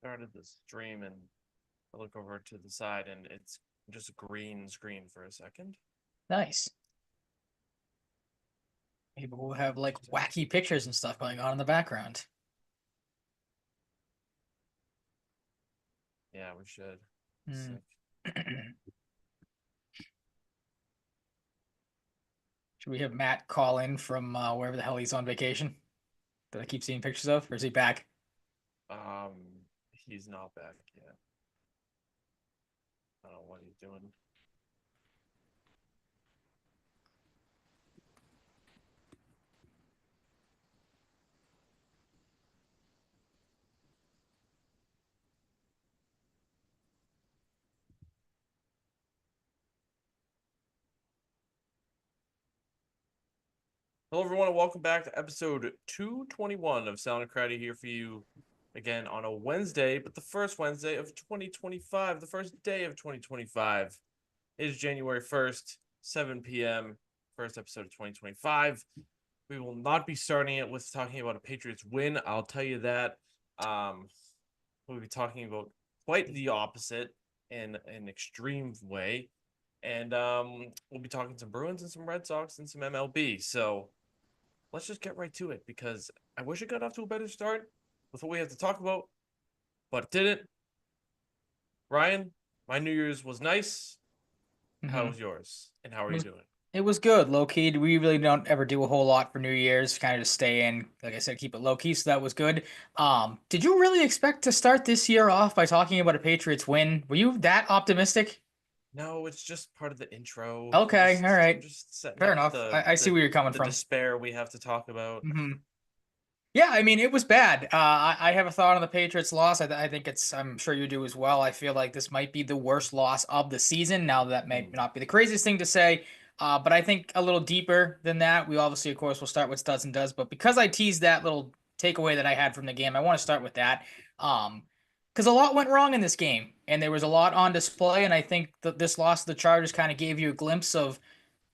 started the stream and I look over to the side and it's just a green screen for a second. Nice. Maybe we'll have like wacky pictures and stuff going on in the background. Yeah, we should. Hmm. Should we have Matt call in from wherever the hell he's on vacation that I keep seeing pictures of, or is he back? Um, he's not back yet. I don't know what he's doing. Hello, everyone, and welcome back to episode 221 of Salvaggio and Cratty here for you again on a Wednesday, but the first Wednesday of 2025, the first day of 2025 is January 1st, 7 p.m., first episode of 2025. We will not be starting it with talking about a Patriots win. I'll tell you that. We'll be talking about quite the opposite in an extreme way. And we'll be talking some Bruins and some Red Sox and some MLB. So let's just get right to it because I wish it got off to a better start with what we have to talk about, but it didn't. Ryan, my New Year's was nice. How was yours? And how are you doing? It was good, low key. We really don't ever do a whole lot for New Year's. Kind of just stay in, like I said, keep it low key. So that was good. Did you really expect to start this year off by talking about a Patriots win? Were you that optimistic? No, it's just part of the intro. Okay, all I'm right, just setting fair up enough. I see where you're coming the from. despair we have to talk about. Yeah, I mean, it was bad. I have a thought on the Patriots loss. I think it's, I'm sure you do as well. I feel like this might be the worst loss of the season. Now, that may not be the craziest thing to say, but I think a little deeper than that. We obviously, of course, will start with studs and does, but because I teased that little takeaway that I had from the game, I want to start with that. Because a lot went wrong in this game, and there was a lot on display, and I think that this loss to the Chargers kind of gave you a glimpse of,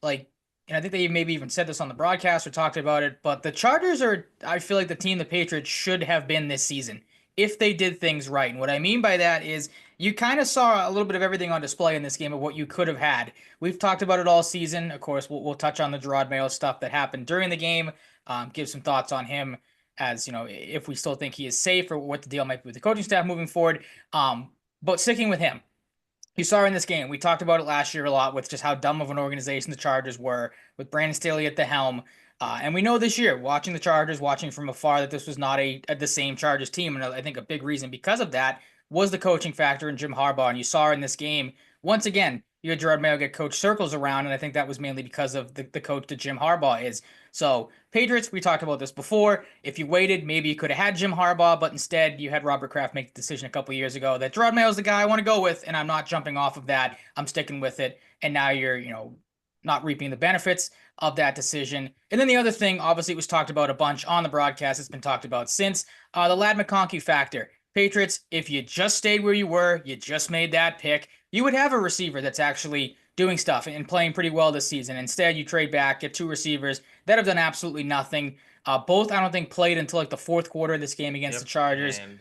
like, and I think they maybe even said this on the broadcast or talked about it, but the Chargers are, I feel like, the team the Patriots should have been this season if they did things right. And what I mean by that is you kind of saw a little bit of everything on display in this game of what you could have had. We've talked about it all season. Of course, we'll touch on the Gerard Mayo stuff that happened during the game, give some thoughts on him as, you know, if we still think he is safe or what the deal might be with the coaching staff moving forward. But sticking with him, you saw in this game, we talked about it last year a lot with just how dumb of an organization the Chargers were with Brandon Staley at the helm. And we know this year, watching the Chargers, watching from afar, that this was not the same Chargers team. And I think a big reason because of that was the coaching factor in Jim Harbaugh. And you saw in this game, once again, you had Gerard Mayo get coach circles around. And I think that was mainly because of the coach that Jim Harbaugh is. So, Patriots, we talked about this before. If you waited, maybe you could have had Jim Harbaugh, but instead you had Robert Kraft make the decision a couple years ago that Gerard Mayo's the guy I want to go with, and I'm not jumping off of that. I'm sticking with it. And now you're, not reaping the benefits of that decision. And then the other thing, obviously, it was talked about a bunch on the broadcast. It's been talked about since the Ladd McConkey factor. Patriots, if you just stayed where you were, you just made that pick, you would have a receiver that's actually doing stuff and playing pretty well this season. Instead, you trade back, get two receivers that have done absolutely nothing. Both, I don't think, played until like the fourth quarter of this game against the Chargers. And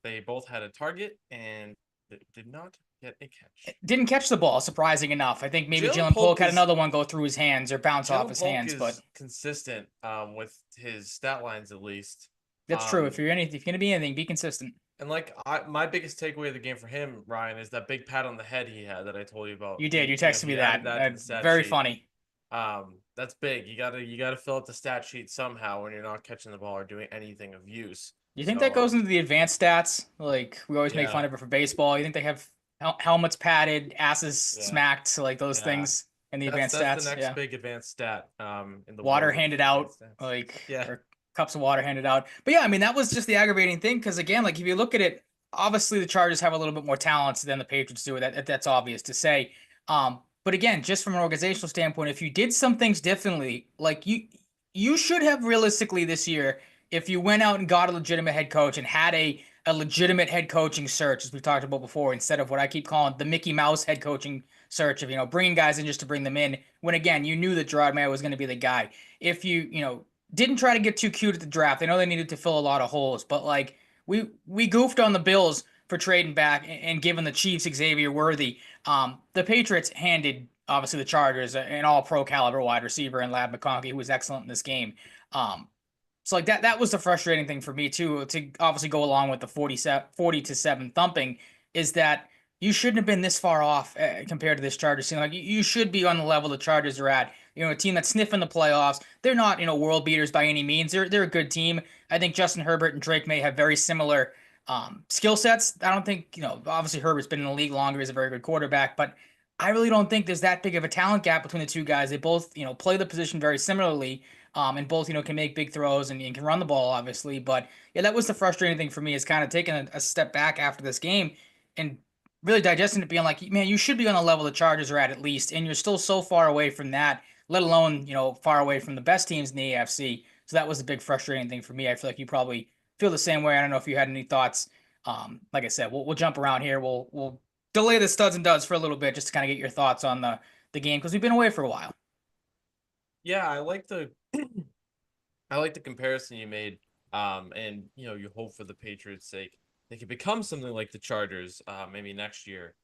they both had a target and did not get a catch. Didn't catch the ball, surprising enough. I think maybe Jalen Polk had another one go through his hands or bounce off his hands, but consistent with his stat lines at least. That's true. If you're gonna be anything, be consistent. And like my biggest takeaway of the game for him, Ryan, is that big pat on the head he had that I told you about. You did. You texted me that. Very funny. That's big. You gotta fill out the stat sheet somehow when you're not catching the ball or doing anything of use. You think that goes into the advanced stats? Like we always make fun of it for baseball. You think they have helmets padded, asses smacked, like those things in the advanced stats? That's the next big advanced stat. In the water handed out, or cups of water handed out. But yeah, I mean that was just the aggravating thing because again, like if you look at it, obviously the Chargers have a little bit more talent than the Patriots do. That's obvious to say. But again, just from an organizational standpoint, if you did some things differently, like you should have realistically this year, if you went out and got a legitimate head coach and had a legitimate head coaching search, as we talked about before, instead of what I keep calling the Mickey Mouse head coaching search of, bringing guys in just to bring them in, when again, you knew that Gerard Mayo was going to be the guy. If you, didn't try to get too cute at the draft, I know they needed to fill a lot of holes, but like we goofed on the Bills for trading back and giving the Chiefs Xavier Worthy. The Patriots handed obviously the Chargers an all-pro caliber wide receiver and Lab McConkey, who was excellent in this game. So like that was the frustrating thing for me too, to obviously go along with the 40-7 thumping, is that you shouldn't have been this far off compared to this Chargers team. Like you should be on the level the Chargers are at. A team that's sniffing the playoffs. They're not, world beaters by any means. They're a good team. I think Justin Herbert and Drake May have very similar skill sets. I don't think, obviously Herbert's been in the league longer. He's a very good quarterback, but I really don't think there's that big of a talent gap between the two guys. They both, play the position very similarly. And both, can make big throws and can run the ball, obviously. But yeah, that was the frustrating thing for me, is kind of taking a step back after this game and really digesting it, being like, man, you should be on the level the Chargers are at least, and you're still so far away from that, let alone, far away from the best teams in the AFC. So that was a big frustrating thing for me. I feel like you probably feel the same way. I don't know if you had any thoughts. Like I said, we'll jump around here. We'll delay the studs and duds for a little bit just to kind of get your thoughts on the game, because we've been away for a while. Yeah, I like the I like the comparison you made. And you hope for the Patriots' sake they could become something like the Chargers, maybe next year,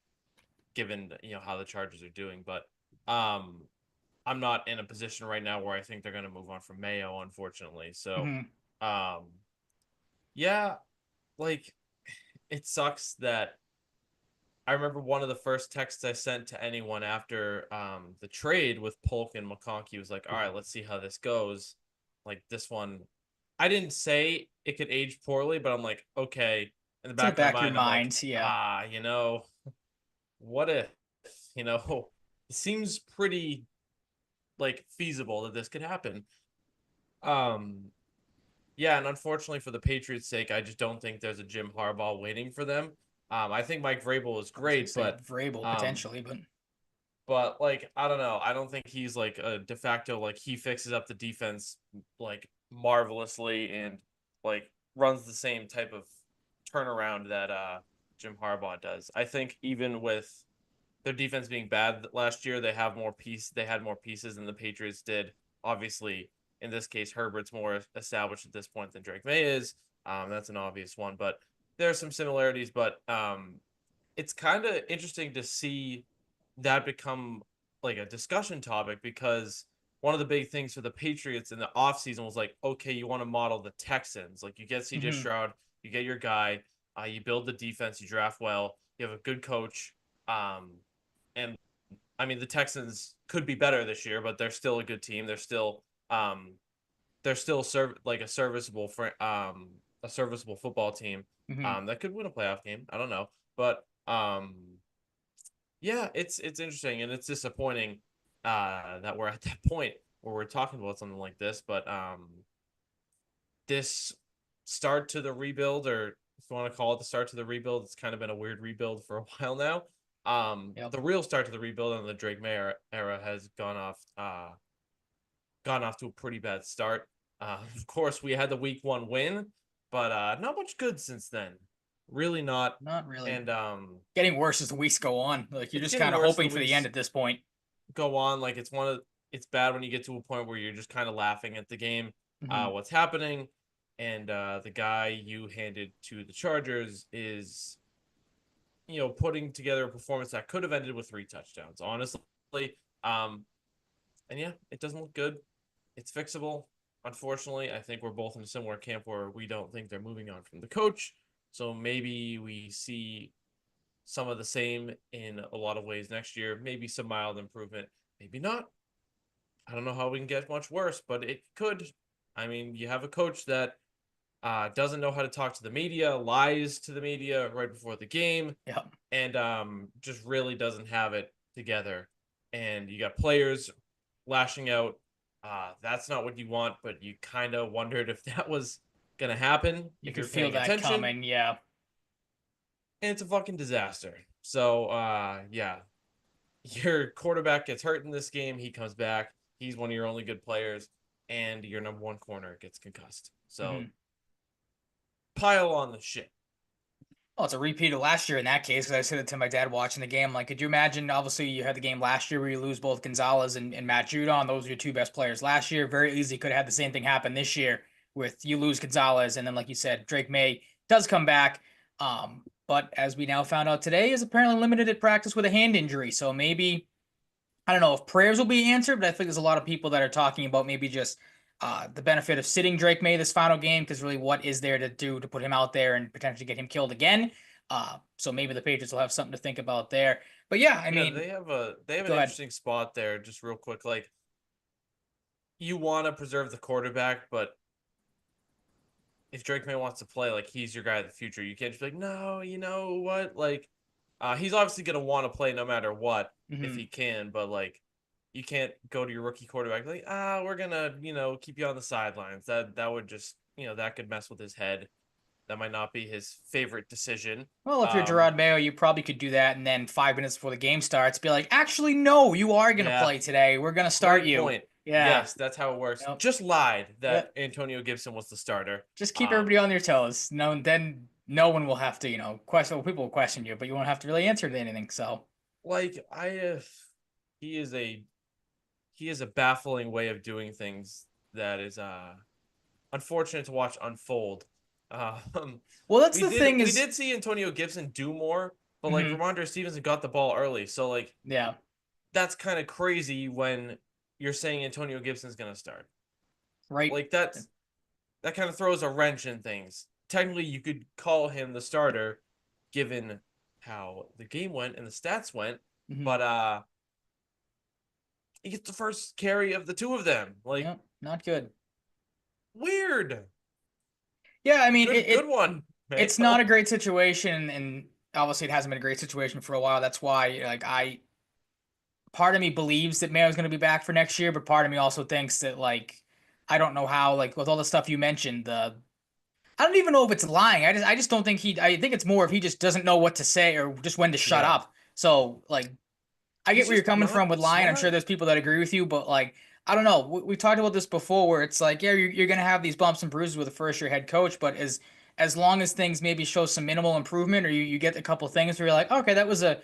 given how the Chargers are doing. But I'm not in a position right now where I think they're going to move on from Mayo, unfortunately. So, um, yeah, like it sucks that I remember one of the first texts I sent to anyone after the trade with Polk and McConkey was like, all right, let's see how this goes. Like this one, I didn't say it could age poorly, but I'm like, okay. In the back of my mind, I'm like, yeah. What if, it seems pretty like feasible that this could happen. Yeah, and unfortunately for the Patriots' sake, I just don't think there's a Jim Harbaugh waiting for them. I think Mike Vrabel is I was gonna great, say Vrabel um, potentially, but like I don't know. I don't think he's like a de facto, like he fixes up the defense like marvelously and like runs the same type of turnaround that Jim Harbaugh does. I think even with their defense being bad last year, they had more pieces than the Patriots did. Obviously, in this case, Herbert's more established at this point than Drake May is. That's an obvious one, but there are some similarities. But it's kind of interesting to see that become like a discussion topic, because one of the big things for the Patriots in the offseason was like, okay, you want to model the Texans. Like you get CJ Stroud, you get your guy, you build the defense, you draft well, you have a good coach. And I mean, the Texans could be better this year, but they're still a good team. They're still like a serviceable football team that could win a playoff game. I don't know, but yeah, it's interesting and it's disappointing that we're at that point where we're talking about something like this. But this start to the rebuild, or if you want to call it the start to the rebuild, it's kind of been a weird rebuild for a while now. The real start to the rebuild on the Drake May era has gone off to a pretty bad start. Of course, we had the week 1 win, but not much good since then. Really not. Not really. And getting worse as the weeks go on. Like you're it's just getting kind of worse as hoping the for the end at this point. go on. Like it's bad when you get to a point where you're just kind of laughing at the game, what's happening, and the guy you handed to the Chargers is putting together a performance that could have ended with 3 touchdowns, honestly. And yeah, it doesn't look good. It's fixable. Unfortunately, I think we're both in a similar camp where we don't think they're moving on from the coach. So maybe we see some of the same in a lot of ways next year. Maybe some mild improvement. Maybe not. I don't know how we can get much worse, but it could. I mean, you have a coach that doesn't know how to talk to the media, lies to the media right before the game, and just really doesn't have it together. And you got players lashing out. That's not what you want, but you kind of wondered if that was gonna happen. You If could you're feel paying that attention, coming, yeah. and it's a fucking disaster. So yeah, your quarterback gets hurt in this game. He comes back. He's one of your only good players, and your number 1 corner gets concussed. So pile on the shit. Well, it's a repeat of last year in that case, because I said it to my dad watching the game. Like, could you imagine? Obviously, you had the game last year where you lose both Gonzalez and Matt Judon. Those were your 2 best players last year. Very easily could have had the same thing happen this year with you lose Gonzalez, and then, like you said, Drake May does come back. But as we now found out today, is apparently limited at practice with a hand injury. So maybe, I don't know if prayers will be answered, but I think there's a lot of people that are talking about maybe just the benefit of sitting Drake May this final game, because really, what is there to do to put him out there and potentially get him killed again? So maybe the Patriots will have something to think about there. But yeah, I Yeah, mean, they have an go ahead. interesting spot there. Just real quick, like you want to preserve the quarterback, but if Drake May wants to play, like he's your guy of the future. You can't just be like, no, you know what? Like, he's obviously gonna want to play no matter what if Hmm. he can, but like, you can't go to your rookie quarterback like, we're gonna, keep you on the sidelines. That would just, that could mess with his head. That might not be his favorite decision. Well, if you're Um, Gerard Mayo, you probably could do that, and then 5 minutes before the game starts, be like, actually, no, you are gonna yeah, play today. We're gonna start great you. point. Yeah. Yes, that's how it works. Yep. Just lied that Yep. Antonio Gibson was the starter. Just keep everybody Um, on their toes. No, then no one will have to, question. Well, people will question you, but you won't have to really answer to anything. So, like he is a he is a baffling way of doing things that is unfortunate to watch unfold. Um, well, that's we the did thing we is, did see Antonio Gibson do more, but like mhm, Ramondre Stevenson got the ball early, so like yeah, that's kind of crazy when you're saying Antonio Gibson's gonna start. right. Like that kind of throws a wrench in things. Technically, you could call him the starter, given how the game went and the stats went, Hmm. but he gets the first carry of the two of them. Like Yeah, not good. weird. Yeah, I mean, Good one, it's not a Mayo. great situation, and obviously it hasn't been a great situation for a while. That's why, like, part of me believes that Mayo's going to be back for next year, but part of me also thinks that, like, I don't know how, like, with all the stuff you mentioned, I don't even know if it's lying. I just don't think I think it's more if he just doesn't know what to say or just when to shut Yeah. up. So, like, I He's get where you're just coming from not with lying. I'm sure smart. there's people that agree with you, but like, I don't know. We talked about this before, where it's like, yeah, you're gonna have these bumps and bruises with a first year head coach, but as long as things maybe show some minimal improvement, or you get a couple things where you're like, okay, that was a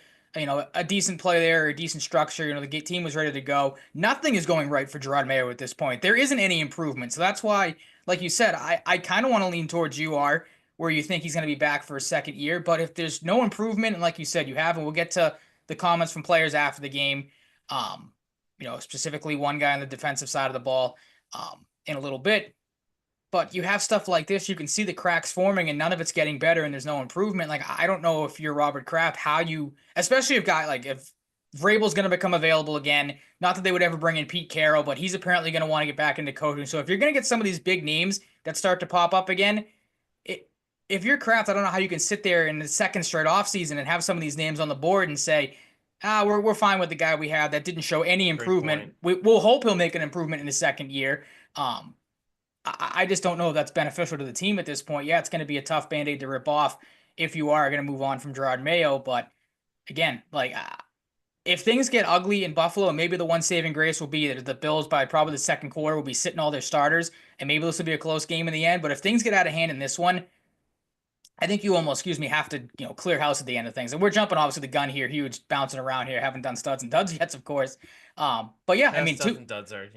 decent play there, or a decent structure. The team was ready to go. Nothing is going right for Gerard Mayo at this point. There isn't any improvement, so that's why, like you said, I kind of want to lean towards you are where you think he's going to be back for a second year. But if there's no improvement, and like you said, you have, and we'll get to the comments from players after the game, um, specifically one guy on the defensive side of the ball, in a little bit. But you have stuff like this, you can see the cracks forming, and none of it's getting better, and there's no improvement. Like, I don't know if you're Robert Kraft, how you, especially if Vrabel's going to become available again. Not that they would ever bring in Pete Carroll, but he's apparently going to want to get back into coaching. So if you're going to get some of these big names that start to pop up again, it, if you're Kraft, I don't know how you can sit there in the second straight off season and have some of these names on the board and say, we're fine with the guy we have that didn't show any Great improvement. point. We'll hope he'll make an improvement in the second year. Um, I just don't know if that's beneficial to the team at this point. Yeah, it's going to be a tough band-aid to rip off if you are going to move on from Gerard Mayo. But again, like, if things get ugly in Buffalo, maybe the one saving grace will be that the Bills by probably the second quarter will be sitting all their starters, and maybe this will be a close game in the end. But if things get out of hand in this one, I think you almost, excuse me, have to, clear house at the end of things. And we're jumping obviously the gun here, huge bouncing around here. Haven't done studs and duds yet, of course. But yeah, I Yeah, mean, studs and duds are,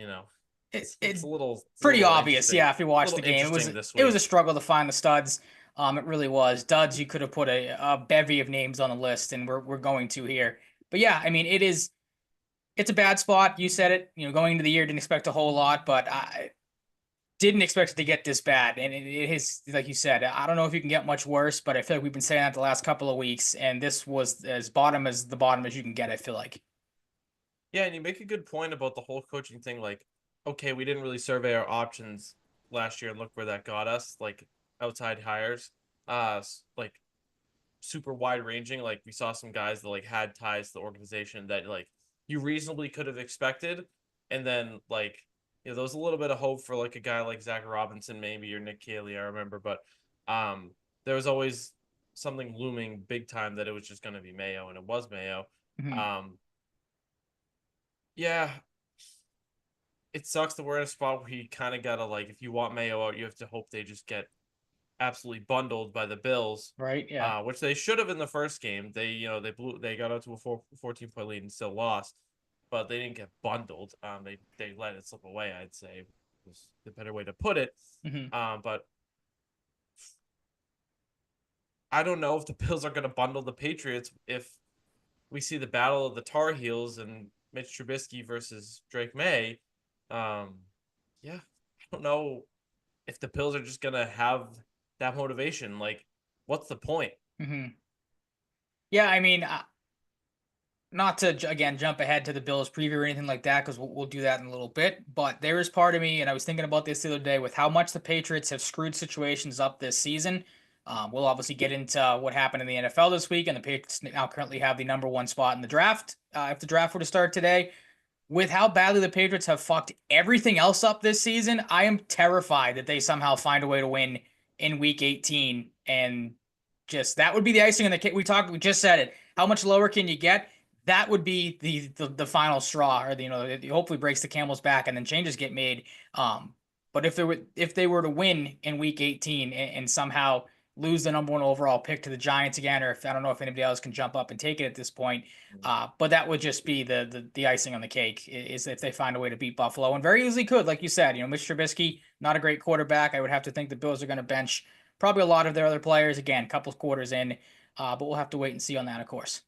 it's it's a pretty little obvious. interesting. Yeah, if you watch Little the game, interesting this it was a week. struggle to find the studs. It really was. Duds, you could have put a bevy of names on the list, and we're going to here. But yeah, I mean, it's a bad spot. You said it. Going into the year, didn't expect a whole lot, but I didn't expect it to get this bad. And it is, like you said, I don't know if you can get much worse, but I feel like we've been saying that the last couple of weeks, and this was as bottom as the bottom as you can get, I feel like. Yeah, and you make a good point about the whole coaching thing. Like, okay, we didn't really survey our options last year, and look where that got us. Like outside hires, like super wide ranging. Like we saw some guys that like had ties to the organization that like you reasonably could have expected, and then like there was a little bit of hope for like a guy like Zach Robinson maybe or Nick Caley, I remember, but there was always something looming big time that it was just going to be Mayo, and it was Mayo. Mhm. Um, yeah, it sucks that we're in a spot where you kind of gotta like if you want Mayo out, you have to hope they just get absolutely bundled by the Bills, Right? Yeah. which they should have in the first game. They got out to a 14-point lead and still lost, but they didn't get bundled. They let it slip away. I'd say was the better way to put it. Hmm. But I don't know if the Bills are going to bundle the Patriots if we see the battle of the Tar Heels and Mitch Trubisky versus Drake May. Um, yeah, I don't know if the Bills are just going to have that motivation. Like, what's the point? Hmm. Yeah, I mean, not to again jump ahead to the Bills preview or anything like that because we'll do that in a little bit. But there is part of me, and I was thinking about this the other day with how much the Patriots have screwed situations up this season. We'll obviously get into what happened in the NFL this week, and the Patriots now currently have the #1 spot in the draft. If the draft were to start today, with how badly the Patriots have fucked everything else up this season, I am terrified that they somehow find a way to win in Week 18, and just that would be the icing on the cake. We just said it. How much lower can you get? That would be the final straw, or it hopefully breaks the camel's back, and then changes get made. But if they were to win in Week 18 and somehow lose the #1 overall pick to the Giants again, or if I don't know if anybody else can jump up and take it at this point. But that would just be the icing on the cake is if they find a way to beat Buffalo, and very easily could, like you said. Mitch Trubisky, not a great quarterback. I would have to think the Bills are going to bench probably a lot of their other players again, a couple of quarters in. But we'll have to wait and see on that, of course.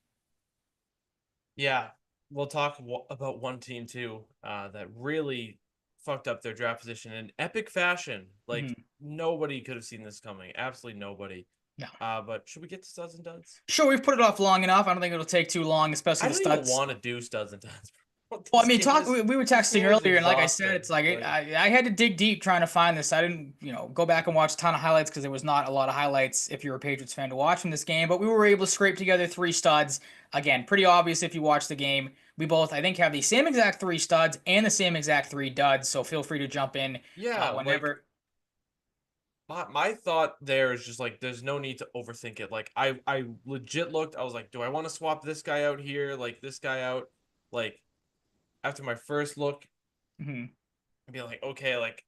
Yeah, we'll talk about one team too that really fucked up their draft position in epic fashion. Like Mm-hmm. nobody could have seen this coming. Absolutely nobody. No. But should we get to studs and duds? Sure, we've put it off long enough. I don't think it'll take too long, especially I the don't even studs. want to do studs and duds. Well, I This mean, game is we were this texting game is earlier, and like I said, exhausting. it's like I had to dig deep trying to find this. I didn't, go back and watch a ton of highlights because there was not a lot of highlights if you're a Patriots fan to watch from this game. But we were able to scrape together 3 studs. Again, pretty obvious if you watch the game. We both, I think, have the same exact 3 studs and the same exact 3 duds. So feel free to jump in Yeah, like whenever. my thought there is just like there's no need to overthink it. Like I legit looked, I was like, do I want to swap this guy out here, like this guy out? Like after my first look, Mhm. I'd be like, okay, like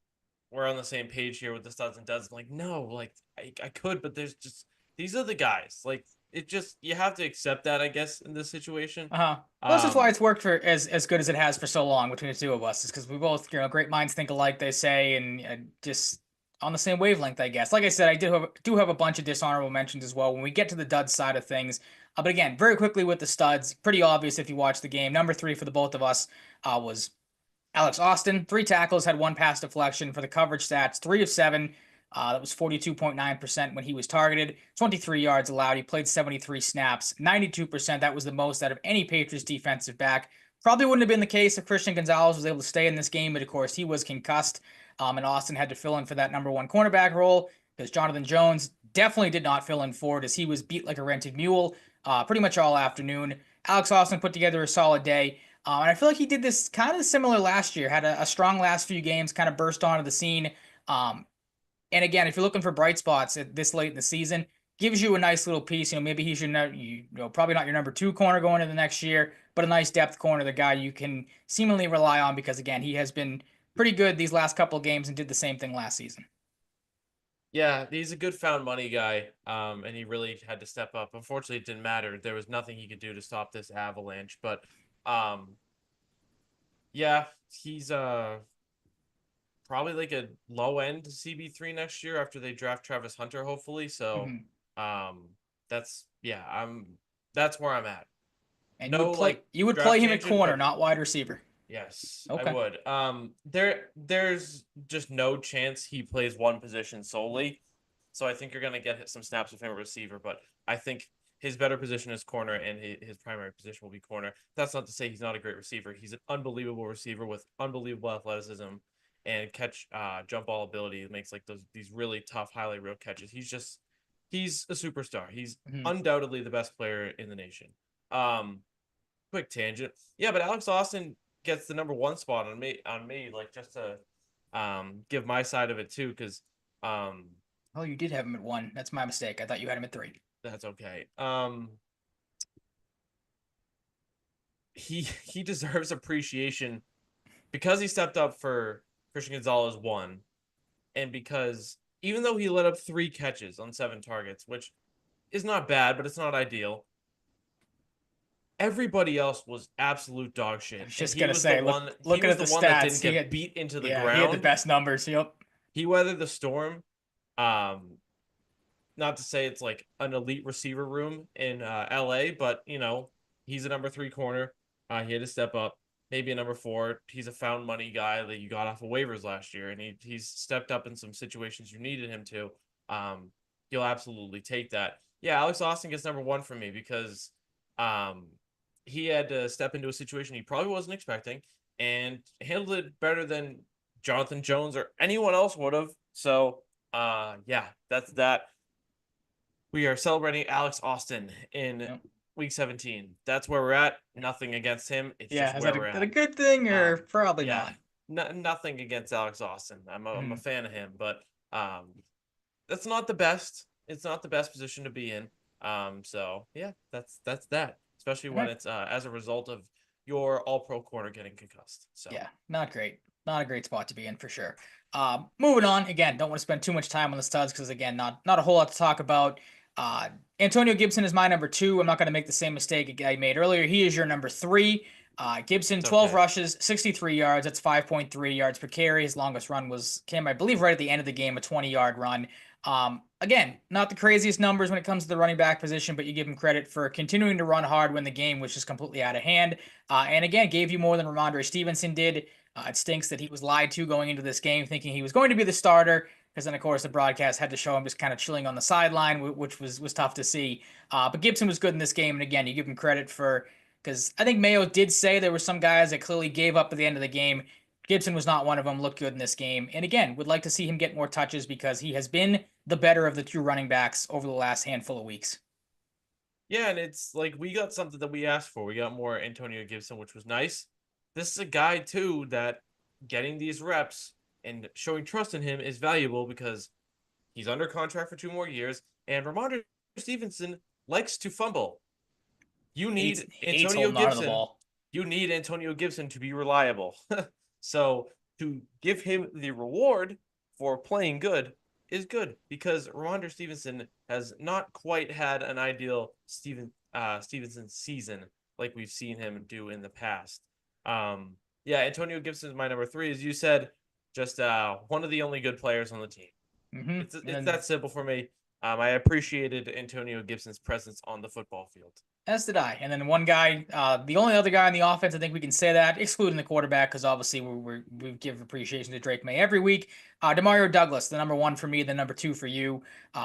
we're on the same page here with the studs and duds. I'm like, no, like I could, but there's just these are the guys. Like it just you have to accept that, I guess, in this situation. Uh-huh. Well, this is why Um, it's worked for as good as it has for so long between the two of us. Is because we both, great minds think alike, they say, and just on the same wavelength, I guess. Like I said, I do have a bunch of dishonorable mentions as well when we get to the dud side of things. But again, very quickly with the studs, pretty obvious if you watch the game. #3 for the both of us was Alex Austin, 3 tackles, had 1 pass deflection for the coverage stats, 3 of 7. That was 42.9% when he was targeted, 23 yards allowed. He played 73 snaps, 92%. That was the most out of any Patriots defensive back. Probably wouldn't have been the case if Christian Gonzalez was able to stay in this game, but of course he was concussed, and Austin had to fill in for that #1 cornerback role because Jonathan Jones definitely did not fill in for it as he was beat like a rented mule pretty much all afternoon. Alex Austin put together a solid day. And I feel like he did this kind of similar last year. Had a strong last few games, kind of burst onto the scene. Um, and again, if you're looking for bright spots at this late in the season, gives you a nice little piece. Maybe he's probably not your #2 corner going into the next year, but a nice depth corner, the guy you can seemingly rely on because again, he has been pretty good these last couple of games and did the same thing last season. yeah, he's a good found money guy. And he really had to step up. Unfortunately, it didn't matter. There was nothing he could do to stop this avalanche. But yeah, he's probably like a low end CB3 next year after they draft Travis Hunter, hopefully. So Mhm. um that's yeah, that's where I'm at. And No like you would play draft him at tangent, corner, but not wide receiver. yes, I Okay. would. There's just no chance he plays one position solely. So I think you're gonna get some snaps with him at receiver, but I think his better position is corner and his primary position will be corner. That's not to say he's not a great receiver. He's an unbelievable receiver with unbelievable athleticism and catch jump ball ability. It makes like these really tough highlight reel catches. He's a superstar. He's Mhm. undoubtedly the best player in the nation. Um, quick tangent. Yeah, but Alex Austin gets the #1 spot on me, like just to give my side of it too, because um Oh, you did have him at 1. That's my mistake. I thought you had him at 3. that's okay. He deserves appreciation because he stepped up for Christian Gonzalez 1, and because even though he let up 3 catches on 7 targets, which is not bad, but it's not ideal. Everybody else was absolute dog I shit, was and just gonna say, he looking was at the the one that stats, didn't get beat into the he had the ground. best numbers. Yep. He weathered the storm. Um, not to say it's like an elite receiver room in LA, but he's a number three corner. He had to step up. Maybe a number four. He's a found money guy that you got off of waivers last year, and he's stepped up in some situations you needed him to. Um, he'll absolutely take that. Yeah, Alex Austin gets number one for me because um, he had to step into a situation he probably wasn't expecting and handled it better than Jonathan Jones or anyone else would have. So, yeah, that's that. We are celebrating Alex Austin in Yep. week 17. That's where we're at. Nothing against him. It's Yeah, just is where that we're a at. good thing or probably Yeah, not? nothing against Alex Austin. I'm a Mhm. fan of him, but that's not the best. It's not the best position to be in. So yeah, that's that. Especially when Okay. it's as a result of your All Pro corner getting concussed. So Yeah, not great. Not a great spot to be in for sure. Moving on. Again, don't want to spend too much time on the studs because again, not a whole lot to talk about. Uh, Antonio Gibson is my number two. I'm not going to make the same mistake I made earlier. He is your number three. Gibson, it's 12 okay. rushes, 63 yards. That's 5.3 yards per carry. His longest run came, I believe, right at the end of the game, a 20-yard run. Again, not the craziest numbers when it comes to the running back position, but you give him credit for continuing to run hard when the game was just completely out of hand. And again, gave you more than Ramondre Stevenson did. It stinks that he was lied to going into this game, thinking he was going to be the starter, because then, of course, the broadcast had to show him just kind of chilling on the sideline, which was tough to see. But Gibson was good in this game, and again, you give him credit for, because I think Mayo did say there were some guys that clearly gave up at the end of the game. Gibson was not one of them, looked good in this game. And again, would like to see him get more touches because he has been the better of the two running backs over the last handful of weeks. Yeah, and it's like we got something that we asked for. We got more Antonio Gibson, which was nice. This is a guy too that getting these reps and showing trust in him is valuable because he's under contract for 2 more years, and Ramondre Stevenson likes to fumble. You Hates need hates Antonio holding on to the Gibson. ball. You need Antonio Gibson to be reliable. So to give him the reward for playing good is good because Ramondre Stevenson has not quite had an ideal Stevenson season like we've seen him do in the past. Yeah, Antonio Gibson is my number three, as you said, just one of the only good players on the team. It's And that simple for me. I appreciated Antonio Gibson's presence on the football field. as did I. And then one guy, the only other guy on the offense, I think we can say that, excluding the quarterback, because obviously we give appreciation to Drake May every week. Demario Douglas, the number one for me, the number two for you.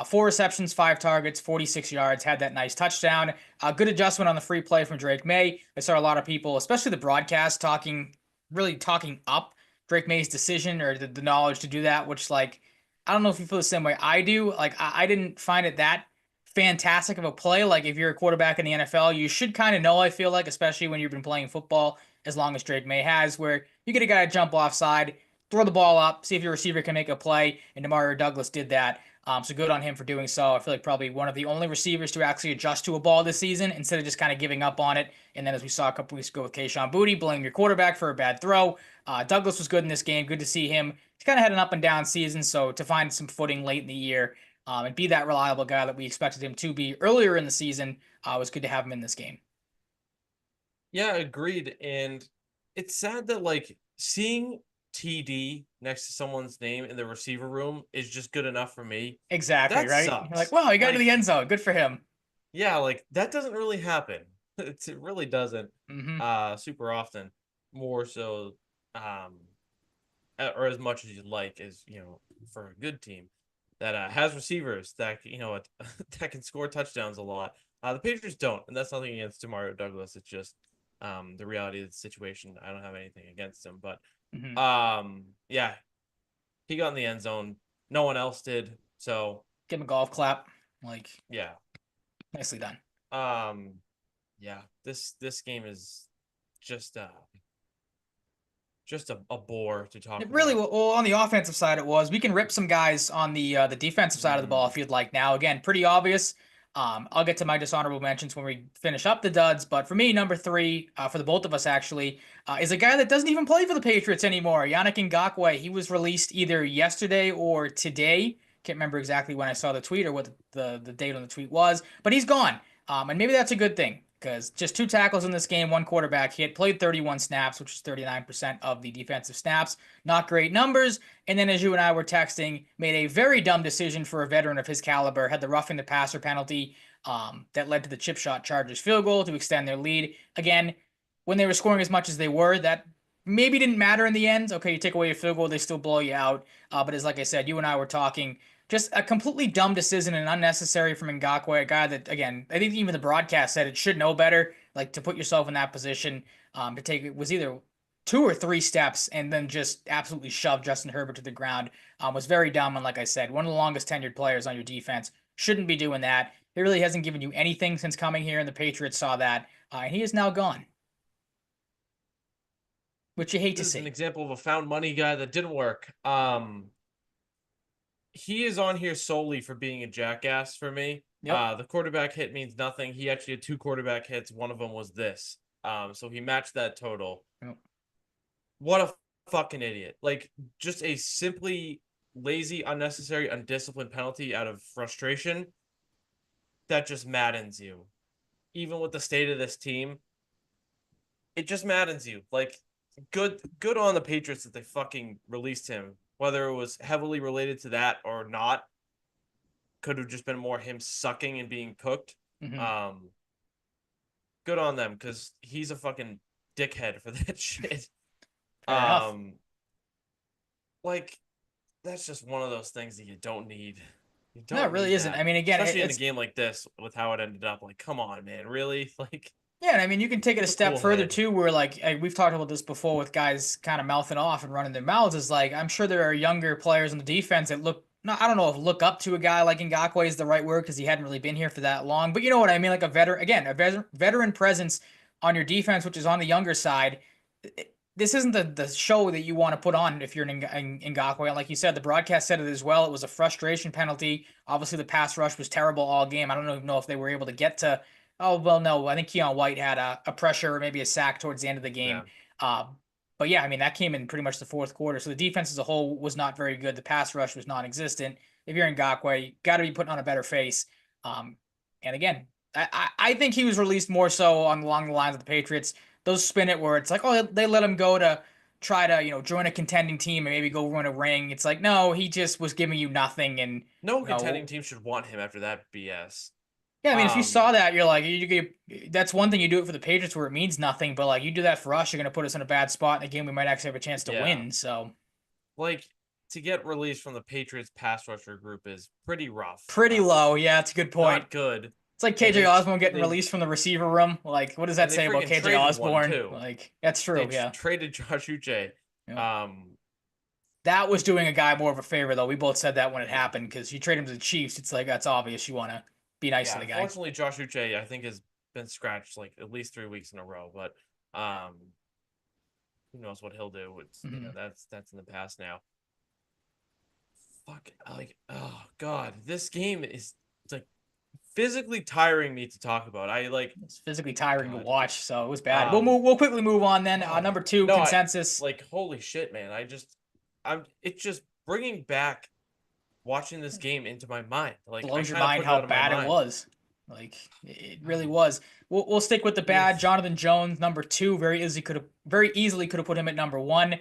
4 receptions, 5 targets, 46 yards, had that nice touchdown. Good adjustment on the free play from Drake May. I saw a lot of people, especially the broadcast, really talking up Drake May's decision or the knowledge to do that, which, like, I don't know if you feel the same way I do. Like, I didn't find it that fantastic of a play. Like if you're a quarterback in the NFL, you should kind of know, I feel like, especially when you've been playing football as long as Drake May has, where you get a guy to jump offside, throw the ball up, see if your receiver can make a play, and Demario Douglas did that. So good on him for doing so. I feel like probably one of the only receivers to actually adjust to a ball this season instead of just kind of giving up on it. And then as we saw a couple weeks ago with Kayshon Boutte, blame your quarterback for a bad throw. Douglas was good in this game. Good to see him. He's kind of had an up and down season, so to find some footing late in the year and be that reliable guy that we expected him to be earlier in the season. Was good to have him in this game. Yeah, agreed. And it's sad that like seeing TD next to someone's name in the receiver room is just good enough for me. Exactly, That right? You're like, sucks. wow, he got to the Like, end zone. Good for him. yeah, like that doesn't really happen. It really doesn't Mm-hmm. super often. More so or as much as you'd like as, for a good team that has receivers that that can score touchdowns a lot. The Patriots don't, and that's nothing against Demario Douglas. It's just the reality of the situation. I don't have anything against him, but Mm-hmm. yeah, he got in the end zone. No one else did. So Give him a golf clap. Like, yeah, nicely done. um, yeah. This game is just uh just a bore to talk It really, about. well, on the offensive side, it was. We can rip some guys on the defensive side of the ball Mm. if you'd like. Now, again, pretty obvious. I'll get to my dishonorable mentions when we finish up the duds. But for me, number three, for the both of us actually, is a guy that doesn't even play for the Patriots anymore. Yannick Ngakoue. He was released either yesterday or today. Can't remember exactly when I saw the tweet or what the date on the tweet was, but he's gone. And maybe that's a good thing. because just 2 tackles in this game, 1 quarterback hit, played 31 snaps, which is 39% of the defensive snaps. Not great numbers. And then, as you and I were texting, made a very dumb decision for a veteran of his caliber, had the roughing the passer penalty that led to the chip shot Chargers field goal to extend their lead. Again, when they were scoring as much as they were, that maybe didn't matter in the end. Okay, you take away a field goal, they still blow you out. But as like I said, you and I were talking, just a completely dumb decision and unnecessary from Ngakoue, a guy that, again, I think even the broadcast said it should know better, like to put yourself in that position, to take it was either 2 or 3 steps and then just absolutely shove Justin Herbert to the ground. Was very dumb. And like I said, one of the longest tenured players on your defense shouldn't be doing that. He really hasn't given you anything since coming here, and the Patriots saw that, and he is now gone, which you hate to This is see. an example of a found money guy that didn't work. He is on here solely for being a jackass for me. Yep. The quarterback hit means nothing. He actually had 2 quarterback hits. One of them was this. So he matched that total. Yep. What a fucking idiot. Like, just a simply lazy, unnecessary, undisciplined penalty out of frustration that just maddens you. Even with the state of this team, it just maddens you. Like, good on the Patriots that they fucking released him. Whether it was heavily related to that or not, could have just been more him sucking and being cooked. Mm-hmm. Good on them, because he's a fucking dickhead for that shit. Fair enough. Like, that's just one of those things that you don't need. You No, it don't really need isn't. that. I mean, again, Especially in a it's game like this with how it ended up. Like, come on, man. Really? Like, yeah, and I mean, you can take it a have a step cool further head. too, where like we've talked about this before with guys kind of mouthing off and running their mouths. Is like I'm sure there are younger players on the defense that look. No, I don't know if look up to a guy like Ngakoue is the right word because he hadn't really been here for that long. But you know what I mean, like a veteran, again, veteran presence on your defense, which is on the younger side. This isn't the show that you want to put on if you're an Ngakoue. And like you said, the broadcast said it as well. It was a frustration penalty. Obviously, the pass rush was terrible all game. I don't even know if they were able to get to. Oh, well, no. I think Keon White had a pressure or maybe a sack towards the end of the game. Yeah. Uh, but yeah, I mean, that came in pretty much the fourth quarter. So the defense as a whole was not very good. The pass rush was non existent. If you're Ngakoue, you got to be putting on a better face. And again, I think he was released more so along the lines of the Patriots. Those spin it where it's like, oh, they let him go to try to, join a contending team and maybe go run a ring. It's like, no, he just was giving you nothing. And, No contending team should want him after that BS. yeah, I mean, if you saw Um, that, you're like, that's one thing you do it for the Patriots where it means nothing, but like you do that for us, you're gonna put us in a bad spot in a game we might actually have a chance to yeah. win. So Like, to get released from the Patriots pass rusher group is pretty rough. pretty low. Yeah, that's a good point. Not good. It's like And KJ Osborne getting they released from the receiver room. Like, what does that and they say about freaking KJ traded one Osborne? too. Like, that's They true. Yeah. traded Josh Uche. Yeah. That was doing a guy more of a favor, though. We both said that when it Yeah. happened because you trade him to the Chiefs. It's like that's obvious. You want to be nice to Yeah, the guy. unfortunately, Josh Uche, I think, has been scratched like at least 3 weeks in a row. But who knows what he'll do? It's Mm-hmm. that's in the past now. Fuck, like, oh god, this game is, it's like physically tiring me to talk about. I like, It's physically tiring to God. watch, so it was bad. We'll Um, move. We'll quickly move on then. oh, Number two, no, I consensus. like, holy shit, man. It's just bringing back watching this game into my mind. Like, I Blows your kind of mind put it how out of my bad it mind. was. Like it really was. We'll stick with the I mean, bad. Jonathan Jones, number two, very easily could have put him at number one,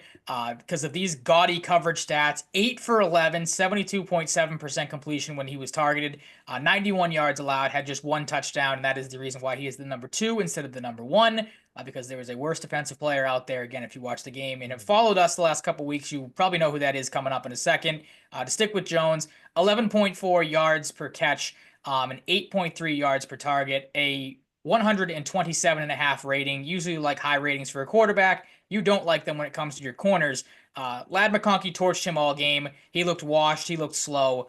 because of these gaudy coverage stats. 8 for 11, 72.7% completion when he was targeted, 91 yards allowed, had just 1 touchdown, and that is the reason why he is the number two instead of the number one. Because there was a worse defensive player out there. Again, if you watch the game and have followed us the last couple weeks, you probably know who that is coming up in a second. To stick with Jones, 11.4 yards per catch, and 8.3 yards per target, a 127.5 rating. Usually you like high ratings for a quarterback. You don't like them when it comes to your corners. Lad McConkey torched him all game. He looked washed. He looked slow.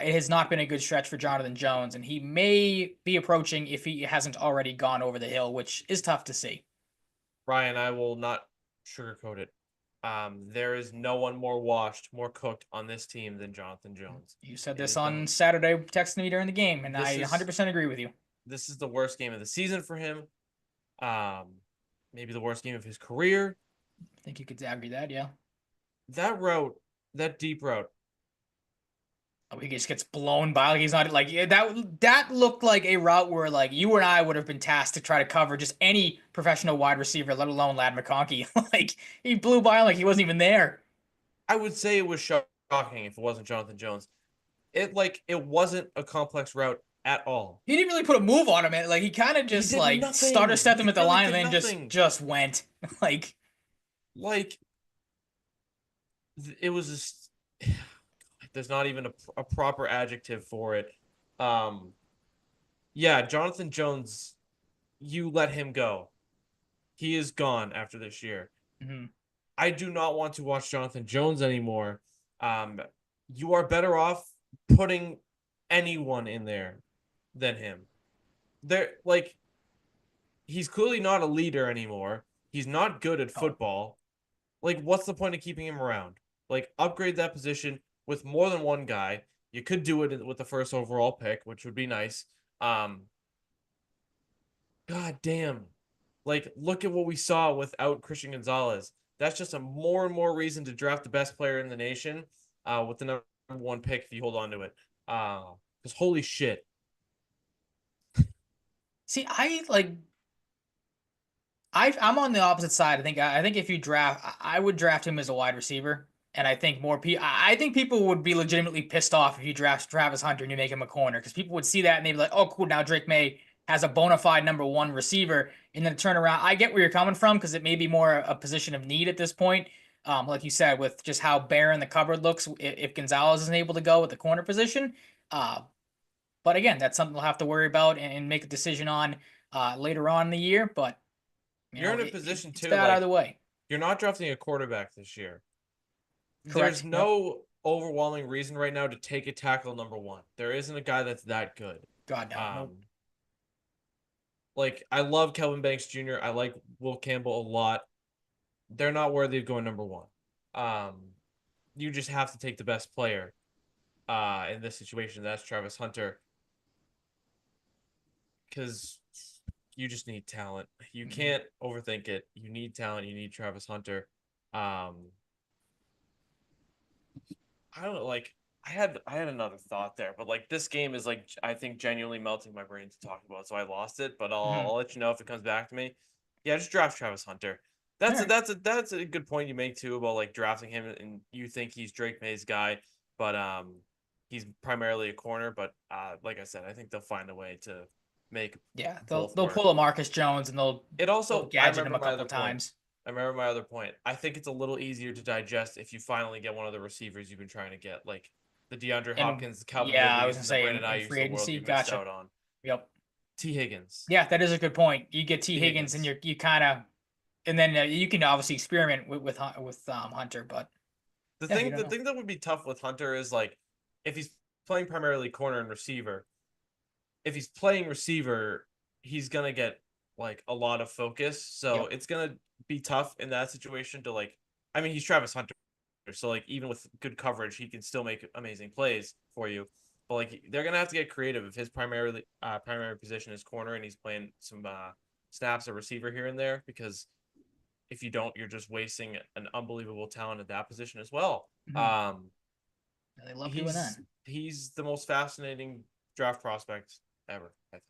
It has not been a good stretch for Jonathan Jones, and he may be approaching if he hasn't already gone over the hill, which is tough to see. Ryan, I will not sugarcoat it. There is no one more washed, more cooked on this team than Jonathan Jones. You said It this is on Saturday, texting me during the game, and I This is 100% agree with you. this is the worst game of the season for him. Maybe the worst game of his career. I think you could argue that, yeah. That route, that deep route, Oh, he just gets blown by. Like he's not like yeah, that looked like a route where like you and I would have been tasked to try to cover just any professional wide receiver, let alone Lad McConkey. Like he blew by him like he wasn't even there. I would say it was shocking if it wasn't Jonathan Jones. It wasn't a complex route at all. He didn't really put a move on him. Like he kind of He just did like starter nothing. stepped him He at the really line and did then nothing. just went. Like Like it was just there's not even a proper adjective for it. Um, yeah, Jonathan Jones, you let him go. He is gone after this year. mhm. I do not want to watch Jonathan Jones anymore. Um, you are better off putting anyone in there than him. He's clearly not a leader anymore. He's not good at Oh, football. Like, what's the point of keeping him around? Like, upgrade that position with more than one guy. You could do it with the first overall pick, which would be nice. Um, God damn. Like, look at what we saw without Christian Gonzalez. That's just a more and more reason to draft the best player in the nation with the number one pick if you hold on to it. Because holy shit. see, I'm on the opposite side. I think if you draft, I would draft him as a wide receiver, and I think more people. I think people would be legitimately pissed off if you draft Travis Hunter and you make him a corner because people would see that and they'd be like, "Oh, cool, now Drake May has a bona fide number one receiver," and then turn around. I get where you're coming from because it may be more a position of need at this point. Like you said, with just how barren the cupboard looks, if Gonzalez isn't able to go with the corner position. But again, that's something we'll have to worry about and make a decision on later on in the year. But You're in a position it's too, bad like, either way. you're not drafting a quarterback this year. There's Correct. Yep. no overwhelming reason right now to take a tackle number one. There isn't a guy that's that good. God no. Nope. Um, like I love Kelvin Banks Jr. I like Will Campbell a lot. They're not worthy of going number one. Um, you just have to take the best player in this situation. That's Travis Hunter. Because you just need talent. You Mhm. can't overthink it. You need talent. You need Travis Hunter. Um, I don't know, like I had another thought there, but like this game is like I think genuinely melting my brain to talk about, so I lost it. But I'll Mhm. let you know if it comes back to me. Yeah, just draft Travis Hunter. All That's a right. that's a good point you make too about like drafting him and you think he's Drake May's guy, but he's primarily a corner. But like I said, I think they'll find a way to make Yeah, they'll both they'll work. pull a Marcus Jones and It they'll also, I gadget him remember a my couple other point. times. I remember my other point. I think it's a little easier to digest if you finally get one of the receivers you've been trying to get, like the DeAndre And Hopkins, the Calvin yeah, I was Ridleys, gonna and the say Brandon in Ayuk's of free the world agency. you missed Gotcha. out on. Yep. T. Higgins. Yeah, that is a good point. You get T T. Higgins and Higgins. you kind of and then you can obviously experiment with Hunter, but The yeah, you thing don't the know. thing that would be tough with Hunter is like if he's playing primarily corner and receiver, if he's playing receiver, he's gonna get like a lot of focus. So Yep. it's gonna be tough in that situation to like I mean he's Travis Hunter. So like even with good coverage, he can still make amazing plays for you. But like they're gonna have to get creative if his primary position is corner and he's playing some snaps or receiver here and there because if you don't, you're just wasting an unbelievable talent at that position as well. Mhm. Um, Yeah, they love doing that. he's the most fascinating draft prospect ever. I think.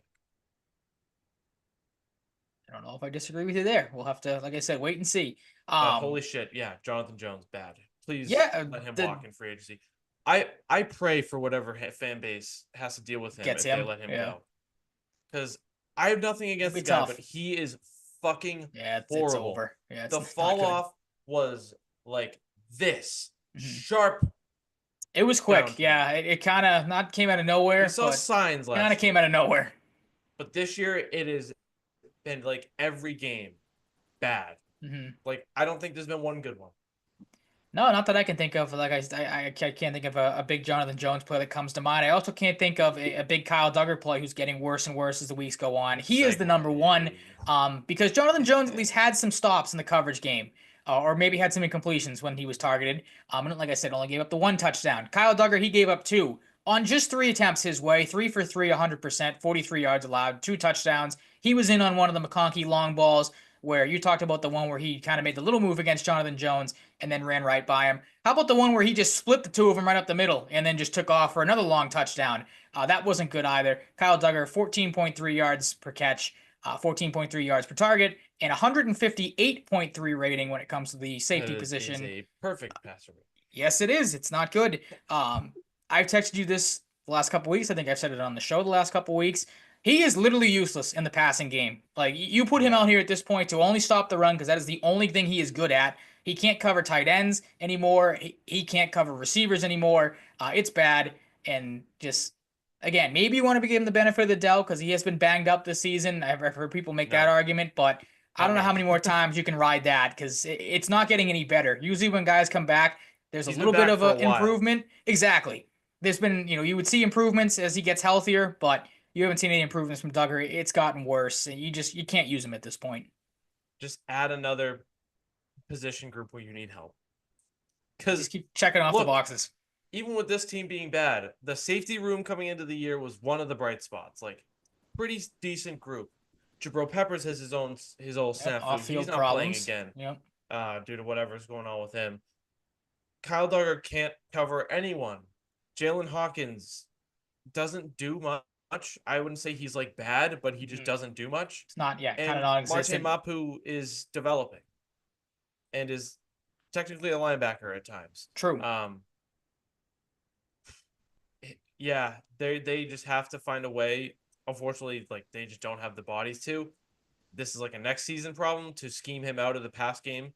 I don't know if I disagree with you there. We'll have to, like I said, wait and see. But Um, holy shit, yeah, Jonathan Jones bad. Please yeah, let him the walk in free agency. I pray for whatever fan base has to deal with him gets if they him. let him Yeah, go. Because I have nothing it'll against be the guy, but tough. he is fucking Yeah, it's horrible. over. Yeah, it's The not fall good. off was like this Mhm. sharp It was quick. downturn. Yeah, it kind of not came out of We nowhere, saw but signs kind of last came year, out of nowhere. but this year it has been like every game bad. Mhm. Like I don't think there's been one good one. No, not that I can think of. Like I can't think of a big Jonathan Jones play that comes to mind. I also can't think of a big Kyle Duggar play who's getting worse and worse as the weeks go on. He is the number one, Segue. because Jonathan Jones at least had some stops in the coverage game, or maybe had some incompletions when he was targeted. And like I said, only gave up the one touchdown. Kyle Duggar, he gave up two on just three attempts his way, 3 for 3, 100%, 43 yards allowed, two touchdowns. He was in on one of the McConkey long balls. where you talked about the one where he kind of made the little move against Jonathan Jones and then ran right by him. How about the one where he just split the two of them right up the middle and then just took off for another long touchdown? That wasn't good either. Kyle Duggar, 14.3 yards per catch, 14.3 yards per target, and 158.3 rating when it comes to the safety position. Is a perfect passer rating. Yes, it is. It's not good. I've texted you this the last couple weeks. I think I've said it on the show the last couple weeks. He is literally useless in the passing game. Like, you put him out here at this point to only stop the run because that is the only thing he is good at. He can't cover tight ends anymore. He can't cover receivers anymore. It's bad. And just, again, maybe you want to give him the benefit of the doubt because he has been banged up this season. I've heard people make that argument, but I don't know how many more times you can ride that because it's not getting any better. Usually when guys come back, there's a little bit of an improvement. Exactly. There's been, you would see improvements as he gets healthier, but you haven't seen any improvements from Duggar. It's gotten worse, and you can't use him at this point. Just add another position group where you need help. Because just keep checking off the boxes. Even with this team being bad, the safety room coming into the year was one of the bright spots. Like, pretty decent group. Jabril Peppers has his own snafu. He's not problems. Playing again. Yep. Due to whatever's going on with him. Kyle Duggar can't cover anyone. Jalen Hawkins doesn't do much. I wouldn't say he's like bad, but he just doesn't do much. It's not, kind of non-existent. Marte Mapu is developing and is technically a linebacker at times. True. Yeah, they just have to find a way. Unfortunately, like, they just don't have the bodies to. This is like a next season problem to scheme him out of the pass game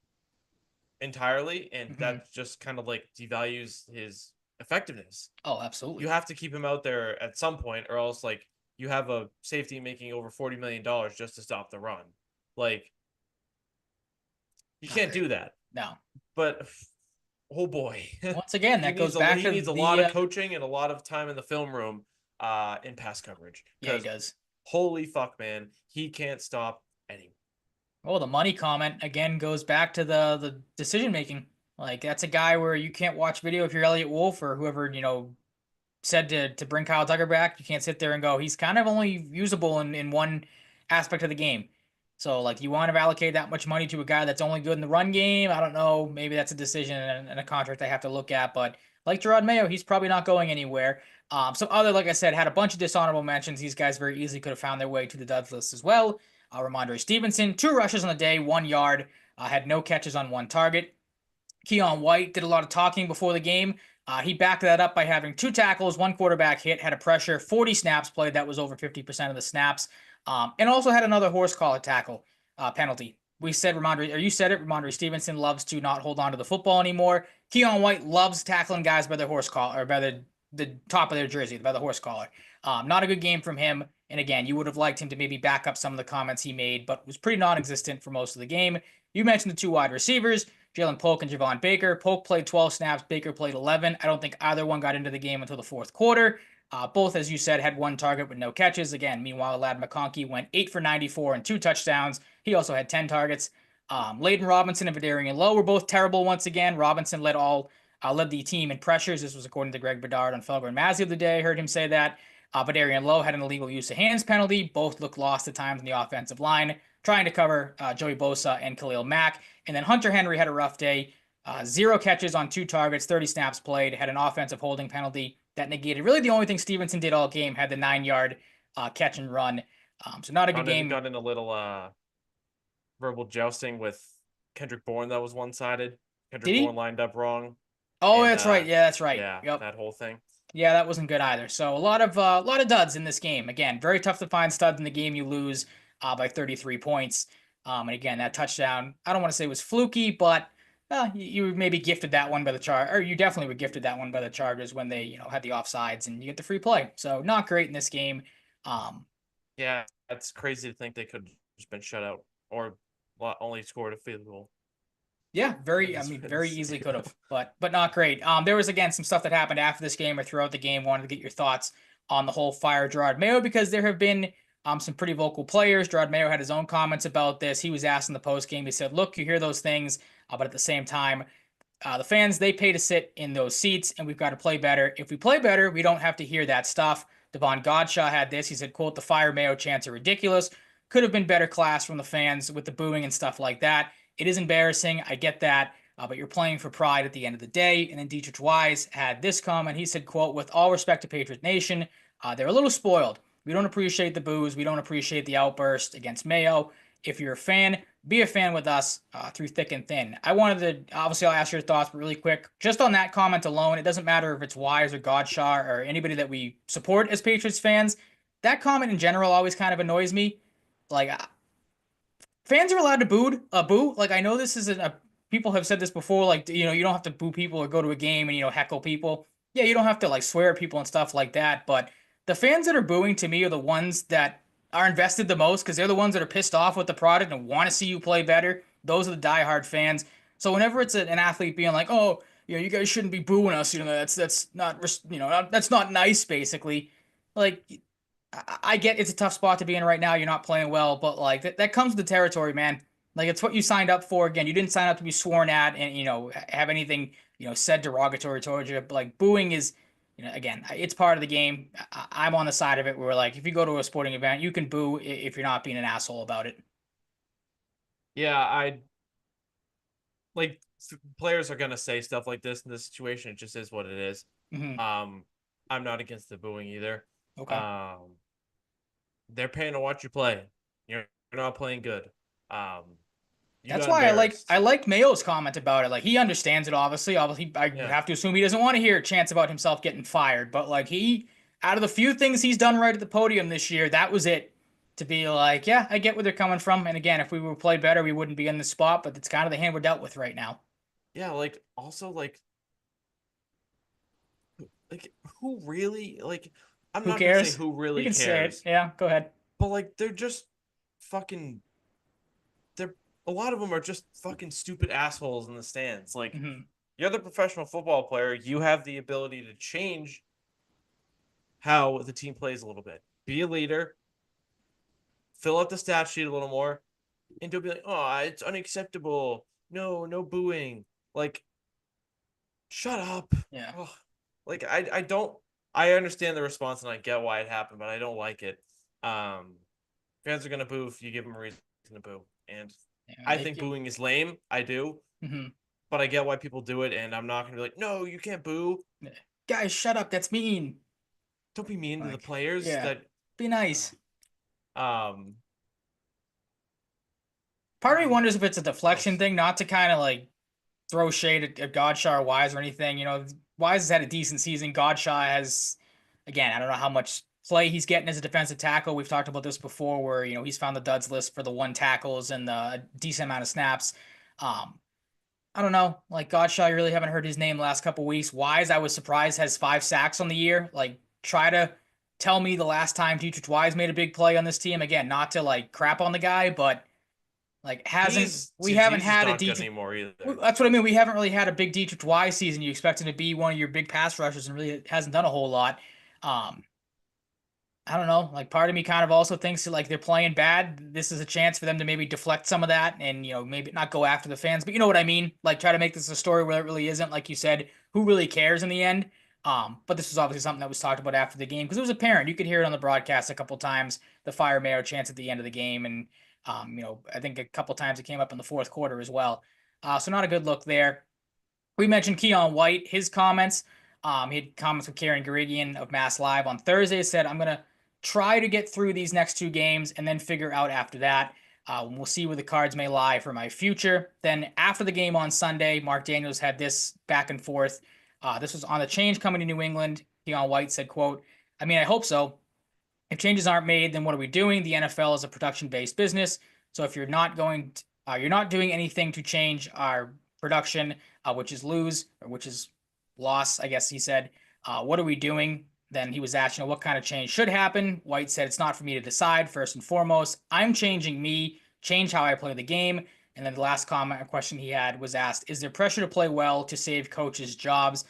entirely, and that just kind of like devalues his effectiveness. Oh, absolutely. You have to keep him out there at some point, or else like you have a safety making over $40 million just to stop the run. Like, you can't do that. No. But oh boy. Once again, that goes back to he needs a lot of coaching and a lot of time in the film room in pass coverage. Yeah, he does. Holy fuck, man. He can't stop anyone. Oh, the money comment again goes back to the decision making. Like, that's a guy where you can't watch video if you're Elliot Wolf or whoever, said to bring Kyle Duggar back. You can't sit there and go, he's kind of only usable in one aspect of the game. So, like, you want to allocate that much money to a guy that's only good in the run game? I don't know. Maybe that's a decision and a contract I have to look at. But like Gerard Mayo, he's probably not going anywhere. Some other, like I said, had a bunch of dishonorable mentions. These guys very easily could have found their way to the duds list as well. Ramondre Stevenson, 2 rushes on the day, 1 yard, had no catches on 1 target. Keon White did a lot of talking before the game. He backed that up by having 2 tackles, 1 quarterback hit, had a pressure, 40 snaps played. That was over 50% of the snaps. And also had another horse collar tackle penalty. We said you said it, Ramondre Stevenson loves to not hold on to the football anymore. Keon White loves tackling guys by their horse collar, or by the top of their jersey, by the horse collar. Not a good game from him. And again, you would have liked him to maybe back up some of the comments he made, but was pretty non-existent for most of the game. You mentioned the 2 wide receivers, Jalen Polk and Javon Baker. Polk played 12 snaps, Baker played 11. I don't think either one got into the game until the 4th quarter. Both, as you said, had 1 target with no catches. Again, meanwhile, Ladd McConkey went 8 for 94 and 2 touchdowns. He also had 10 targets. Layden Robinson and Vadarian Lowe were both terrible once again. Robinson led the team in pressures. This was according to Greg Bedard on Felger and Mazzi of the day. I heard him say that. Vadarian Lowe had an illegal use of hands penalty. Both looked lost at times in the offensive line, trying to cover Joey Bosa and Khalil Mack. And then Hunter Henry had a rough day. 0 catches on 2 targets, 30 snaps played, had an offensive holding penalty that negated really the only thing Stevenson did all game, had the 9-yard catch and run. So not a good game. Got in a little verbal jousting with Kendrick Bourne that was one-sided. Kendrick Bourne lined up wrong. Oh, and, that's right. Yeah, that's right. Yeah, yep. That whole thing. Yeah, that wasn't good either. So a lot of duds in this game. Again, very tough to find studs in the game. You lose by 33 points. And again, that touchdown, I don't want to say it was fluky, but you maybe gifted that one by the Chargers, or you definitely were gifted that one by the Chargers when they, had the offsides and you get the free play. So not great in this game. Yeah, that's crazy to think they could have just been shut out or only scored a field goal. Yeah, very easily could have, but not great. There was, again, some stuff that happened after this game or throughout the game. Wanted to get your thoughts on the whole fire Gerard Mayo, because there have been some pretty vocal players. Gerard Mayo had his own comments about this. He was asked in the post game. He said, look, you hear those things, but at the same time, the fans, they pay to sit in those seats, and we've got to play better. If we play better, we don't have to hear that stuff. Devon Godshaw had this. He said, quote, the fire Mayo chants are ridiculous. could have been better class from the fans with the booing and stuff like that. It is embarrassing. I get that. But you're playing for pride at the end of the day. And then Dietrich Wise had this comment. He said, quote, with all respect to Patriot Nation, they're a little spoiled. We don't appreciate the boos. We don't appreciate the outburst against Mayo. If you're a fan, be a fan with us through thick and thin. I wanted to, obviously, I'll ask your thoughts, but really quick, just on that comment alone, it doesn't matter if it's Wise or Godshaw or anybody that we support as Patriots fans. That comment in general always kind of annoys me. Like, fans are allowed to boo. Like, I know this isn't a, people have said this before, like, you don't have to boo people or go to a game and, heckle people. Yeah, you don't have to, like, swear at people and stuff like that, but the fans that are booing to me are the ones that are invested the most because they're the ones that are pissed off with the product and want to see you play better. Those are the diehard fans. So whenever it's an athlete being like, "Oh, you guys shouldn't be booing us," that's not, that's not nice, basically. Like, I get it's a tough spot to be in right now. You're not playing well, but like that comes with the territory, man. Like, it's what you signed up for. Again, you didn't sign up to be sworn at and have anything said derogatory towards you. But like, booing is, again, it's part of the game. I'm on the side of it where, like, if you go to a sporting event, you can boo if you're not being an asshole about it. Yeah, I like players are gonna say stuff like this in this situation. It just is what it is. Hmm. I'm not against the booing either. Okay. Um, they're paying to watch you play. You're not playing good. Um, you That's got why I embarrassed. like Mayo's comment about it. Like, he understands it, obviously. Obviously, I Yeah, have to assume he doesn't want to hear a chance about himself getting fired. But like, out of the few things he's done right at the podium this year, that was it. To be like, yeah, I get where they're coming from. And again, if we were played better, we wouldn't be in this spot. But it's kind of the hand we're dealt with right now. yeah. Like also like who really like? I'm Who not gonna say cares? who You really can say it. cares, Yeah, go ahead. but like they're just fucking. They're a lot of them are just fucking stupid assholes in the stands. Like Hmm. you're the professional football player. You have the ability to change how the team plays a little bit. Be a leader, fill out the stat sheet a little more, and don't be like, oh, it's unacceptable. No, no booing. Like, shut up. Yeah. Oh, like I don't I understand the response and I get why it happened, but I don't like it. Um Fans are gonna boo if you give them a reason to boo. And Yeah. I think booing is lame. I do. Mhm. But I get why people do it, and I'm not gonna be like, no, you can't boo. Guys, shut up. That's mean. Don't be mean to the Like, players yeah, that be nice. um Part of me wonders if it's a what deflection else? thing, not to kind of like throw shade at Godshaw or Wise or anything. Wise has had a decent season. Godshaw has, again, I don't know how much play he's getting as a defensive tackle. We've talked about this before, where he's found the duds list for the 1 tackles and the decent amount of snaps. Um, I don't know, like Godshaw, you really haven't heard his name the last couple weeks. Wise, I was surprised, has 5 sacks on the year. Like, try to tell me the last time Dietrich Wise made a big play on this team. Again, not to like crap on the guy, but like, we haven't He's just had a not good Dietrich. anymore either. That's what I mean. We haven't really had a big Dietrich Wise season. You expect him to be one of your big pass rushers, and really hasn't done a whole lot. Um, I don't know. Like, part of me kind of also thinks that, like, they're playing bad. This is a chance for them to maybe deflect some of that, and maybe not go after the fans, but you know what I mean. Like, try to make this a story where it really isn't. Like you said, who really cares in the end? But this was obviously something that was talked about after the game because it was apparent. You could hear it on the broadcast a couple times. The fire Mayo chance at the end of the game, and I think a couple times it came up in the fourth quarter as well. So not a good look there. We mentioned Keon White, his comments. He had comments with Karen Garigian of Mass Live on Thursday. Said, "I'm gonna try to get through these next 2 games and then figure out after that. We'll see where the cards may lie for my future." Then after the game on Sunday, Mark Daniels had this back and forth. This was on the change coming to New England. Keon White said, "Quote: I mean, I hope so. If changes aren't made, then what are we doing? The NFL is a production-based business. So if you're not doing anything to change our production, which is lose or which is loss, I guess he said. What are we doing?" Then he was asked, what kind of change should happen. White said, "It's not for me to decide. First and foremost, I'm changing me, change how I play the game." And then the last comment or question he had was asked, "Is there pressure to play well to save coaches' jobs?"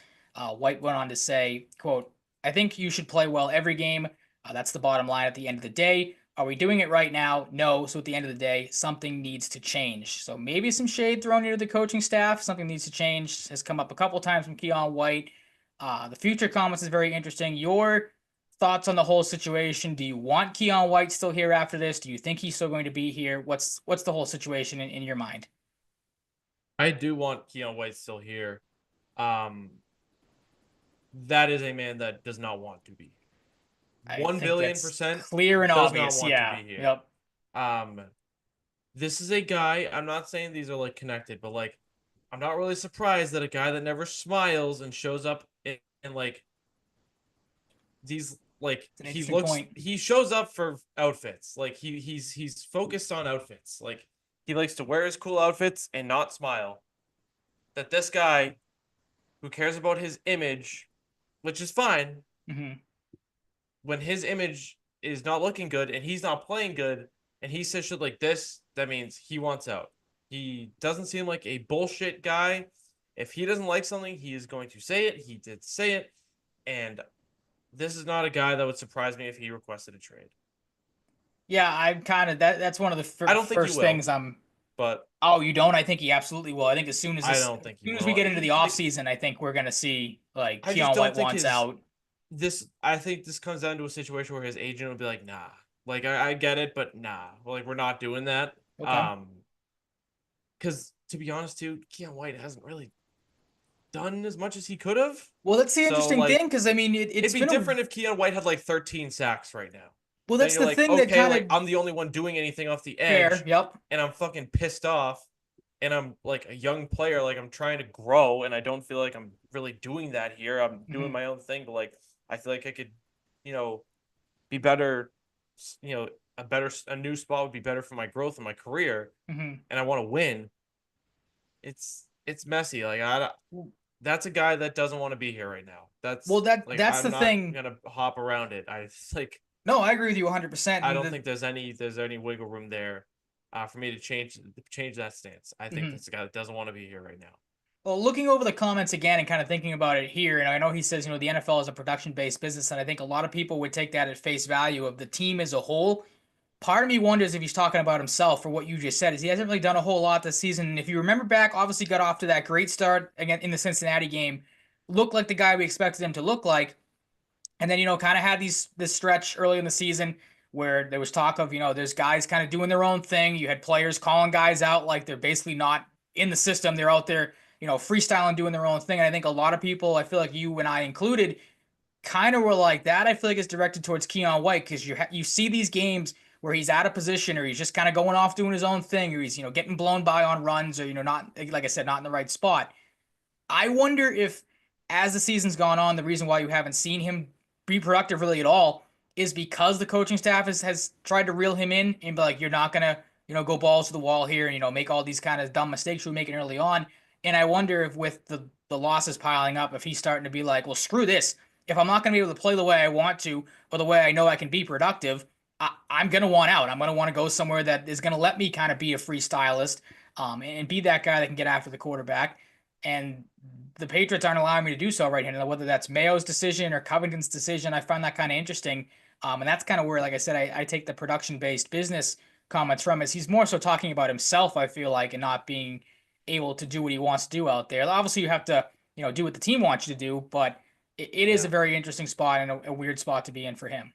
White went on to say, "Quote: I think you should play well every game. That's the bottom line at the end of the day. Are we doing it right now? No. So at the end of the day, something needs to change." So maybe some shade thrown into the coaching staff. Something needs to change has come up a couple times from Keon White. The future comments is very interesting. Your thoughts on the whole situation? Do you want Keon White still here after this? Do you think he's still going to be here? What's the whole situation in your mind? I do want Keon White still here. Um, that is a man that does not want to be. I One think billion that's percent clear and does not obvious. want to Yeah. be here. Yep. Um, this is a guy. I'm not saying these are like connected, but like, I'm not really surprised that a guy that never smiles and shows up in like these like It's an interesting point. he shows up for outfits. Like he's focused on outfits. Like he likes to wear his cool outfits and not smile. That this guy who cares about his image, which is fine, Hmm. when his image is not looking good and he's not playing good and he says shit like this, that means he wants out. He doesn't seem like a bullshit guy. If he doesn't like something, he is going to say it. He did say it. And this is not a guy that would surprise me if he requested a trade. Yeah, I'm kind of that's one of the I don't think he first will, things I'm. but Oh, you don't? I think he absolutely will. I think I don't think as he soon as we will. get into the off season, I think we're gonna see like I just Keon don't White think wants his out. this. I think this comes down to a situation where his agent will be like, "Nah, like I get it, but nah, like we're not doing that." Okay. Because to be honest, too, Keon White hasn't really done as much as he could have. Well, that's the So interesting like, thing because I mean it'd it's be been a different if Keon White had like 13 sacks right now. well Then that's you're the like, thing that okay, kind like of I'm the only one doing anything off the fair. edge, Yep. and I'm fucking pissed off, and I'm like a young player, like I'm trying to grow, and I don't feel like I'm really doing that here. I'm doing Hmm. my own thing, but like I feel like I could, be better. A new spot would be better for my growth in my career, Hmm. and I want to win. It's messy. Like that's a guy that doesn't want to be here right now. Well, That's like that's I'm the not thing. gonna hop around it. I like No, I agree with you 100%. I And don't think there's any wiggle room there, for me to change that stance. I think mhm. that's a guy that doesn't want to be here right now. Well, looking over the comments again and kind of thinking about it here, and I know he says, the NFL is a production-based business, and I think a lot of people would take that at face value of the team as a whole. Part of me wonders if he's talking about himself for what you just said, is he hasn't really done a whole lot this season. And if you remember back, obviously got off to that great start again in the Cincinnati game, looked like the guy we expected him to look like, and then kind of had this stretch early in the season where there was talk of there's guys kind of doing their own thing. You had players calling guys out like they're basically not in the system. They're out there freestyling, doing their own thing. And I think a lot of people, I feel like you and I included, kind of were like that. I feel like it's directed towards Keon White because you see these games where he's out of position or he's just kind of going off doing his own thing or he's getting blown by on runs or not, like I said, not in the right spot. I wonder if, as the season's gone on, the reason why you haven't seen him be productive really at all is because the coaching staff has tried to reel him in and be like, you're not gonna, go balls to the wall here and make all these kind of dumb mistakes we were making early on. And I wonder if with the losses piling up, if he's starting to be like, well, screw this. If I'm not gonna be able to play the way I want to or the way I know I can be productive, I'm gonna want out. I'm gonna want to go somewhere that is gonna let me kind of be a freestylist, and be that guy that can get after the quarterback. And the Patriots aren't allowing me to do so right here. Whether that's Mayo's decision or Covington's decision, I find that kind of interesting. And that's kind of where, like I said, I take the production-based business comments from. Is he's more so talking about himself, I feel like, and not being able to do what he wants to do out there. Obviously, you have to, do what the team wants you to do, but it is Yeah, a very interesting spot and a weird spot to be in for him.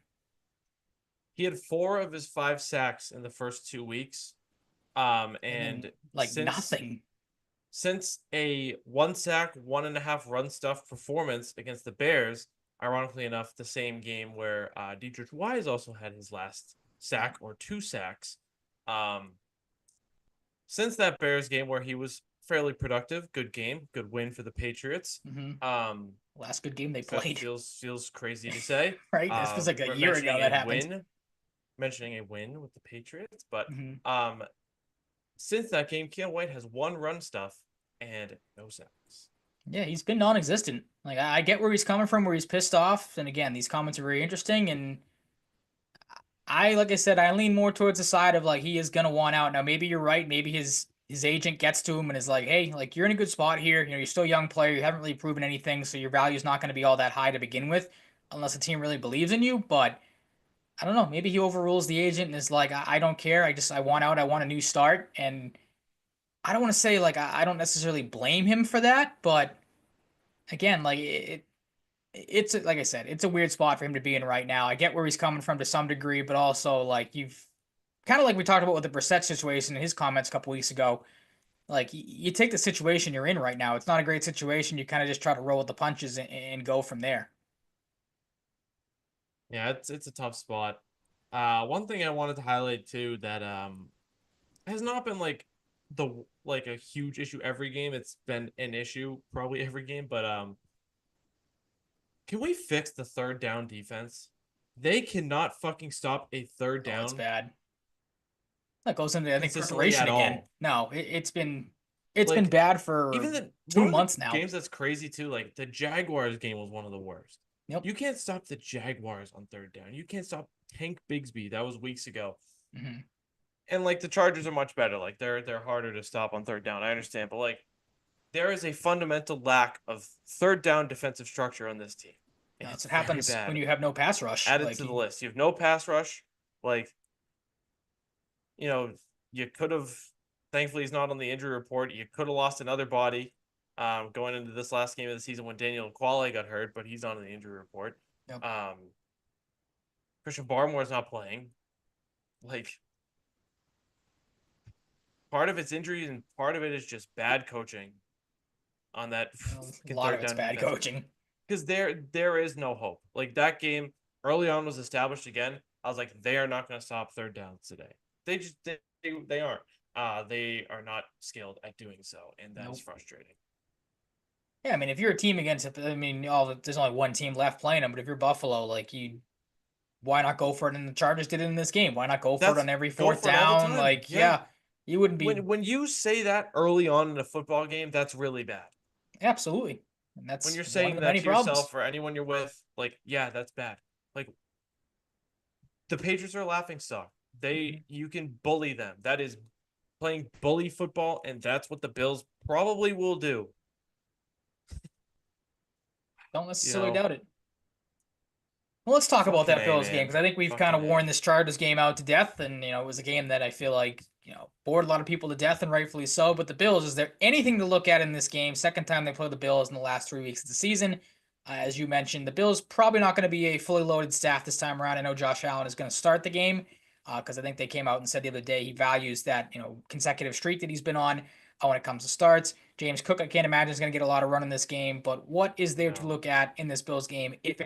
he had 4 of his 5 sacks in the first 2 weeks. And then, And like, since nothing. since a 1 sack, 1.5 run stuff performance against the Bears, ironically enough, the same game where Dietrich Wise also had his last sack or 2 sacks. Um, since that Bears game where he was fairly productive, good game, good win for the Patriots. Hmm. Um, Last good game they played. feels crazy to say. Right? This was like a year ago Mentioning that a happened. win with the Patriots, but Hmm. um, since that game, Keon White has 1 run stuff and no sacks. Yeah, he's been non-existent. Like I get where he's coming from, where he's pissed off. And again, these comments are very interesting. And like I said, I lean more towards the side of like he is gonna want out. Now maybe you're right. Maybe his agent gets to him and is like, hey, like you're in a good spot here. You're still a young player. You haven't really proven anything, so your value is not going to be all that high to begin with, unless the team really believes in you. But I don't know. Maybe he overrules the agent and is like, I don't care. I want out. I want a new start. And I don't want to say like I don't necessarily blame him for that, but again, like it's like I said, it's a weird spot for him to be in right now. I get where he's coming from to some degree, but also like you've kind of like we talked about with the Brissett situation in his comments a couple weeks ago. Like you take the situation you're in right now. It's not a great situation. You kind of just try to roll with the punches and go from there. Yeah, it's a tough spot. One thing I wanted to highlight too that has not been like a huge issue every game. It's been an issue probably every game, but can we fix the third down defense? They cannot fucking stop a third Oh, it's down bad. That goes into I think consistently preparation at again. all. No, it's been Like bad for even the two one of the months now. games that's crazy too, like the Jaguars game was one of the worst. Yep. You can't stop the Jaguars on third down. You can't stop Tank Bigsby. That was weeks ago. Hmm. And like the Chargers are much better. Like they're harder to stop on third down. I understand, but like there is a fundamental lack of third down defensive structure on this team. And That's it's what very happens when bad. you have no pass rush. Added Like to the list. You have no pass rush. Like, you know, you could have thankfully he's not on the injury report. You could have lost another body going into this last game of the season when Daniel Quale got hurt, but he's not on the injury report. yep. Um Christian Barmore's not playing. Like part of it's injuries and part of it is just bad coaching on that A lot of third it's down bad defense. coaching. Because there is no hope. Like that game early on was established again. I was like, they are not going to stop third downs today. They aren't. They are not skilled at doing so, and that is Nope. frustrating. Yeah, I mean, if you're a team against it, I mean, there's only one team left playing them. But if you're Buffalo, like why not go for it? And the Chargers did it in this game. Why not go for it That's on every go fourth for it all the down? time. Like, Yeah. yeah, you wouldn't be When you say that early on in a football game, that's really bad. absolutely, and When that's you're one of saying the that many to problems. yourself or anyone you're with, like, yeah, that's bad. Like the Patriots are a laughing stock. Mhm. You can bully them. That is playing bully football, and that's what the Bills probably will do. Don't You necessarily know, doubt it. Well, let's talk about fucking that A, Bills game man. because I think we've kind Fucking of worn A. this Chargers game out to death, and it was a game that I feel like bored a lot of people to death, and rightfully so. But the Bills, is there anything to look at in this game? Second time they play the Bills in the last 3 weeks of the season. As you mentioned, the Bills probably not going to be a fully loaded staff this time around. I know Josh Allen is going to start the game because I think they came out and said the other day he values that consecutive streak that he's been on when it comes to starts. James Cook, I can't imagine is going to get a lot of run in this game, but what is there to No. look at in this Bills game, if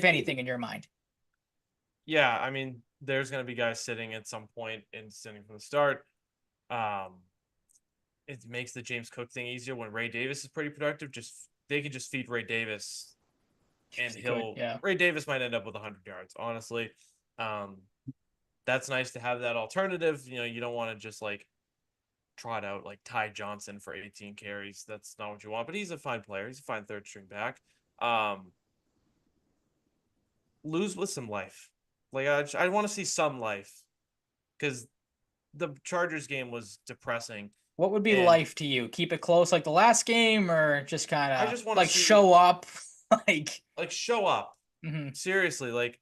anything, in your mind? Yeah, I mean, there's gonna be guys sitting at some point and sitting from the start. Um, it makes the James Cook thing easier when Ray Davis is pretty productive. Just they can just feed Ray Davis, and They could, yeah. Ray Davis might end up with 100 yards. Honestly, um, that's nice to have that alternative. You know, you don't want to just like trot out like Ty Johnson for 18 carries. That's not what you want. But he's a fine player. He's a fine third string back. Um, lose with some life. Like I want to see some life because the Chargers game was depressing, What would be and life to you? Keep it close like the last game, or just kind I of just want to like see show up? like, show up. mhm. Seriously, like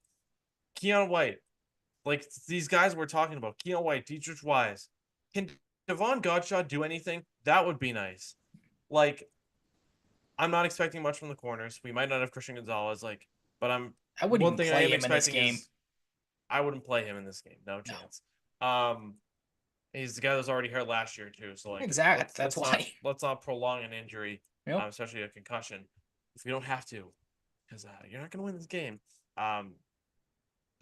Keon White, like these guys we're talking about, Keon White, Dietrich Wise. Can Devon Godshot do anything? That would be nice. Like I'm not expecting much from the corners. We might not have Christian Gonzalez, but I'm I wouldn't one even thing I play am him in this expecting game. is I wouldn't play him in this game. No No, chance. Um, he's the guy that was already hurt last year too. So like exact. That's why. let's not prolong an injury, Yep. especially a concussion, if we don't have to, because you're not going to win this game. But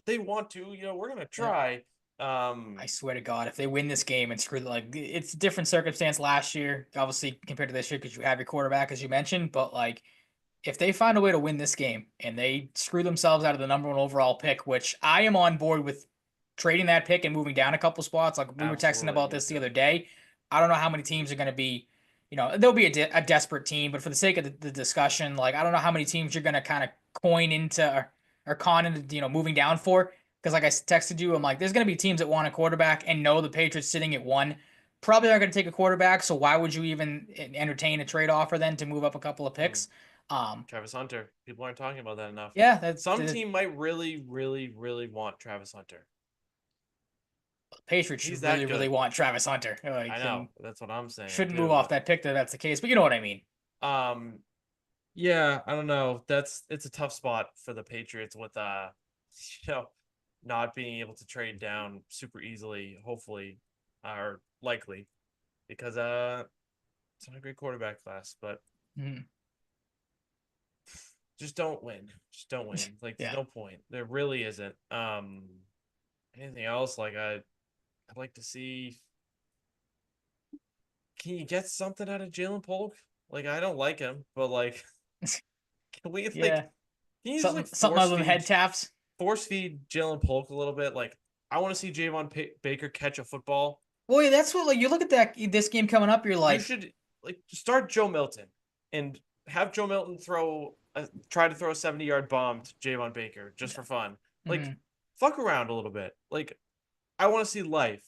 they want to. You know, we're going to Yep. try. I swear to God, if they win this game and screw, like, it's a different circumstance last year, obviously compared to this year because you have your quarterback as you mentioned, but like if they find a way to win this game and they screw themselves out of the number one overall pick, which I am on board with trading that pick and moving down a couple spots, like we were texting Absolutely, about me this the too. other day. I don't know how many teams are going to be, there'll be a desperate team, but for the sake of the discussion, like I don't know how many teams you're going to kind of coin into or con into, moving down for. Because like I texted you, I'm like, there's going to be teams that want a quarterback and know the Patriots sitting at one probably aren't going to take a quarterback. So why would you even entertain a trade offer then to move up a couple of Mm. picks? Travis Hunter. People aren't talking about that enough. Yeah, that's Some the team might really, really, really want Travis Hunter. Patriots He's should really, that really good. want Travis Hunter. I Like, know. and That's what I'm saying shouldn't move too. off that pick that that's the case, but you know what I mean. Um, Yeah, I don't know. It's a tough spot for the Patriots with you know, not being able to trade down super easily, hopefully, or likely, because it's not a great quarterback class, but Mhm. just don't win. Just don't win. Like there's Yeah. no point. There really isn't. Anything else? Like I'd like to see. Can you get something out of Jalen Polk? Like I don't like him, but like, can we like? Yeah. Can you just like Something other than head taps. force feed Jalen Polk a little bit? Like I want to see Baker catch a football. Well, yeah, that's what like you look at this game coming up. You're You like, should like start Joe Milton and have Joe Milton try to throw a 70-yard bomb to Javon Baker just for fun. Like mhm. fuck around a little bit. Like I want to see life,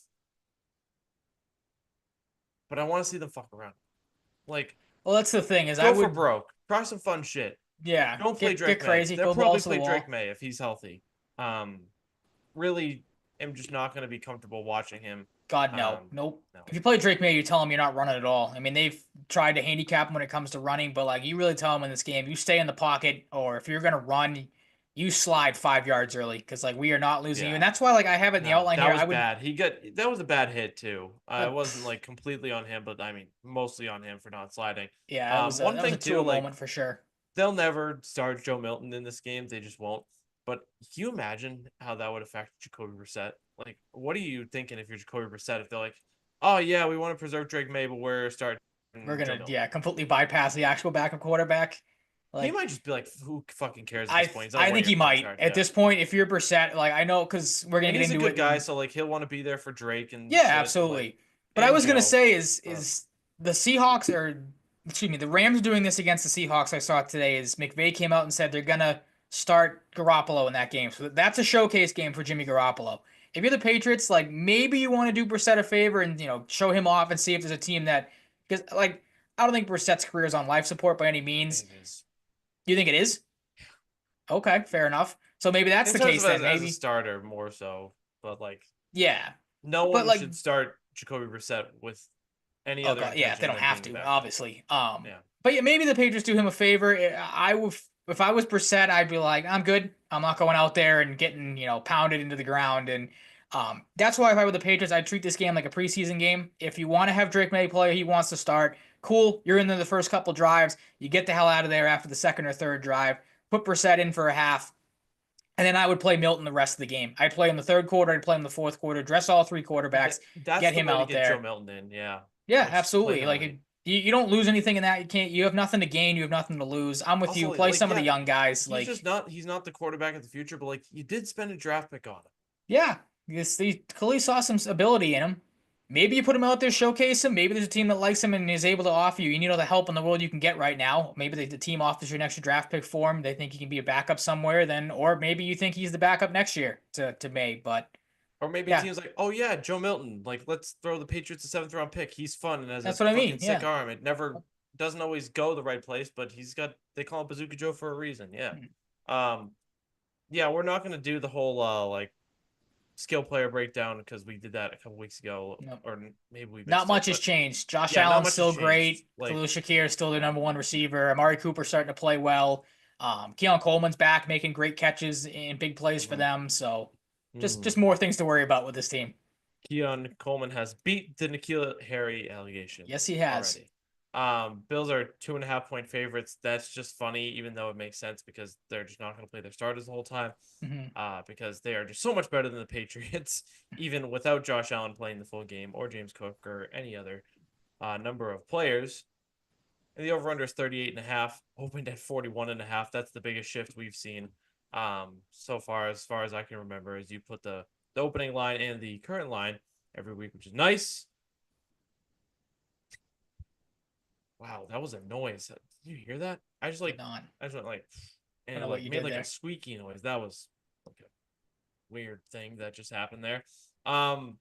but I want to see them fuck around. Like Well, that's the thing is I go for would, broke. Try some fun shit. yeah, Don't play get Drake May. crazy, They'll build probably balls to the play Drake wall. May if he's healthy. Um, really am just not going to be comfortable watching him. God, no, nope. No. If you play Drake May, you tell him you're not running at all. I mean, they've tried to handicap him when it comes to running, but like you really tell him in this game, you stay in the pocket, or if you're gonna run, you slide 5 yards early because like we are not losing you, and Yeah. that's why like I have it in the No, outline that here. was I would, bad. That was a bad hit too. It uh, wasn't like completely on him, but I mean mostly on him for not sliding. yeah, One that was a thing too, Tua like moment for sure. they'll never start Joe Milton in this game. They just won't. But can you imagine how that would affect Jacoby Brissett? Like, what are you thinking if you're Jacoby Brissett? If they're like, oh yeah, we want to preserve Drake May, but we're starting We're Joe gonna, Milton. yeah, completely bypass the actual backup quarterback. He Like might just be like, who fucking cares at this I point? He's not I one of think your he depth might charts. at Yeah. this point. If you're Brissett, like I know because we're gonna And get he's a into good it guy, in. so like he'll want to be there for Drake and Yeah, shit, but like, absolutely. But I and was gonna Joe. say Uh, is the Seahawks are, excuse me, the Rams doing this against the Seahawks. I saw today is McVay came out and said they're gonna start Garoppolo in that game, so that's a showcase game for Jimmy Garoppolo. If you're the Patriots, like maybe you want to do Brissett a favor and show him off and see if there's a team that because like I don't think Brissett's career is on life support by any I means. think it is. You think it is? Okay, fair enough. So maybe that's In the terms case of then. as a Maybe starter more so, but like yeah, no but one like should start Jacoby Brissett with any oh other god, yeah, they intention don't than have being the to, backup. obviously. Yeah. But yeah, maybe the Patriots do him a favor. I would, if I was Brissett, I'd be like, I'm good. I'm not going out there and getting pounded into the ground. And that's why if I were the Patriots, I'd treat this game like a preseason game. If you want to have Drake May play, he wants to start. Cool, you're in the first couple drives. You get the hell out of there after the second or third drive. Put Brissett in for a half. And then I would play Milton the rest of the game. I'd play him the third quarter. I'd play him the fourth quarter. Dress all three quarterbacks. That's Get the him way to out get Joe there. Milton in. Yeah. Yeah, Like just play absolutely. him Like late. you don't lose anything in that. You can't. You have nothing to gain. You have nothing to lose. I'm with Also, you. Play like, some of the yeah, young guys. he's not the quarterback of the future, but like you did spend a draft pick on him. Yeah, they clearly saw some ability in him. Maybe you put him out there, showcase him. Maybe there's a team that likes him and is able to offer you. You need all the help in the world you can get right now. Maybe the team offers you an extra draft pick for him. They think he can be a backup somewhere. Then, or maybe you think he's the backup next year to May. But Or maybe a yeah, team's like, oh yeah, Joe Milton. Like, let's throw the Patriots a 7th round pick. He's fun and has a that's what I mean. fucking sick Yeah. arm. It never doesn't always go the right place, but they call him Bazooka Joe for a reason. Yeah. Hmm. Um, yeah, we're not gonna do the whole like skill player breakdown because we did that a couple weeks ago, Nope. or maybe we Not missed it. much has But changed. Josh yeah, not Allen's much has still changed. great. Like, Khalil Shakir is still their number one receiver. Amari Cooper starting to play well. Keon Coleman's back, making great catches in big plays for mhm, them. So just mhm. more things to worry about with this team. Keon Coleman has beat the Nikhil Harry allegation Yes, he has. already. Bills are 2.5 point favorites. That's just funny, even though it makes sense because they're just not going to play their starters the whole time. Hmm. Because they are just so much better than the Patriots, even without Josh Allen playing the full game or James Cook or any other number of players. And the over/under is 38.5, opened at 41.5. That's the biggest shift we've seen so far as I can remember, as you put the opening line and the current line every week, which is nice. Wow, that was a noise. Did you hear that? Did not. I just went like, I and don't it know what like you made did like a there. squeaky noise. That was like a weird thing that just happened there. Um,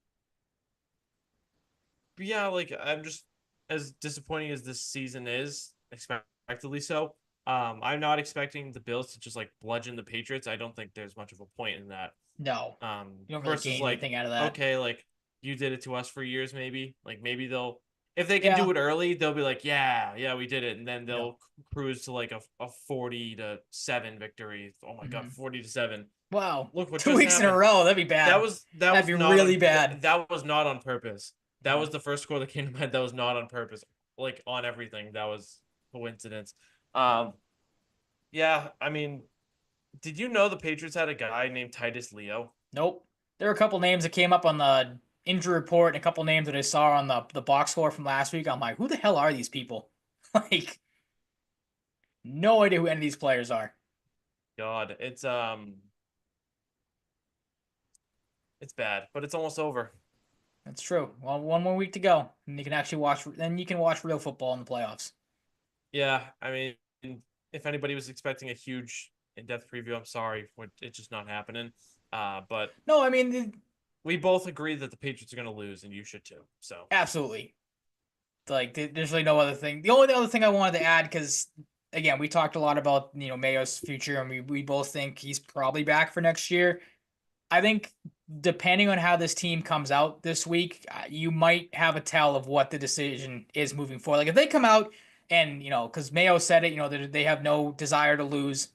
but yeah, like I'm just as disappointing as this season is, expectedly so. I'm not expecting the Bills to just like bludgeon the Patriots. I don't think there's much of a point in that. No, you don't really Versus gain like, anything out of that. okay, like you did it to us for years, maybe. Like maybe they'll If they can Yeah. do it early, they'll be like, yeah, we did it, and then Yeah. they'll cruise to like a 40-7 victory. Oh my God, Mhm. 40-7. Wow. Look what 2 just weeks in a happened. row. That'd be That bad. was that That'd was be not really on bad. that was not on purpose. That Yeah. was the first score that came to mind. That was not on purpose. Like on everything. That was coincidence. Um, yeah, I mean, did you know the Patriots had a guy named Titus Leo? Nope. There are a couple names that came up on the injury report and a couple names that I saw on the box score from last week. I'm like, who the hell are these people? Like, no idea who any of these players are. God, it's bad, but it's almost over. That's true. Well, one more week to go, and you can actually watch. Then you can watch real football in the playoffs. Yeah, I mean, if anybody was expecting a huge in-depth preview, I'm sorry, it's just not happening. But No, I mean, we both agree that the Patriots are going to lose, and you should too. So absolutely. Like, there's really no other thing. The only other thing I wanted to add, because again, we talked a lot about Mayo's future, and we both think he's probably back for next year. I think depending on how this team comes out this week, you might have a tell of what the decision is moving forward. Like if they come out and because Mayo said it, they have no desire to lose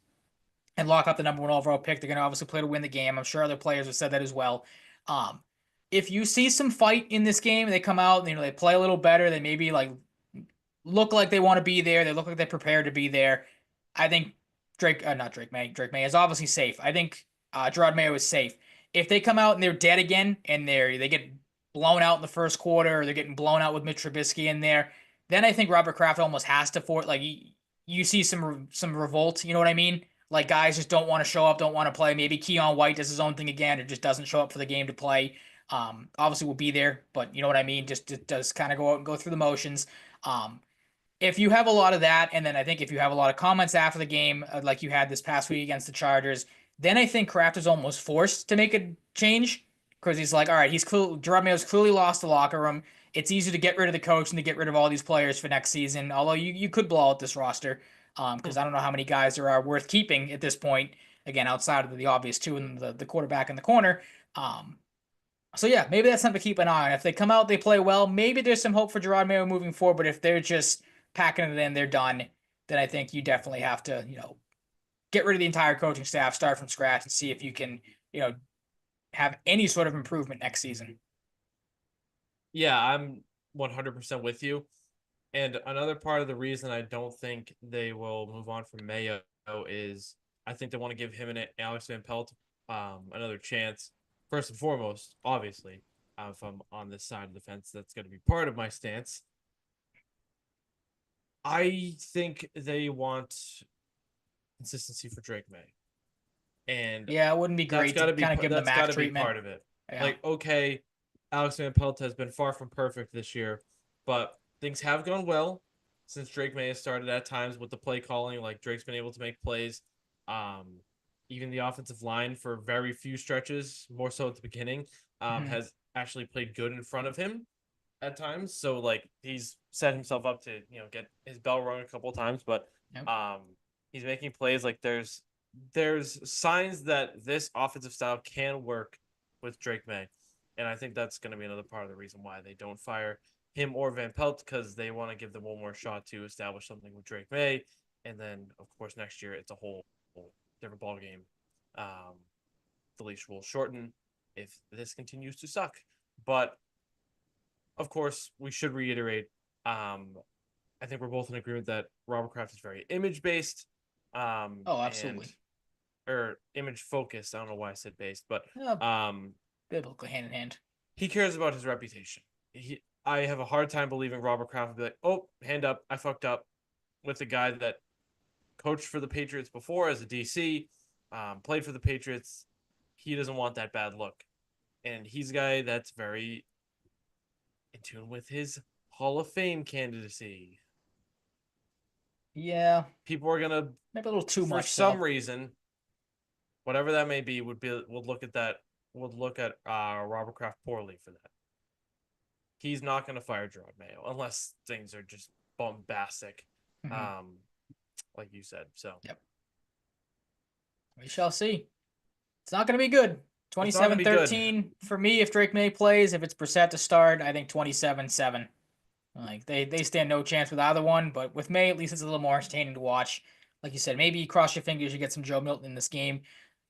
and lock up the number 1 overall pick. They're going to obviously play to win the game. I'm sure other players have said that as well. Um, if you see some fight in this game, they come out, and, they play a little better. They maybe like look like they want to be there. They look like they're prepared to be there. I think not Drake May. Drake May is obviously safe. I think Gerard Mayo is safe. If they come out and they're dead again and they get blown out in the first quarter, or they're getting blown out with Mitch Trubisky in there, then I think Robert Kraft almost has to like you see some revolt. You know what I mean? Like guys just don't want to show up, don't want to play. Maybe Keon White does his own thing again, or just doesn't show up for the game to play. Obviously we'll be there, but you know what I mean. Just does kind of go out and go through the motions. Um, if you have a lot of that, and then I think if you have a lot of comments after the game, like you had this past week against the Chargers, then I think Kraft is almost forced to make a change because he's like, all right, Gerard Mayo's clearly lost the locker room. It's easy to get rid of the coach and to get rid of all these players for next season. Although you could blow out this roster, because I don't know how many guys there are worth keeping at this point. Again, outside of the obvious two and the quarterback in the corner. Um, so yeah, maybe that's something to keep an eye on. If they come out, they play well, maybe there's some hope for Gerard Mayo moving forward. But if they're just packing it in, they're done, then I think you definitely have to, get rid of the entire coaching staff, start from scratch, and see if you can, have any sort of improvement next season. yeah, I'm 100% with you. And another part of the reason I don't think they will move on from Mayo is I think they want to give him and Alex Van Pelt another chance. First and foremost, obviously, if I'm on this side of the fence, that's going to be part of my stance. I think they want consistency for Drake May, and Yeah, it wouldn't be that's great got to to be kind of give them the that's got Mac to be treatment. part of it. Yeah. Like, okay, Alex Van Pelt has been far from perfect this year, but things have gone well since Drake May has started at times with the play calling. Like Drake's been able to make plays. Um, Even the offensive line for very few stretches, more so at the beginning, Mhm. has actually played good in front of him at times. So like he's set himself up to get his bell rung a couple of times, but Yep. um, he's making plays. Like there's signs that this offensive style can work with Drake May, and I think that's going to be another part of the reason why they don't fire him or Van Pelt, because they want to give them one more shot to establish something with Drake May, and then of course next year it's a whole different ball game. Um, the leash will shorten if this continues to suck, but of course we should reiterate. I think we're both in agreement that Robert Kraft is very image based, Oh, and absolutely. or image focused. I don't know why I said based, but Yeah, um, biblical hand in hand. he cares about his reputation. I have a hard time believing Robert Kraft would be like, "Oh, hand up, I fucked up," with the guy that coached for the Patriots before as a DC, played for the Patriots. He doesn't want that bad look, and he's a guy that's very in tune with his Hall of Fame candidacy. Yeah, People are gonna, maybe a little too for much some so. reason, whatever that may be, would look at that would look at Robert Kraft poorly for that. He's not going to fire Gerard Mayo unless things are just bombastic, Mhm. um, like you said. So Yep. We shall see. It's not going to be good. it's not going to be good. 27-13 for me if Drake May plays. If it's Brissett to start, I think 27-7. Like they stand no chance with either one, but with May, at least it's a little more entertaining to watch. Like you said, maybe you cross your fingers you get some Joe Milton in this game,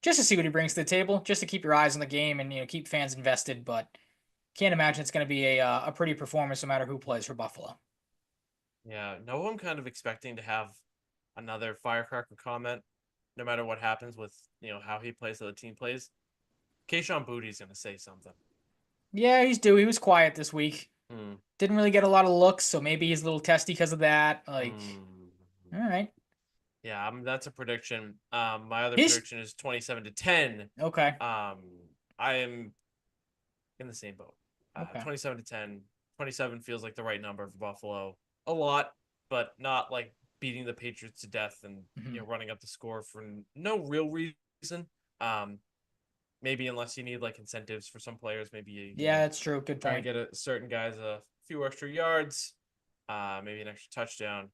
just to see what he brings to the table, just to keep your eyes on the game and keep fans invested. But can't imagine it's going to be a pretty performance no matter who plays for Buffalo. Yeah, no, I'm kind of expecting to have another firecracker comment, no matter what happens with how he plays, how the team plays. Keishon Booty's gonna say something. Yeah, he's due. He was quiet this week. Hmm. Didn't really get a lot of looks, so maybe he's a little testy because of that. Like, Hmm. all right, Yeah, that's a prediction. My other he's prediction is 27-10. okay. I am in the same boat. Okay. 27-10. 27 feels like the right number for Buffalo. A lot, but not like beating the Patriots to death and Mhm. running up the score for no real reason. Um, maybe unless you need like incentives for some players, maybe Yeah, that's true. Good trying to point. get certain guys a few extra yards, maybe an extra touchdown.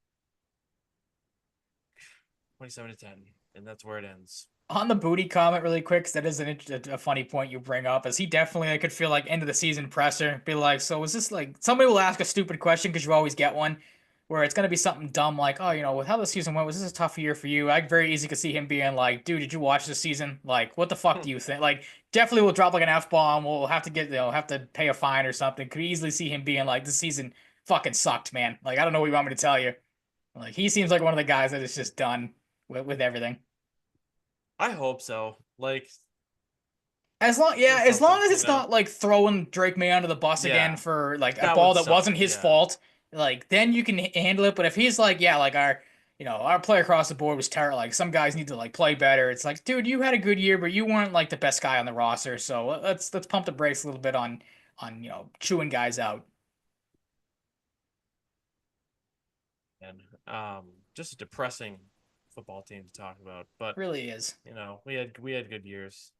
27-10, and that's where it ends. On the Booty comment, really quick, because that is a funny point you bring up. Is he definitely? I could feel like end of the season presser. Be like, so is this like somebody will ask a stupid question because you always get one, where it's gonna be something dumb like, oh, with how the season went, was this a tough year for you? I very easy could see him being like, dude, did you watch this season? Like, what the fuck do you think? Like, definitely will drop like an F bomb. We'll have to have to pay a fine or something. Could easily see him being like, this season fucking sucked, man. Like, I don't know what you want me to tell you. Like, he seems like one of the guys that is just done with everything. I hope so. Like, Yeah, there's as long something, as it's not like throwing Drake May under the bus again Yeah, for like a that ball would that suck. wasn't his Yeah. fault, like then you can handle it. But if he's like, yeah, like our play across the board was terrible. Like some guys need to like play better. It's like, dude, you had a good year, but you weren't like the best guy on the roster. So let's pump the brakes a little bit on chewing guys out. And just a depressing football team to talk about. But Really is. we had good years.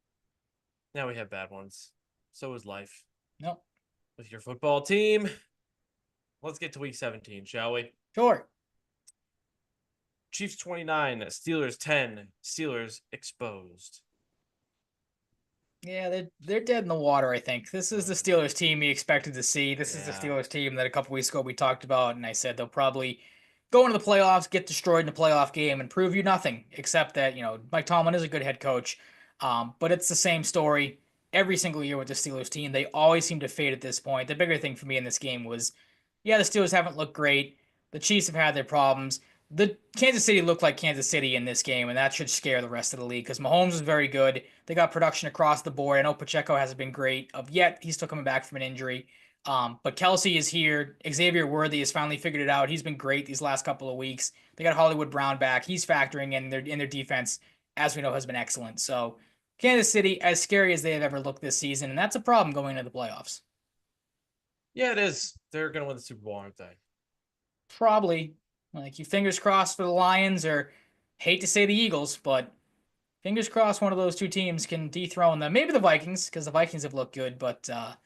Now we have bad ones. So is life Nope. with your football team. Let's get to week 17, shall we? Sure. Chiefs 29, Steelers 10, Steelers exposed. Yeah, they're dead in the water, I think. This is the Mm, Steelers team we expected to see. This is the yeah. Steelers team that a couple weeks ago we talked about, and I said they'll probably go into the playoffs, get destroyed in a playoff game, and prove you nothing, except that, Mike Tomlin is a good head coach. But it's the same story every single year with the Steelers team. They always seem to fade at this point. The bigger thing for me in this game was, yeah, the Steelers haven't looked great. The Chiefs have had their problems. The Kansas City looked like Kansas City in this game, and that should scare the rest of the league because Mahomes is very good. They got production across the board. I know Pacheco hasn't been great yet. He's still coming back from an injury. But Kelsey is here. Xavier Worthy has finally figured it out. He's been great these last couple of weeks. They got Hollywood Brown back. He's factoring in their defense, as we know, has been excellent. So Kansas City, as scary as they have ever looked this season, and that's a problem going into the playoffs. Yeah, it is. They're going to win the Super Bowl, aren't they? Probably. Like you fingers crossed for the Lions, or hate to say the Eagles, but fingers crossed one of those two teams can dethrone them. Maybe the Vikings, because the Vikings have looked good, but got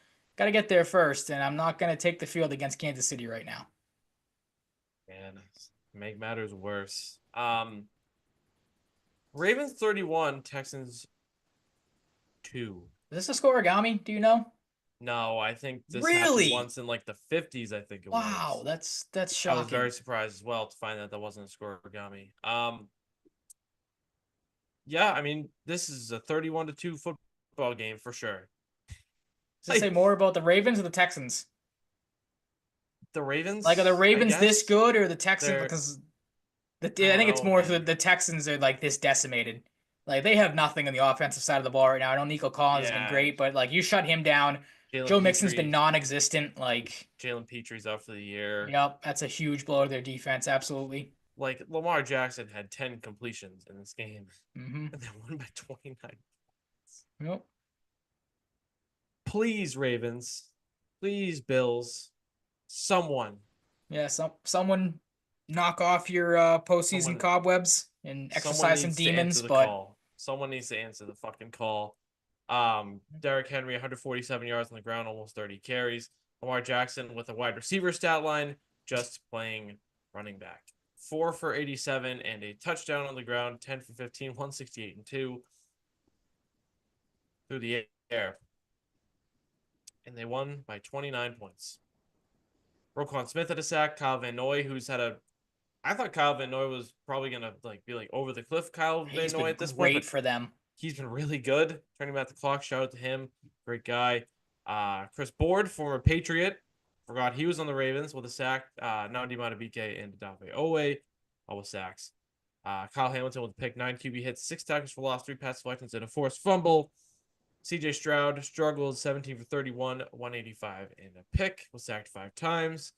to get there first. And I'm not going to take the field against Kansas City right now. And make matters worse. Ravens 31, Texans 2. Is this a scoregami? Do you know? No, I think this happened Really? once in like the 50s, I think it Wow, was. that's I was very shocking. surprised as well to find that that wasn't a scoregami. Yeah, I mean, this is a 31-2 football game for sure. Does it say Like more about the Ravens or the Texans? the Like, are the Ravens, I Ravens this guess good or the Texans? they're Because I I don't think it's know, more man. the Texans are like this decimated. Like they have nothing on the offensive side of the ball right now. I know Nico Collins has been Yeah, great, but like you shut him down. Jalen Joe Mixon's been Petrie, non-existent. Like, Jalen Petrie's out for the year. yep, that's a huge blow to their defense. Absolutely. Like Lamar Jackson had 10 completions in this game, Mm-hmm. and they won by 29. Yep. Please, Ravens. Please, Bills. Someone, Yeah. Someone knock off your postseason someone, cobwebs and someone exercise some needs to answer demons. the But call. Someone needs to answer the fucking call. Derrick Henry, 147 yards on the ground, almost 30 carries. Lamar Jackson with a wide receiver stat line, just playing running back. 4 for 87 and a touchdown on the ground, 10 for 15, 168 and 2 through the air. And they won by 29 points. Roquan Smith had a sack. Kyle Van Noy, who's had a I thought Kyle Van Noy was probably gonna be over the cliff Kyle Van He's Noy been at this point, great but for them. he's been really good. Turning back the clock, shout out to him. Great guy. Chris Board, former Patriot. Forgot he was on the Ravens with a sack. Nandi Matabike and Dave Owe, all with sacks. Kyle Hamilton with a pick, 9 QB hits, 6 tackles for loss, 3 pass deflections, and a forced fumble. CJ Stroud struggled, 17 for 31, 185 and a pick, was sacked 5 times.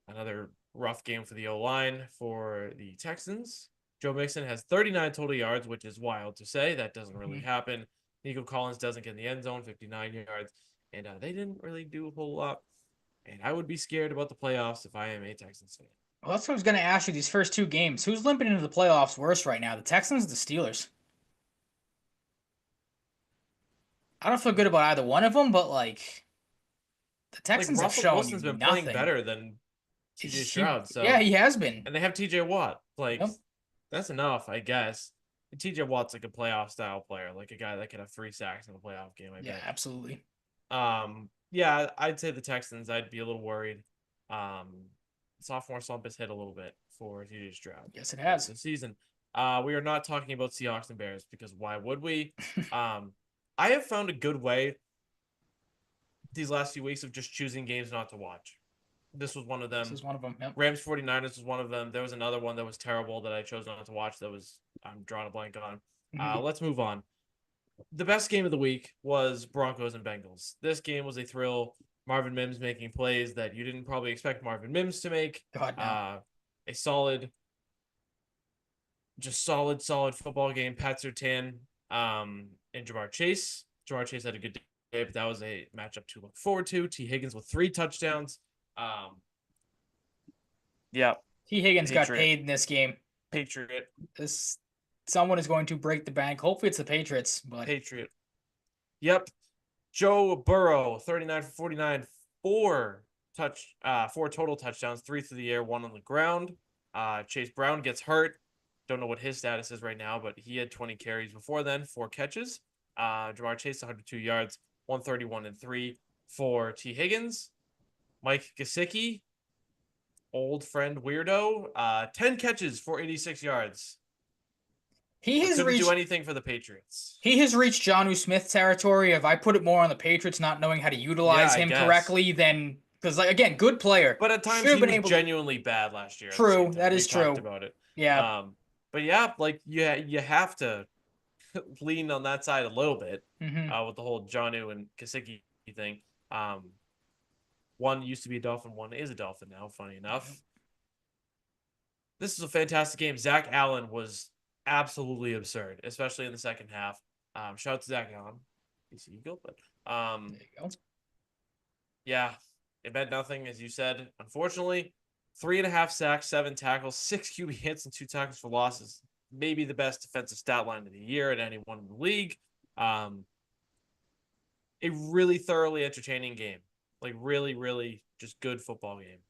Another rough game for the O-line for the Texans. Joe Mixon has 39 total yards, which is wild to say. That doesn't really happen. Nico Collins doesn't get in the end zone, 59 yards. And they didn't really do a whole lot. And I would be scared about the playoffs if I am a Texans fan. Well, that's what I was going to ask you. These first 2 games, who's limping into the playoffs worse right now? The Texans, or the Steelers? I don't feel good about either one of them, but like the Texans have Russell shown Wilson's been playing nothing. better than TJ He, Stroud. So yeah, he has been. and they have TJ Watt. Yep. That's enough, I guess. And TJ Watt's like a playoff style player, like a guy that could have 3 sacks in a playoff game. I bet. Absolutely. Yeah, I'd say the Texans. I'd be a little worried. Sophomore slump has hit a little bit for TJ Stroud. Yes, it has. This season. We are not talking about Seahawks and Bears because why would we? I have found a good way these last few weeks of just choosing games not to watch. This was one of them. This is one of them. Yep. Rams 49ers was one of them. There was another one that was terrible that I chose not to watch that was I'm drawing a blank on. Let's move on. The best game of the week was Broncos and Bengals. This game was a thrill. Marvin Mims making plays that you didn't probably expect Marvin Mims to make. God, no. A solid football game. Pat Surtain and Jamar Chase. Jamar Chase had a good day, but that was a matchup to look forward to. T. Higgins with 3 touchdowns. Yeah. T. Higgins got paid in this game. Patriot. Someone is going to break the bank. Hopefully it's the Patriots. But Patriot. Yep. Joe Burrow, 39 for 49, 4 total touchdowns, 3 through the air, 1 on the ground. Chase Brown gets hurt. Don't know what his status is right now, but he had 20 carries before then, 4 catches. Jamar Chase, 102 yards, 131 and 3 for T. Higgins. Mike Gesicki, old friend weirdo, 10 catches for 86 yards. He has couldn't do anything for the Patriots. He has reached Jonnu Smith territory. If I put it more on the Patriots not knowing how to utilize him correctly, then because again, good player. But at times he was genuinely bad last year. True, that is true. Talked about it. Yeah. But yeah, you have to lean on that side a little bit with the whole Jonnu and Gesicki thing. One used to be a Dolphin, one is a Dolphin now, funny enough. This is a fantastic game. Zach Allen was absolutely absurd, especially in the second half. Shout out to Zach Allen. DC Eagle, but there you go. Yeah, it meant nothing, as you said. Unfortunately, 3.5 sacks, 7 tackles, 6 QB hits, and 2 tackles for losses. Maybe the best defensive stat line of the year at anyone in the league. A really thoroughly entertaining game. Really, really just good football game.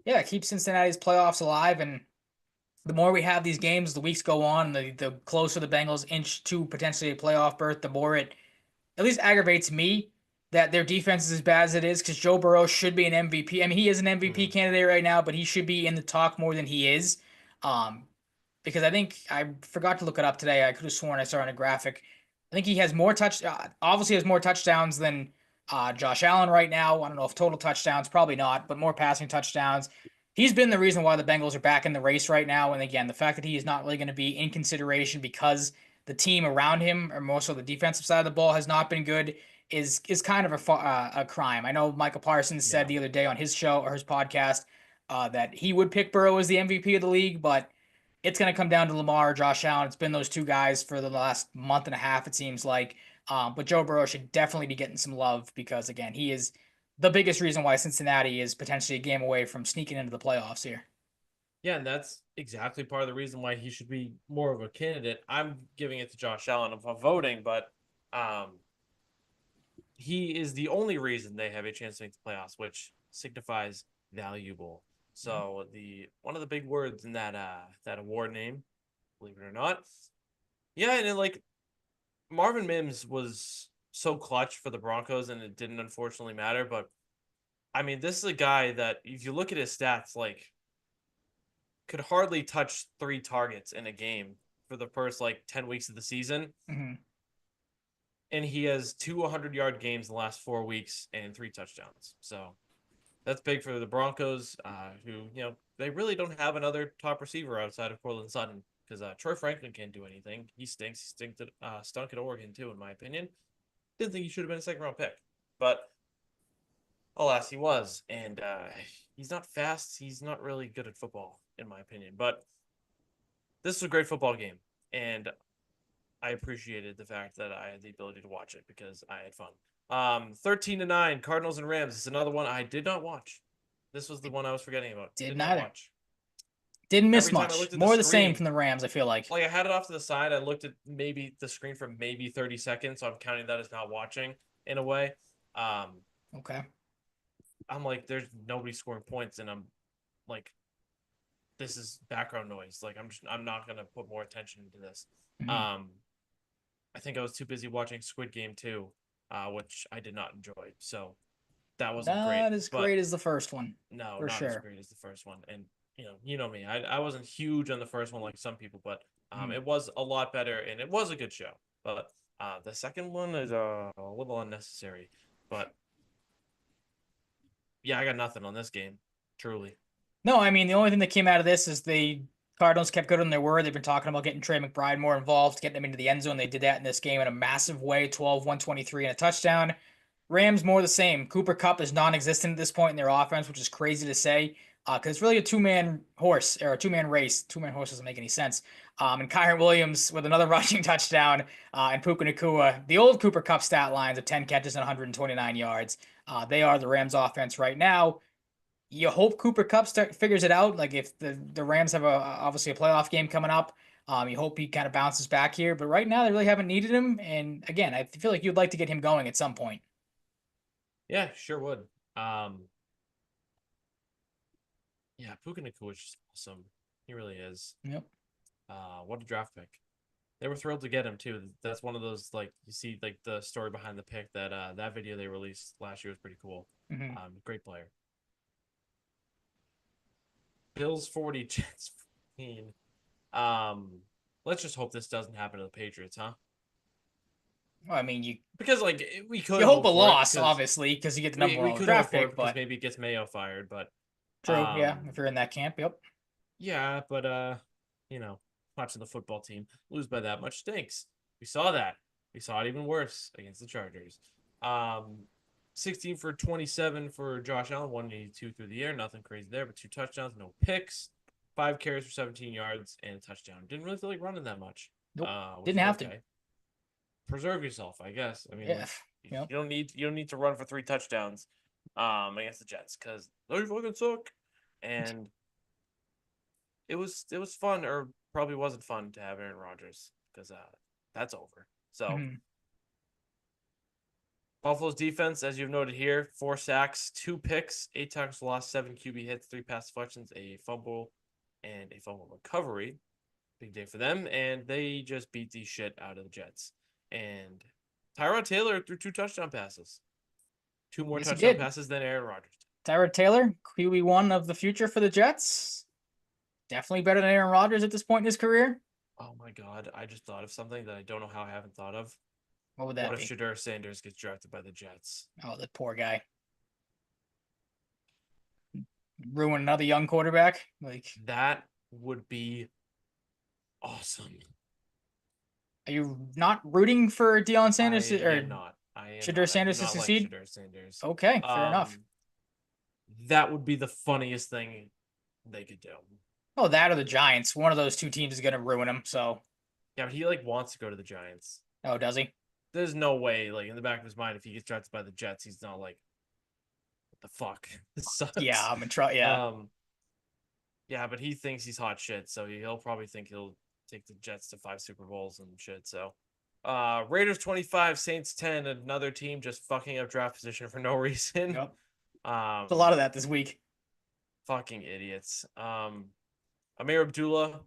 Yeah, keep Cincinnati's playoffs alive, and the more we have these games, the weeks go on, the closer the Bengals inch to potentially a playoff berth, the more it at least aggravates me that their defense is as bad as it is, because Joe Burrow should be an MVP. I mean, he is an MVP candidate right now, but he should be in the talk more than he is. Because I think I forgot to look it up today. I could have sworn I saw it on a graphic. I think he has more obviously has more touchdowns than Josh Allen right now. I don't know if total touchdowns, probably not, but more passing touchdowns. He's been the reason why the Bengals are back in the race right now. And again, the fact that he is not really going to be in consideration because the team around him, or more so the defensive side of the ball, has not been good is kind of a crime. I know Michael Parsons said the other day on his show or his podcast that he would pick Burrow as the MVP of the league, but it's going to come down to Lamar or Josh Allen. It's been those two guys for the last month and a half, it seems like. But Joe Burrow should definitely be getting some love because, again, he is the biggest reason why Cincinnati is potentially a game away from sneaking into the playoffs here. Yeah, and that's exactly part of the reason why he should be more of a candidate. I'm giving it to Josh Allen of voting, but he is the only reason they have a chance to make the playoffs, which signifies valuable. So one of the big words in that award name, believe it or not. Yeah, and Marvin Mims was so clutch for the Broncos, and it didn't unfortunately matter, but I mean, this is a guy that if you look at his stats, like could hardly touch 3 targets in a game for the first like 10 weeks of the season. Mhm. And he has 2 100-yard games in the last 4 weeks and 3 touchdowns. So that's big for the Broncos, who, they really don't have another top receiver outside of Cortland Sutton because Troy Franklin can't do anything. He stinks. Stunk at Oregon, too, in my opinion. Didn't think he should have been a second-round pick. But alas, he was. And he's not fast. He's not really good at football, in my opinion. But this was a great football game. And I appreciated the fact that I had the ability to watch it because I had fun. 13-9, Cardinals and Rams. It's another one I did not watch. This was the one I was forgetting about. Did not neither. watch. Didn't miss Every time I much. looked at More the the same screen, from the Rams, I feel like. I had it off to the side. I looked at maybe the screen for maybe 30 seconds, so I'm counting that as not watching in a way. Okay. I'm like, there's nobody scoring points, and I'm like, this is background noise. Like, I'm not gonna put more attention into this. Mhm. I think I was too busy watching Squid Game 2, which I did not enjoy. So that wasn't great. Not as But great as the first one, no, for not as sure. great as the first one. And you know me. I wasn't huge on the first one like some people, but Mhm. it was a lot better and it was a good show. But the second one is a little unnecessary. But yeah, I got nothing on this game. Truly. No, I mean the only thing that came out of this is the Cardinals kept good on their word. They've been talking about getting Trey McBride more involved, getting him into the end zone. They did that in this game in a massive way, 12, 123 and a touchdown. Rams more the same. Cooper Kupp is non-existent at this point in their offense, which is crazy to say because it's really a two-man horse or a two-man race. Two-man horse doesn't make any sense. And Kyron Williams with another rushing touchdown and Puka Nacua, the old Cooper Kupp stat lines of 10 catches and 129 yards. They are the Rams offense right now. You hope Cooper Kupp figures it out. Like if the Rams have obviously a playoff game coming up, you hope he kind of bounces back here. But right now they really haven't needed him. And again, I feel like you'd like to get him going at some point. Yeah, sure would. Yeah, Puka Nacua is just awesome. He really is. Yep. What a draft pick. They were thrilled to get him too. That's one of those like you see like the story behind the pick that video they released last year was pretty cool. Mm-hmm. Great player. Bills 40, Jets 15. Let's just hope this doesn't happen to the Patriots, huh? Well, I mean, you Because like we could you hope a hope for it loss, because obviously, because you get the number we one could hope draft for it pick. because But maybe it gets Mayo fired, but true, yeah, if you're in that camp, yep. yeah, but you know, watching the football team lose by that much stinks. We saw that. We saw it even worse against the Chargers. 16 for 27 for Josh Allen, 182 through the air, nothing crazy there, but 2 touchdowns, no picks, 5 carries for 17 yards and a touchdown. Didn't really feel like running that much. Nope, Which didn't is have okay. Preserve yourself, I guess. I mean, to. like, Yeah, you don't need to run for 3 touchdowns against the Jets because they fucking suck. And it was fun, or probably wasn't fun to have Aaron Rodgers because that's over. So mm-hmm. Buffalo's defense, as you've noted here, 4 sacks, 2 picks, 8 tackles lost, 7 QB hits, 3 pass deflections, a fumble, and a fumble recovery. Big day for them, and they just beat the shit out of the Jets. And Tyrod Taylor threw 2 touchdown passes, 2 more Yes, he touchdown did. passes than Aaron Rodgers. Tyrod Taylor, QB1 of the future for the Jets. Definitely better than Aaron Rodgers at this point in his career. Oh my God, I just thought of something that I don't know how I haven't thought of. What would that What if be? Shedeur Sanders gets drafted by the Jets? Oh, that poor guy. Ruin another young quarterback. Like, That would be awesome. are you not rooting for Deion Sanders I or am not. I am Shedeur not. I do Sanders to not like succeed? Shedeur Sanders. Okay, fair enough. That would be the funniest thing they could do. Oh, that or the Giants. One of those two teams is going to ruin him. So, Yeah, but he like wants to go to the Giants. oh, does he? There's no way, like in the back of his mind, if he gets drafted by the Jets, he's not like, what the fuck? This sucks. Yeah, I'm in trouble. Yeah. Yeah, but he thinks he's hot shit, so he'll probably think he'll take the Jets to 5 Super Bowls and shit. So, Raiders 25, Saints 10. Another team just fucking up draft position for no reason. Yep. There's a lot of that this week. Fucking idiots. Amir Abdullah,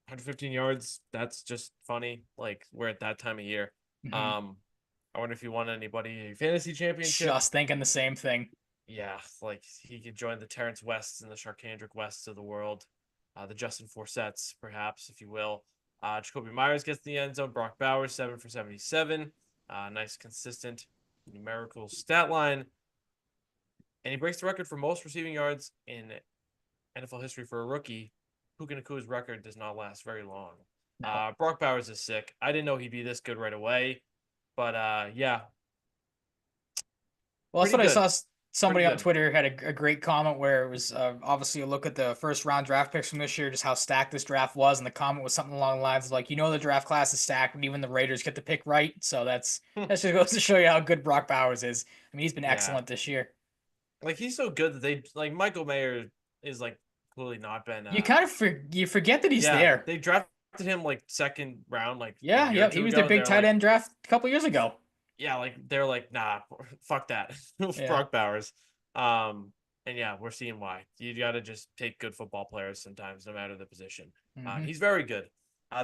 115 yards. That's just funny. Like we're at that time of year. Mm-hmm. I wonder if he won anybody a fantasy championship. Just thinking the same thing. Yeah, like he could join the Terrence Wests and the Sharkhandrick Wests of the world, the Justin Forsets, perhaps, if you will. Jacoby Myers gets the end zone. Brock Bowers, 7 for 77. Nice, consistent numerical stat line. And he breaks the record for most receiving yards in NFL history for a rookie. Puka Nakua's record does not last very long. No. Brock Bowers is sick. I didn't know he'd be this good right away. But yeah. Well, that's Pretty what I good. saw. Somebody Pretty on good. Twitter had a great comment where it was obviously a look at the first round draft picks from this year, just how stacked this draft was, and the comment was something along the lines of like, the draft class is stacked, and even the Raiders get the pick right. So that just goes to show you how good Brock Bowers is. I mean, he's been Yeah. excellent this year. Like he's so good that they like Michael Mayer is like clearly not been. You kind of you forget that he's there. They drafted him like second round, like a Yeah, year or yeah, two he was ago, their and big they're tight like, end draft a couple years ago. yeah, like they're like, nah, fuck that, Yeah. Brock Bowers. And yeah, we're seeing why. You got to just take good football players sometimes, no matter the position. He's very good.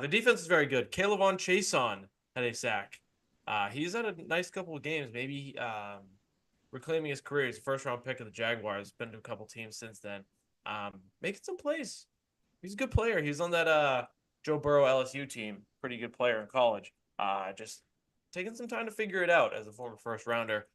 The defense is very good. Caleb Chason had a sack. He's had a nice couple of games. Maybe reclaiming his career. He's a first-round pick of the Jaguars. Been to a couple teams since then. Making some plays. He's a good player. He was on that Joe Burrow LSU team. Pretty good player in college. Just taking some time to figure it out as a former first-rounder.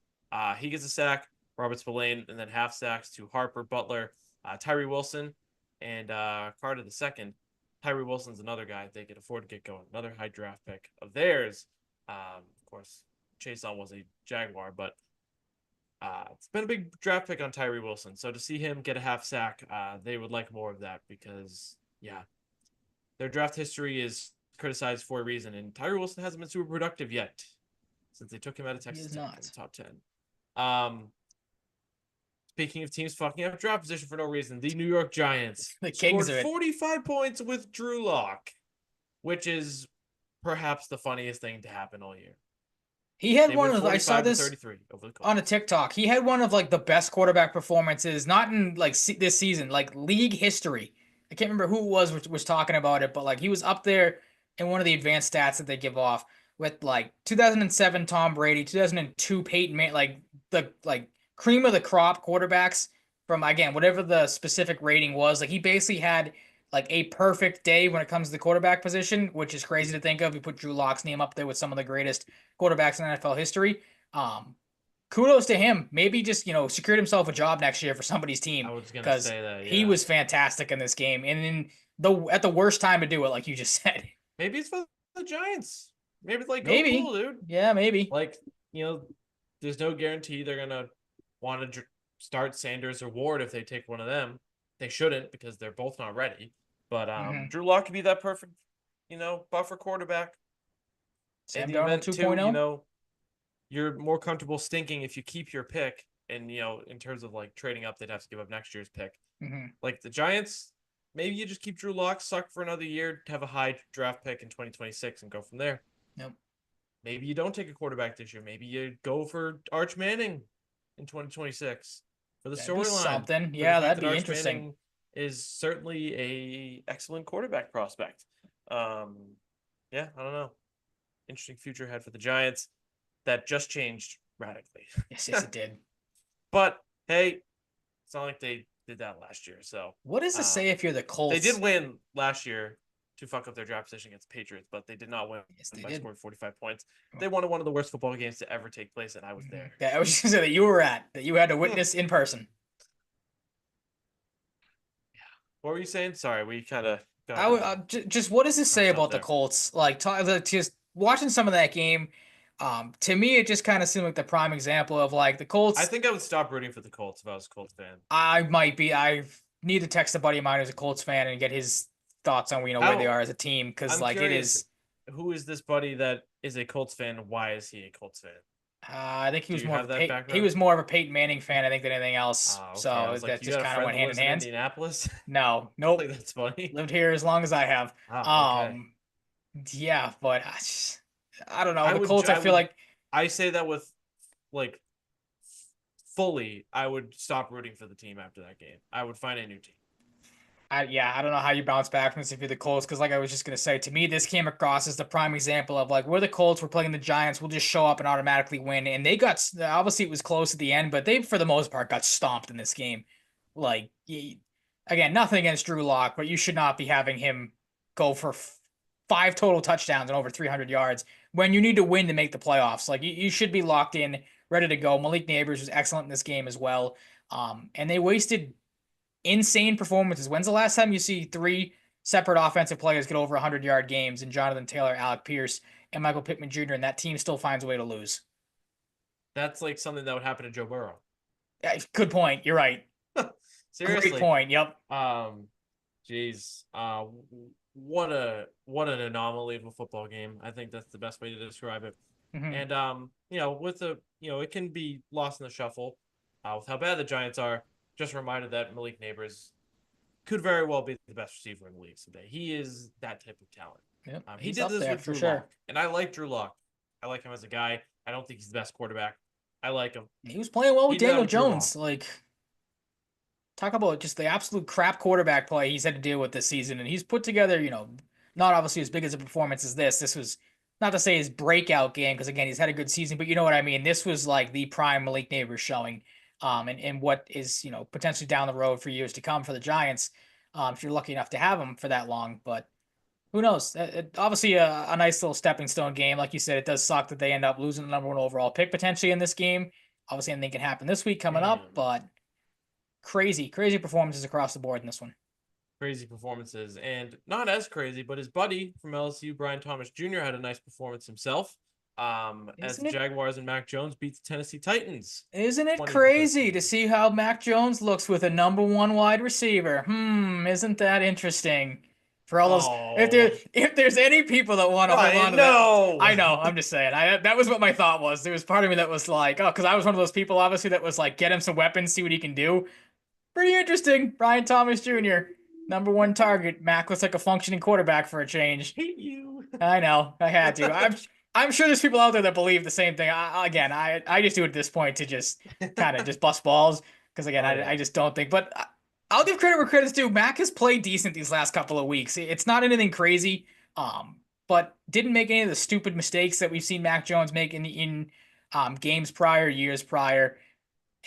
He gets a sack. Robert Spillane, and then half sacks to Harper, Butler, Tyree Wilson, and Carter the second. Tyree Wilson's another guy they could afford to get going. Another high draft pick of theirs. Of course, Chason was a Jaguar, but it's been a big draft pick on Tyree Wilson. So to see him get a half sack, they would like more of that because, yeah, their draft history is criticized for a reason, and Tyree Wilson hasn't been super productive yet since they took him out of Texas Tech in the top 10. Speaking of teams fucking up draft position for no reason, the New York Giants The kings scored of it. 45 points with Drew Lock, which is perhaps the funniest thing to happen all year. He had one of, I saw this 33 over the on a TikTok. He had one of like the best quarterback performances, not in like this season, like league history. I can't remember who it was which was talking about it, but like he was up there in one of the advanced stats that they give off with like 2007 Tom Brady, 2002 Peyton Manning, like the cream of the crop quarterbacks from, again, whatever the specific rating was. Like he basically had like a perfect day when it comes to the quarterback position, which is crazy to think of. You put Drew Lock's name up there with some of the greatest quarterbacks in NFL history. Kudos to him. Maybe just, secured himself a job next year for somebody's team. I was gonna because say that, yeah. he was fantastic in this game, and at the worst time to do it, like you just said. Maybe it's for the Giants. Maybe it's like, Maybe. go cool, dude. Yeah, maybe. Like, there's no guarantee they're gonna want to start Sanders or Ward if they take one of them. They shouldn't because they're both not ready. But Drew Lock could be that perfect, buffer quarterback. Sam In the Darnold event 2.0. too, you're more comfortable stinking if you keep your pick. And in terms of like trading up, they'd have to give up next year's pick. Like the Giants, maybe you just keep Drew Lock, suck for another year, have a high draft pick in 2026, and go from there. Yep. Maybe you don't take a quarterback this year. Maybe you go for Arch Manning in 2026. For the storyline. Something. Yeah, that'd be interesting. Manning is certainly a excellent quarterback prospect. Yeah, I don't know. Interesting future ahead for the Giants. That just changed radically. Yes, it did. But hey, it's not like they did that last year. So what does it say if you're the Colts? They did win last year to fuck up their draft position against the Patriots, but they did not win by scoring 45 points. They won one of the worst football games to ever take place, and I was there. Yeah, I was just gonna say that you were that you had to witness in person. Yeah. What were you saying? Sorry, we kind of. Just what does this say about the Colts? Like, just watching some of that game. To me, it just kind of seemed like the prime example of like the Colts. I think I would stop rooting for the Colts if I was a Colts fan. I might be. I need to text a buddy of mine who's a Colts fan and get his thoughts on where they are as a team, because like curious, it is. Who is this buddy that is a Colts fan? Why is he a Colts fan? I think he was more of a Peyton Manning fan, I think, than anything else. Okay. So that just kind of went hand in hand. Indianapolis? No, nope. Like, that's funny. Lived here as long as I have. Okay. Yeah, but I don't know. The Colts, I feel like I say that with like fully. I would stop rooting for the team after that game. I would find a new team. I don't know how you bounce back from this if you're the Colts, because like I was just gonna say, to me, this came across as the prime example of like we're the Colts, we're playing the Giants, we'll just show up and automatically win. And they got obviously it was close at the end, but they for the most part got stomped in this game. Like again, nothing against Drew Lock, but you should not be having him go for five total touchdowns and over 300 yards when you need to win to make the playoffs. Like you should be locked in, ready to go. Malik Neighbors was excellent in this game as well. And they wasted insane performances. When's the last time you see three separate offensive players get over 100-yard games and Jonathan Taylor, Alec Pierce, and Michael Pittman Jr., and that team still finds a way to lose? That's like something that would happen to Joe Burrow. Good point. You're right. Seriously. Great point. Yep. Geez. What an anomaly of a football game. I think that's the best way to describe it. Mm-hmm. And with it can be lost in the shuffle. With how bad the Giants are, just reminded that Malik Neighbors could very well be the best receiver in the league today. He is that type of talent. Yep. He did this with Drew Lock, and I like Drew Lock. I like him as a guy. I don't think he's the best quarterback. I like him. He was playing well with Daniel Jones. Like, talk about just the absolute crap quarterback play he's had to deal with this season, and he's put together, not obviously as big as a performance as this. This was not to say his breakout game, because again, he's had a good season, but you know what I mean. This was like the prime Malik Neighbors showing. And what is, potentially down the road for years to come for the Giants, if you're lucky enough to have them for that long. But who knows? Obviously, a nice little stepping stone game. Like you said, it does suck that they end up losing the number 1 overall pick potentially in this game. Obviously, anything can happen this week coming up, but crazy performances across the board in this one. Crazy performances. And not as crazy, but his buddy from LSU, Brian Thomas Jr., had a nice performance himself. As the Jaguars and Mac Jones beat the Tennessee Titans. Isn't it crazy to see how Mac Jones looks with a number 1 wide receiver? Isn't that interesting? For all those, if there's any people that want to hold on to that, I know. I'm just saying. That was what my thought was. There was part of me that was like, because I was one of those people, obviously, that was like, get him some weapons, see what he can do. Pretty interesting. Brian Thomas Jr., number 1 target. Mac looks like a functioning quarterback for a change. Hate you. I know. I had to. I'm sure there's people out there that believe the same thing. I just do it at this point to just kind of just bust balls, because again, I just don't think. But I'll give credit where credit's due. Mac has played decent these last couple of weeks. It's not anything crazy, but didn't make any of the stupid mistakes that we've seen Mac Jones make in games prior, years prior.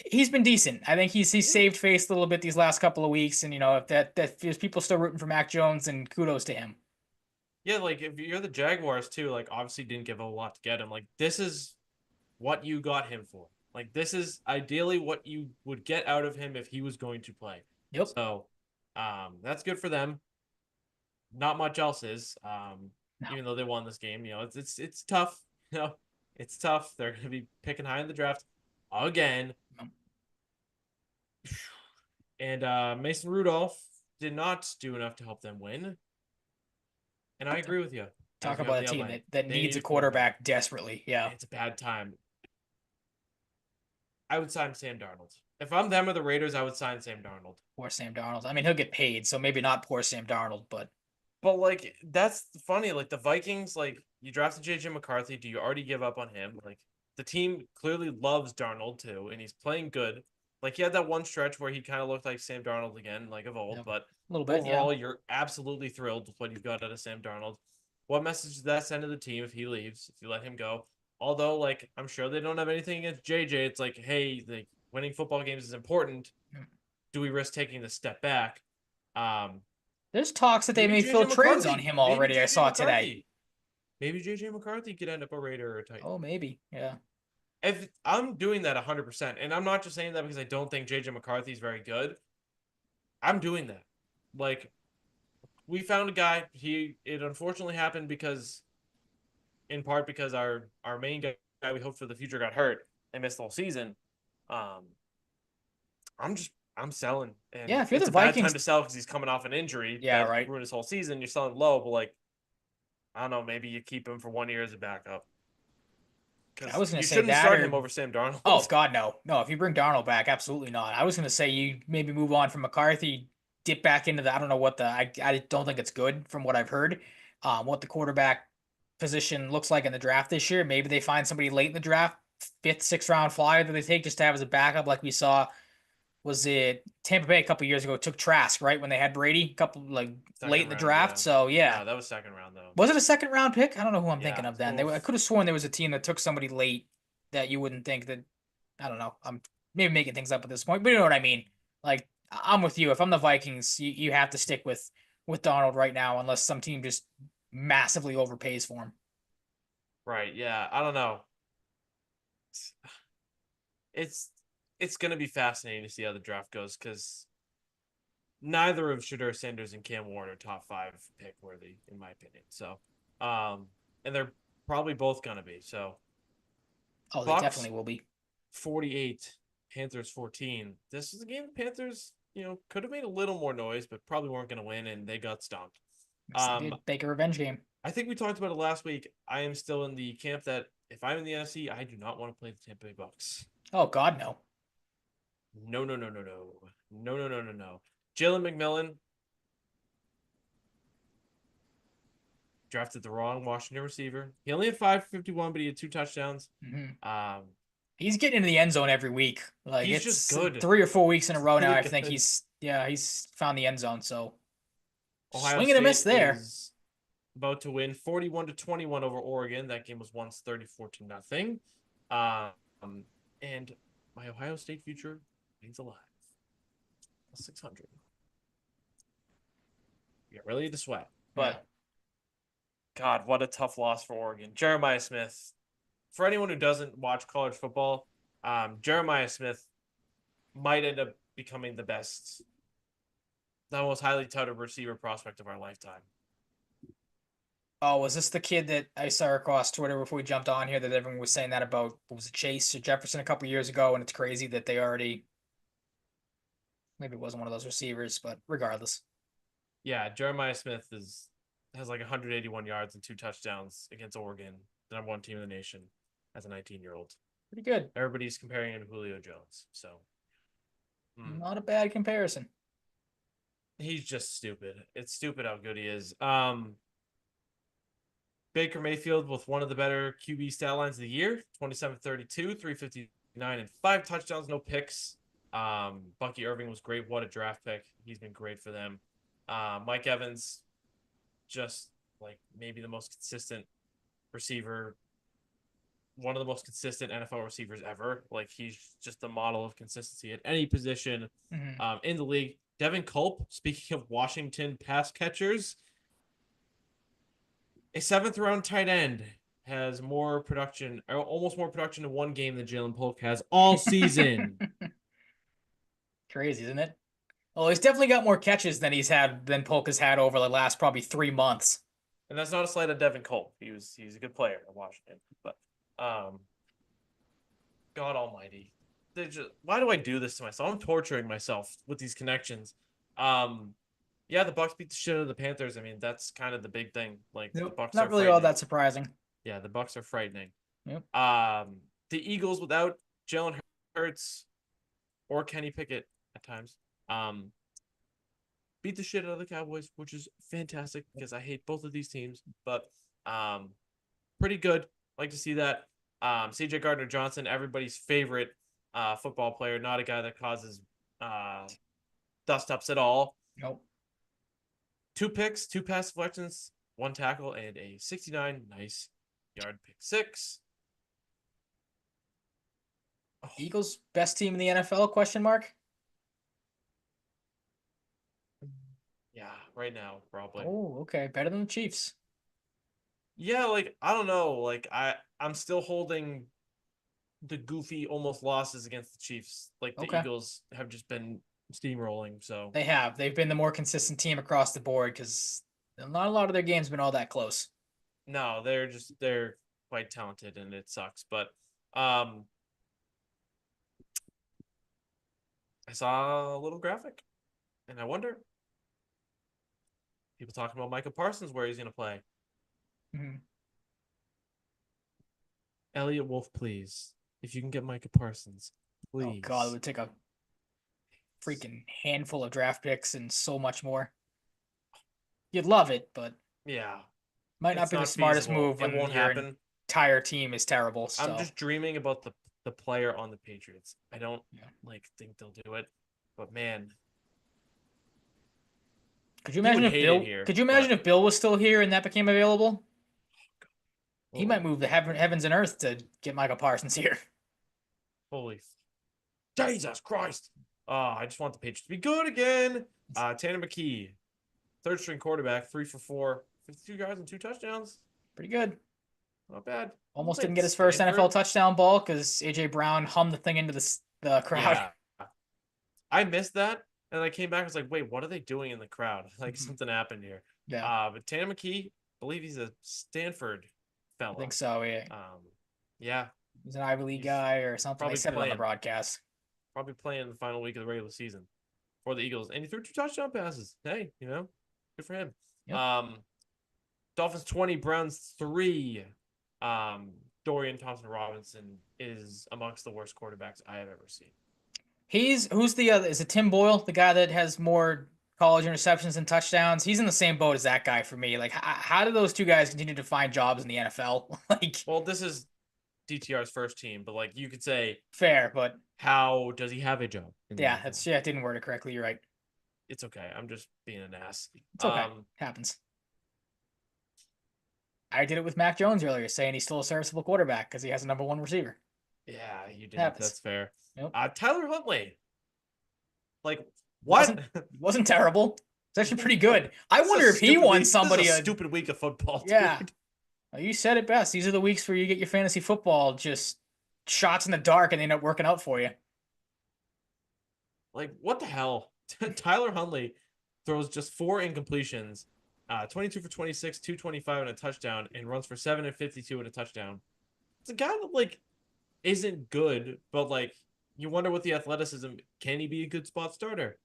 He's been decent. I think he's saved face a little bit these last couple of weeks, and if there's people still rooting for Mac Jones, then kudos to him. Yeah, like if you're the Jaguars too, like obviously didn't give a lot to get him. Like this is what you got him for. Like this is ideally what you would get out of him if he was going to play. Yep. So, that's good for them. Not much else is. Even though they won this game, it's tough. It's tough. They're going to be picking high in the draft again. And Mason Rudolph did not do enough to help them win. And I agree with you. Talk about a team that needs a quarterback desperately. Yeah. It's a bad time. I would sign Sam Darnold. If I'm them or the Raiders, I would sign Sam Darnold. Poor Sam Darnold. I mean, he'll get paid, so maybe not poor Sam Darnold, but like that's funny. Like the Vikings, like you drafted JJ McCarthy. Do you already give up on him? Like the team clearly loves Darnold too, and he's playing good. Like he had that one stretch where he kind of looked like Sam Darnold again, like of old. But a little bit, overall, you're absolutely thrilled with what you've got out of Sam Darnold. What message does that send to the team if he leaves? If you let him go? Although, like I'm sure they don't have anything against JJ. It's like, hey, like winning football games is important. Do we risk taking the step back? There's talks that they may fill trades on him already. I saw today. Maybe JJ McCarthy could end up a Raider or a Titan. Oh, maybe. Yeah. If I'm doing that 100%, and I'm not just saying that because I don't think JJ McCarthy is very good. I'm doing that. Like, we found a guy. It unfortunately happened in part because our main guy we hoped for the future got hurt and missed the whole season. I'm selling. And yeah, if you're it's the a bad Vikings, time to sell because he's coming off an injury. Yeah, right. Ruined his whole season. You're selling low, but like, I don't know. Maybe you keep him for 1 year as a backup. I was going to say shouldn't that start him over Sam Darnold. Oh God, no. If you bring Darnold back, absolutely not. I was going to say you maybe move on from McCarthy, dip back into I don't know what I don't think it's good from what I've heard. What the quarterback position looks like in the draft this year. Maybe they find somebody late in the draft, 5th, 6th round flyer that they take just to have as a backup, like we saw was it Tampa Bay a couple years ago took Trask, right? When they had Brady, a couple like late Second in the round, draft. yeah. So yeah. No, that was second round though. Was it a second round pick? I don't know who I'm thinking Yeah. of then. So I could have sworn there was a team that took somebody late that you wouldn't think that. I don't know. I'm maybe making things up at this point, but you know what I mean. Like I'm with you. If I'm the Vikings, you have to stick with Donald right now, unless some team just massively overpays for him. right, yeah. I don't know. It's it's gonna be fascinating to see how the draft goes because neither of Shadur Sanders and Cam Ward are top 5 pick worthy, in my opinion. So, and they're probably both gonna be. So, Oh, they Bucks definitely will be. 48, Panthers 14. This is a game the Panthers, could have made a little more noise, but probably weren't gonna win, and they got stomped. Yes, they did. Baker revenge game. I think we talked about it last week. I am still in the camp that if I'm in the NFC, I do not want to play the Tampa Bay Bucks. Oh God, no. No, no, no, no, no, no, no, no, no, no. Jalen McMillan drafted the wrong Washington receiver. He only had 551, but he had 2 touchdowns. Mm-hmm. Um, He's getting into the end zone every week. Like he's just it's good. 3 or 4 weeks in a row now. Really I think good. he's found the end zone. So Ohio swing and a miss State there. is about to win 41-21 over Oregon. That game was once 34-0. And my Ohio State future remains alive. 600. You get really to sweat. But God, what a tough loss for Oregon. Jeremiah Smith. For anyone who doesn't watch college football, Jeremiah Smith might end up becoming the most highly touted receiver prospect of our lifetime. Oh, was this the kid that I saw across Twitter before we jumped on here that everyone was saying that about? What was it, Chase or Jefferson a couple years ago? And it's crazy that they already. Maybe it wasn't one of those receivers, but regardless. Yeah, Jeremiah Smith has like 181 yards and 2 touchdowns against Oregon, the #1 team in the nation, as a 19-year-old. Pretty good. Everybody's comparing him to Julio Jones, so Not a bad comparison. he's just stupid. It's stupid how good he is. Baker Mayfield with one of the better QB stat lines of the year, 27-32, 359, and 5 touchdowns, no picks. Bucky Irving was great. What a draft pick. He's been great for them. Mike Evans, just like maybe the most consistent receiver, one of the most consistent NFL receivers ever. Like he's just the model of consistency at any position in the league. Devin Culp, speaking of Washington pass catchers, a 7th-round tight end has more production, or almost more production in one game than Jalen Polk has all season. Crazy, isn't it? Well, he's definitely got more catches than Polk has had over the last probably 3 months. And that's not a slight of Devin Culp. He's a good player in Washington. But God almighty. Why do I do this to myself? I'm torturing myself with these connections. Yeah, the Bucks beat the shit out of the Panthers. I mean, that's kind of the big thing. Like the Bucks Not are really all frightening. that surprising. Yeah, the Bucks are frightening. Yep. The Eagles without Jalen Hurts or Kenny Pickett at times, beat the shit out of the Cowboys, which is fantastic because I hate both of these teams. But pretty good. Like to see that. CJ Gardner-Johnson, everybody's favorite football player, not a guy that causes dust-ups at all. Nope. 2 picks, 2 pass deflections, 1 tackle, and a 69 nice yard pick 6. Oh. Eagles best team in the NFL? Question mark. Yeah, right now probably. Oh, okay, better than the Chiefs. Yeah, like I don't know, like I'm still holding the goofy almost losses against the Chiefs. Like the Eagles have just been steamrolling. So they've been the more consistent team across the board because not a lot of their games been all that close. No, they're quite talented and it sucks. But I saw a little graphic and I wonder, people talking about Micah Parsons, where he's gonna play. Elliot Wolf, please. If you can get Micah Parsons, please. Oh God, it would take a freaking handful of draft picks and so much more. You'd love it, but yeah, might not be the smartest move when it won't your happen. Entire team is terrible. So. I'm just dreaming about the player on the Patriots. I don't think they'll do it. But man, Could you he imagine would if hate it Bill? here. Could you imagine But if Bill was still here and that became available? He might oh, move the heavens and earth to get Michael Parsons here. holy Jesus Christ! I just want the Patriots to be good again. Tanner McKee, third string quarterback, 3 for 4, 52 yards and 2 touchdowns. Pretty good. Not bad. He Almost played didn't at get his first NFL Stanford. touchdown ball because AJ Brown hummed the thing into the crowd. Yeah, I missed that, and I came back. I was like, wait, what are they doing in the crowd? Like something happened here. Yeah, But Tanner McKee, I believe he's a Stanford I fella. think so. Yeah, Yeah, he's an Ivy League he's guy or something. They probably said it on the playing, broadcast. probably playing the final week of the regular season for the Eagles, and he threw 2 touchdown passes. Hey, good for him. Yep. Dolphins 20, Browns 3. Dorian Thompson-Robinson is amongst the worst quarterbacks I have ever seen. Who's the other? Is it Tim Boyle, the guy that has more college interceptions and touchdowns? He's in the same boat as that guy for me. Like, how do those two guys continue to find jobs in the NFL? Like, Well, this is DTR's first team, but like you could say, fair, but how does he have a job in the yeah, NFL? it didn't word it correctly. You're right. It's okay. I'm just being an ass. It's okay. Happens. I did it with Mac Jones earlier, saying he's still a serviceable quarterback because he has a number one receiver. Yeah, you did. Happens. That's fair. Yep. Tyler Huntley. Like Wasn't, what? wasn't terrible. It's actually pretty good. I wonder if he won somebody This is a stupid week of football. Yeah. Dude. Well, you said it best. These are the weeks where you get your fantasy football just shots in the dark and they end up working out for you. Like what the hell? Tyler Huntley throws just 4 incompletions, 22 for 26, 225 and a touchdown, and runs for 7 and 52 and a touchdown. It's a guy that like isn't good, but like you wonder with the athleticism, can he be a good spot starter?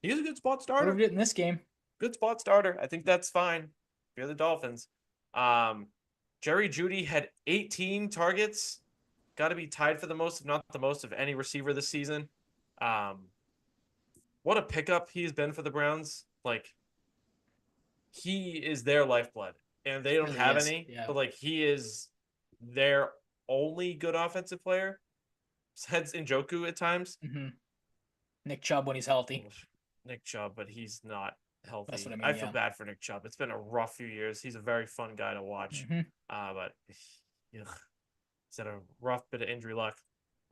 He's a good spot starter. Proved it in this game. Good spot starter. I think that's fine. If you're the Dolphins. Jerry Jeudy had 18 targets. Got to be tied for the most, if not the most, of any receiver this season. What a pickup he's been for the Browns. Like, he is their lifeblood, and they don't Really have is, any. yeah. But like, he is their only good offensive player. Besides Njoku at times. Mm-hmm. Nick Chubb when he's healthy. Nick Chubb, but he's not healthy. That's what I mean, I feel yeah. bad for Nick Chubb. It's been a rough few years. He's a very fun guy to watch. Mm-hmm. But he's had a rough bit of injury luck.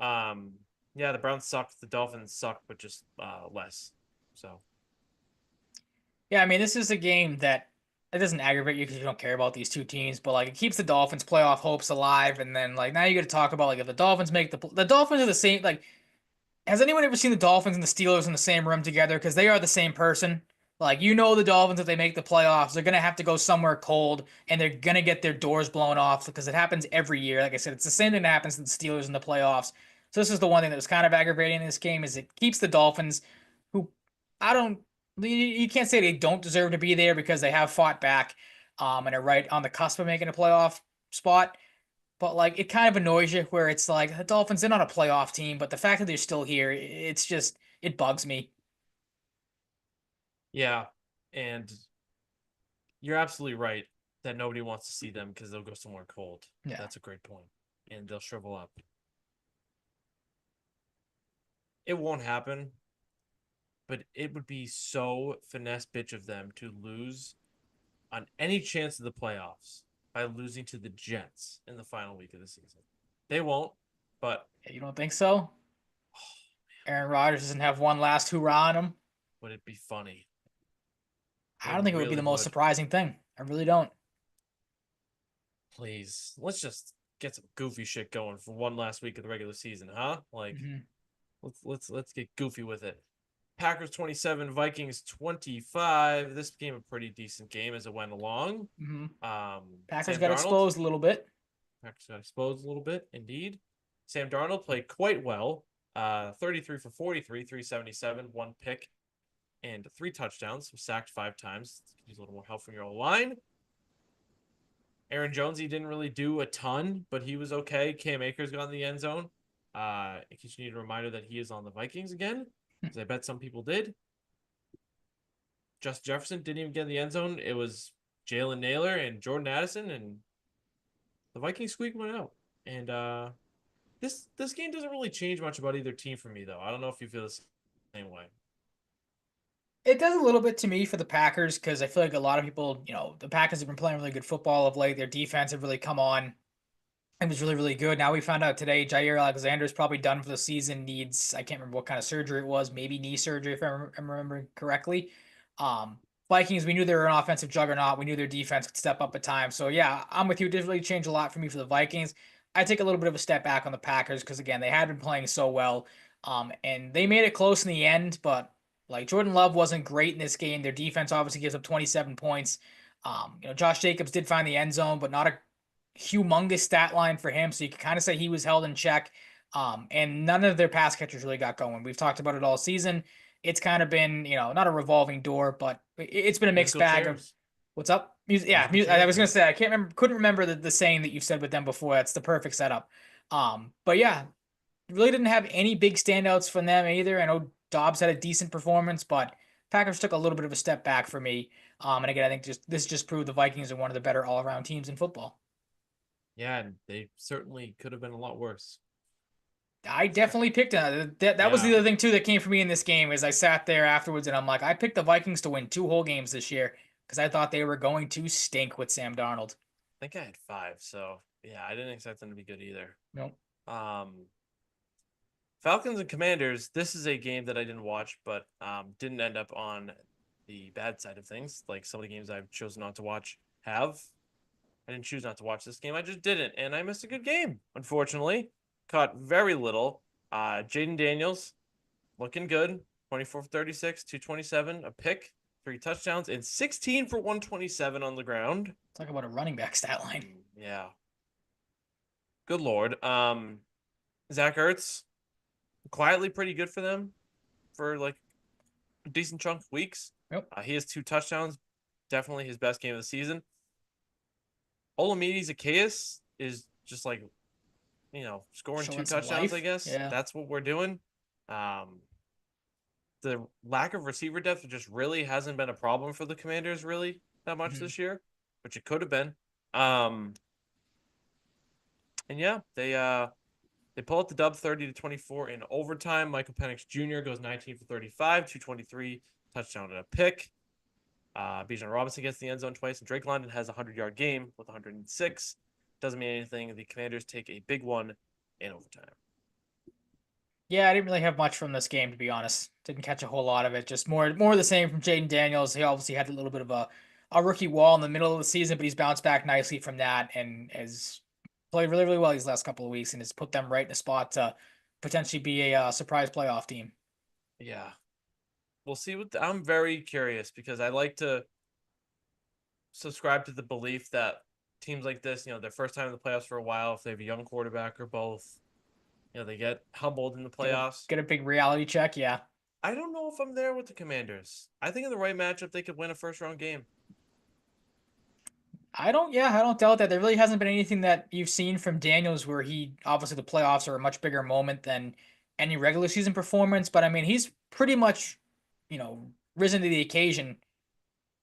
Yeah, the Browns suck. The Dolphins suck, but just less. So. Yeah, I mean, this is a game that it doesn't aggravate you because you don't care about these two teams, but like it keeps the Dolphins' playoff hopes alive. And then like now you got to talk about like if the Dolphins make the Dolphins are the same. Like, has anyone ever seen the Dolphins and the Steelers in the same room together? Because they are the same person. Like, the Dolphins, if they make the playoffs, they're going to have to go somewhere cold and they're going to get their doors blown off because it happens every year. Like I said, it's the same thing that happens to the Steelers in the playoffs. So this is the one thing that was kind of aggravating in this game is it keeps the Dolphins, who I don't, you can't say they don't deserve to be there because they have fought back and are right on the cusp of making a playoff spot. But like it kind of annoys you where it's like the Dolphins, they're not a playoff team, but the fact that they're still here, it's just it bugs me. Yeah, and you're absolutely right that nobody wants to see them because they'll go somewhere cold. Yeah. That's a great point. And they'll shrivel up. It won't happen, but it would be so finesse bitch of them to lose on any chance of the playoffs by losing to the Jets in the final week of the season. They won't, but You don't think so? Aaron Rodgers doesn't have one last hoorah on him. would it be funny? I don't think it would be the most surprising thing. I really don't. Please, let's just get some goofy shit going for one last week of the regular season, huh? Like, let's get goofy with it. Packers 27, Vikings 25. This became a pretty decent game as it went along. Packers got exposed a little bit. Packers got exposed a little bit, indeed. Sam Darnold played quite well. 33 for 43, 377, 1 pick, and 3 touchdowns. Was sacked 5 times. He's a little more help from your line. Aaron Jones, he didn't really do a ton, but he was okay. Cam Akers got in the end zone. In case you need a reminder that he is on the Vikings again, because I bet some people did. Justin Jefferson didn't even get in the end zone. It was Jalen Naylor and Jordan Addison, and the Vikings squeaked one out. And this game doesn't really change much about either team for me, though. I don't know if you feel this same way. It does a little bit to me for the Packers because I feel like a lot of people, the Packers have been playing really good football of late. Their defense have really come on. It was really, really good. Now we found out today Jair Alexander is probably done for the season. Needs, I can't remember what kind of surgery it was, maybe knee surgery if I'm remembering correctly. Um, Vikings, we knew they were an offensive juggernaut. We knew their defense could step up at times. So yeah, I'm with you. It did really change a lot for me for the Vikings. I take a little bit of a step back on the Packers because again, they had been playing so well. And they made it close in the end, but like Jordan Love wasn't great in this game. Their defense obviously gives up 27 points. Josh Jacobs did find the end zone, but not a humongous stat line for him, so you can kind of say he was held in check. And none of their pass catchers really got going. We've talked about it all season. It's kind of been, not a revolving door, but it's been a mixed Musical bag of chairs. what's up. Yeah, Musical I chairs, was gonna man. say I can't remember, couldn't remember the saying that you've said with them before. That's the perfect setup. But yeah, really didn't have any big standouts from them either. I know Dobbs had a decent performance, but Packers took a little bit of a step back for me. And again, I think this just proved the Vikings are one of the better all around teams in football. Yeah, and they certainly could have been a lot worse. I definitely picked that was Yeah, the other thing too that came for me in this game is I sat there afterwards and I'm like, I picked the Vikings to win 2 whole games this year because I thought they were going to stink with Sam Darnold. I think I had 5, so yeah, I didn't expect them to be good either. Nope. Um, Falcons and Commanders. This is a game that I didn't watch, but didn't end up on the bad side of things. Like some of the games I've chosen not to watch have. I didn't choose not to watch this game. I just didn't, and I missed a good game. Unfortunately, caught very little. Jaden Daniels looking good. 24 for 36, 227, a pick, 3 touchdowns, and 16 for 127 on the ground. Talk about a running back stat line. Yeah. Good Lord. Zach Ertz, quietly pretty good for them for like a decent chunk of weeks. Yep. He has 2 touchdowns. Definitely his best game of the season. Olamide Zacchaeus is just like, scoring Showing 2 touchdowns, I life. guess. Yeah. That's what we're doing. The lack of receiver depth just really hasn't been a problem for the Commanders really that much this year, which it could have been. And yeah, they pull out the dub 30-24 in overtime. Michael Penix Jr. goes 19 for 35, 223, touchdown and a pick. Bijan Robinson gets the end zone twice, and Drake London has a 100-yard game with 106. Doesn't mean anything. The Commanders take a big one in overtime. Yeah, I didn't really have much from this game to be honest. Didn't catch a whole lot of it. Just more of the same from Jaden Daniels. He obviously had a little bit of a rookie wall in the middle of the season, but he's bounced back nicely from that and has played really, really well these last couple of weeks and has put them right in a spot to potentially be a surprise playoff team. Yeah. We'll see I'm very curious because I like to subscribe to the belief that teams like this, their first time in the playoffs for a while, if they have a young quarterback or both, they get humbled in the playoffs. Get a big reality check, yeah. I don't know if I'm there with the Commanders. I think in the right matchup, they could win a first-round game. I don't doubt that. There really hasn't been anything that you've seen from Daniels where he obviously the playoffs are a much bigger moment than any regular season performance. But I mean, he's pretty much, risen to the occasion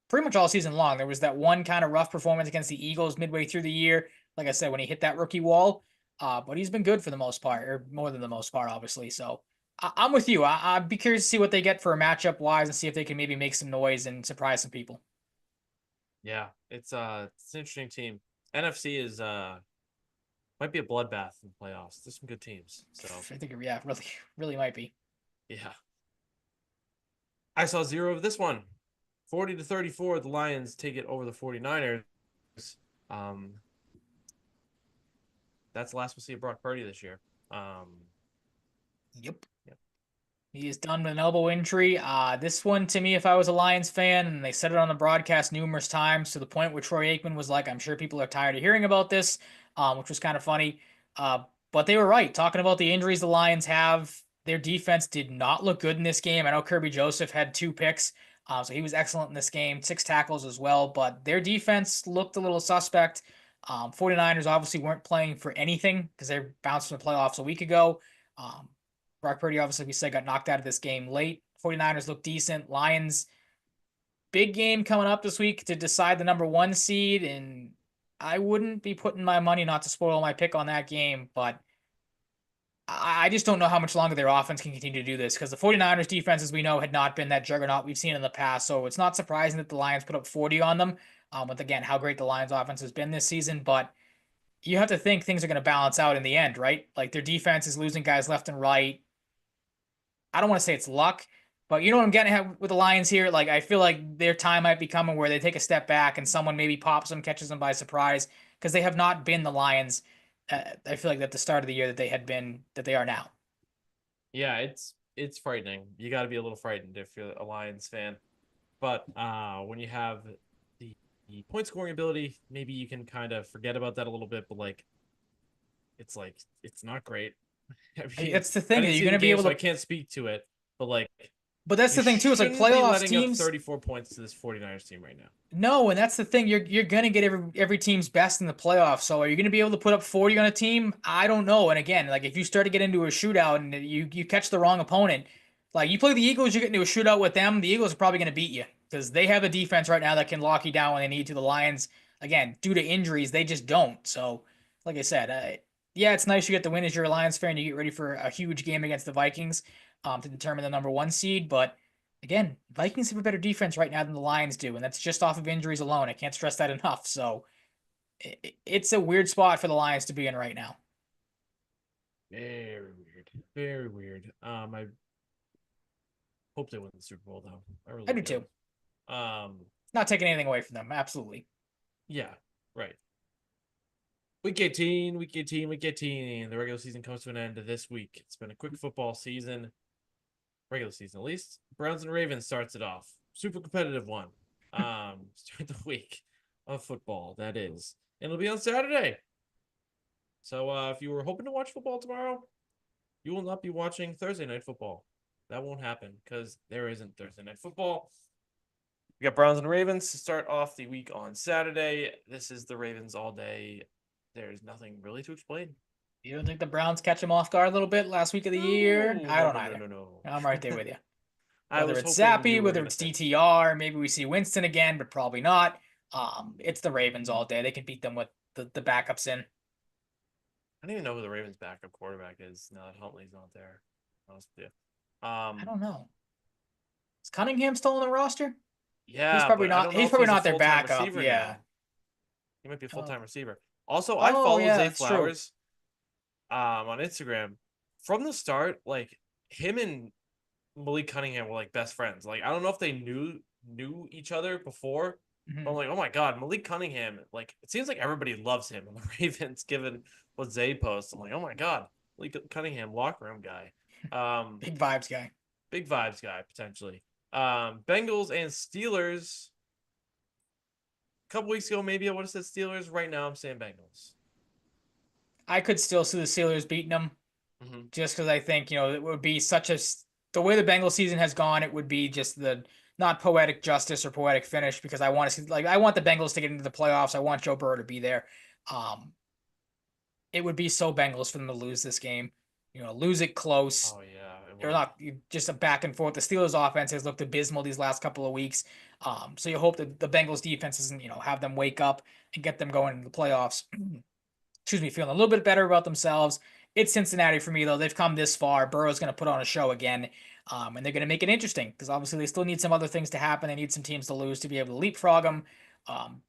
pretty much all season long. There was that one kind of rough performance against the Eagles midway through the year, like I said, when he hit that rookie wall. But he's been good for the most part, or more than the most part, obviously. So I'm with you. I'd be curious to see what they get for a matchup wise and see if they can maybe make some noise and surprise some people. Yeah, it's an interesting team. NFC is might be a bloodbath in the playoffs. There's some good teams. So I think yeah, really, really might be. yeah. I saw 0 of this one. 40-34, the Lions take it over the 49ers. That's the last we'll see of Brock Purdy this year. Yep. He is done with an elbow injury. This one, to me, if I was a Lions fan, and they said it on the broadcast numerous times to the point where Troy Aikman was like, I'm sure people are tired of hearing about this, which was kind of funny. But they were right. Talking about the injuries the Lions have, their defense did not look good in this game. I know Kirby Joseph had 2 picks, so he was excellent in this game, 6 tackles as well, but their defense looked a little suspect. 49ers obviously weren't playing for anything because they bounced from the playoffs a week ago. Brock Purdy, obviously, we said, got knocked out of this game late. 49ers look decent. Lions, big game coming up this week to decide the #1 seed, and I wouldn't be putting my money, not to spoil my pick on that game, but I just don't know how much longer their offense can continue to do this because the 49ers defense, as we know, had not been that juggernaut we've seen in the past. So it's not surprising that the Lions put up 40 on them. With again how great the Lions offense has been this season, but you have to think things are going to balance out in the end, right? Like their defense is losing guys left and right. I don't want to say it's luck, but you know what I'm getting at with the Lions here? Like I feel like their time might be coming where they take a step back and someone maybe pops them, catches them by surprise because they have not been the Lions. I feel like at the start of the year that they had been, that they are now. Yeah, it's frightening. You got to be a little frightened if you're a Lions fan. But when you have the point scoring ability, maybe you can kind of forget about that a little bit. But like it's not great. I mean, That's the I thing. Are didn't you see going the to be game, able so to? I can't speak to it. But like, But that's you the thing too. It's like shouldn't be playoffs letting up teams. 34 points to this 49ers team right now. No, and that's the thing. You're gonna get every team's best in the playoffs. So are you gonna be able to put up 40 on a team? I don't know. And again, like if you start to get into a shootout and you catch the wrong opponent, like you play the Eagles, you get into a shootout with them, the Eagles are probably gonna beat you because they have a defense right now that can lock you down when they need to. The Lions, again, due to injuries, they just don't. So, like I said, yeah, it's nice you get the win as you're a Lions fan. You get ready for a huge game against the Vikings, to determine the number one seed, but. Again, Vikings have a better defense right now than the Lions do, and that's just off of injuries alone. I can't stress that enough. So it's a weird spot for the Lions to be in right now. Very weird. Very weird. I hope they win the Super Bowl though. I I really do do. too. Not taking anything away from them. Absolutely. Yeah, right. Week 18, week 18, week 18. The regular season comes to an end this week. It's been a quick football season. Regular season, at least. Browns and Ravens starts it off. Super competitive one. Start the week of football, that is. And it'll be on Saturday. So if you were hoping to watch football tomorrow, you will not be watching Thursday night football. That won't happen because there isn't Thursday night football. We got Browns and Ravens to start off the week on Saturday. This is the Ravens all day. There's nothing really to explain. You don't think the Browns catch them off guard a little bit last week of the year? I don't either. No. I'm right there with you. I Whether was it's hoping Zappy, you were whether gonna it's say DTR, maybe we see Winston again, but probably not. It's the Ravens all day. They can beat them with the backups in. I don't even know who the Ravens' backup quarterback is now that Huntley's not there. Honest with you. I don't know. Is Cunningham still on the roster? He's Yeah, probably but I not. don't know He's if probably he's a not their full-time backup. receiver Yeah. now. He might be a Oh. full-time receiver. Also, I Oh, follow yeah, Zay that's true. Flowers on Instagram. From the start, like him and Malik Cunningham were like best friends. Like I don't know if they knew each other before, but I'm Mhm. like, oh my god, Malik Cunningham. Like it seems like everybody loves him on the Ravens, given what Zay posts. I'm like, oh my god, Malik Cunningham, locker room guy. Big vibes guy. Big vibes guy potentially. Bengals and Steelers. A couple weeks ago, maybe I would have said Steelers. Right now, I'm saying Bengals. I could still see the Steelers beating them, Mm-hmm. just because I think it would be such a the way the Bengals season has gone. It would be just the not poetic justice or poetic finish because I want to see I want the Bengals to get into the playoffs. I want Joe Burrow to be there. Um, it would be so Bengals for them to lose this game. Lose it close. Oh yeah, it Or would. not just a back and forth. The Steelers offense has looked abysmal these last couple of weeks. So you hope that the Bengals defense doesn't, have them wake up and get them going into the playoffs. Excuse me, feeling a little bit better about themselves. It's Cincinnati for me though. They've come this far. Burrow's going to put on a show again, and they're going to make it interesting because obviously they still need some other things to happen. They need some teams to lose to be able to leapfrog them. Um,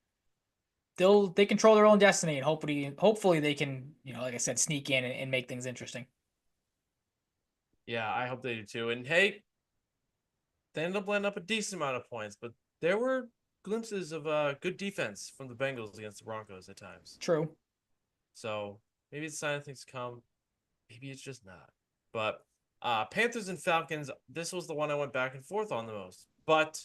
they control their own destiny, and hopefully they can, like I said, sneak in and make things interesting. Yeah, I hope they do too. And hey, they ended up landing up a decent amount of points, but there were glimpses of good defense from the Bengals against the Broncos at times. True. So maybe it's a sign of things to come. Maybe it's just not. But Panthers and Falcons, this was the one I went back and forth on the most. But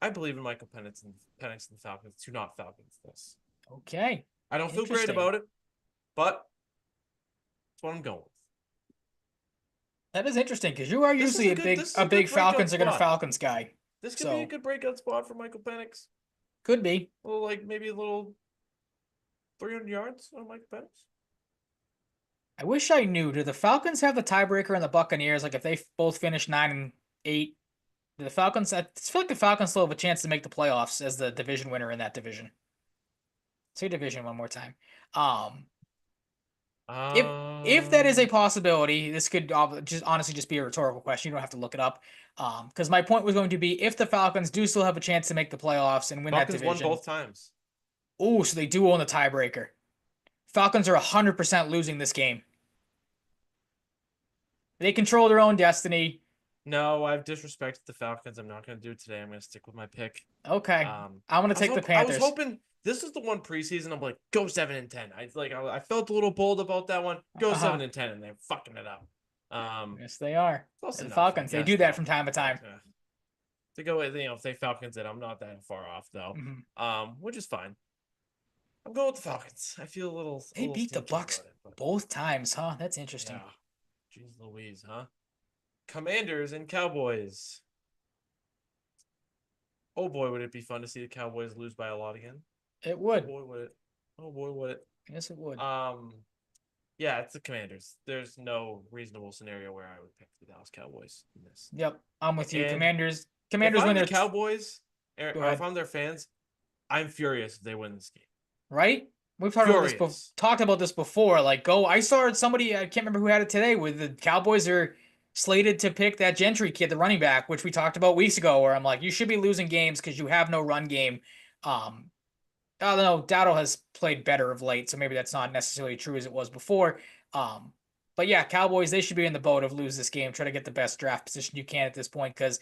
I believe in Michael Penix and the Falcons to not Falcons this. Okay. I don't feel great Interesting. about it, but that's what I'm going with. That is interesting because you are This is usually this is a good big breakout Falcons are gonna spot. Falcons guy. This could be a good breakout spot for Michael Penix. Could be. A little, maybe a little 300 yards on Michael Penix. I wish I knew. Do the Falcons have the tiebreaker in the Buccaneers? Like if they both finish 9-8, do the Falcons? I feel like the Falcons still have a chance to make the playoffs as the division winner in that division. Say division one more time. If If that is a possibility, this could just honestly just be a rhetorical question. You don't have to look it up. Because my point was going to be, if the Falcons do still have a chance to make the playoffs and win that Falcons won division. both times. Oh, so they do own the tiebreaker. Falcons are 100% losing this game. They control their own destiny. No, I've disrespected the Falcons. I'm not going to do it today. I'm going to stick with my pick. Okay. I'm going to take the Panthers. I was hoping this is the one preseason. I'm like, go 7-10. I felt a little bold about that one. Go 7-10, and they're fucking it up. Yes, they are. The Falcons. They do that from time to time. To go, if they Falcons it, I'm not that far off though. Which is fine. I'm going with the Falcons. I feel a little. They beat the Bucks both times, huh? That's interesting. Yeah. Jeez Louise, huh? Commanders and Cowboys. Oh boy, would it be fun to see the Cowboys lose by a lot again? It would. Oh boy, would it? Oh boy, would it? Yes, it would. Yeah, it's the Commanders. There's no reasonable scenario where I would pick the Dallas Cowboys in this. Yep, I'm with you. And Commanders if win I'm their the Cowboys, or if I'm their fans, I'm furious if they win this game. Right? We've talked about this before. Like, I saw somebody, I can't remember who had it today, with the Cowboys are slated to pick that Gentry kid, the running back, which we talked about weeks ago, where I'm like, you should be losing games because you have no run game. I don't know, Dowdle has played better of late, so maybe that's not necessarily true as it was before. But yeah, Cowboys, they should be in the boat of lose this game, try to get the best draft position you can at this point, because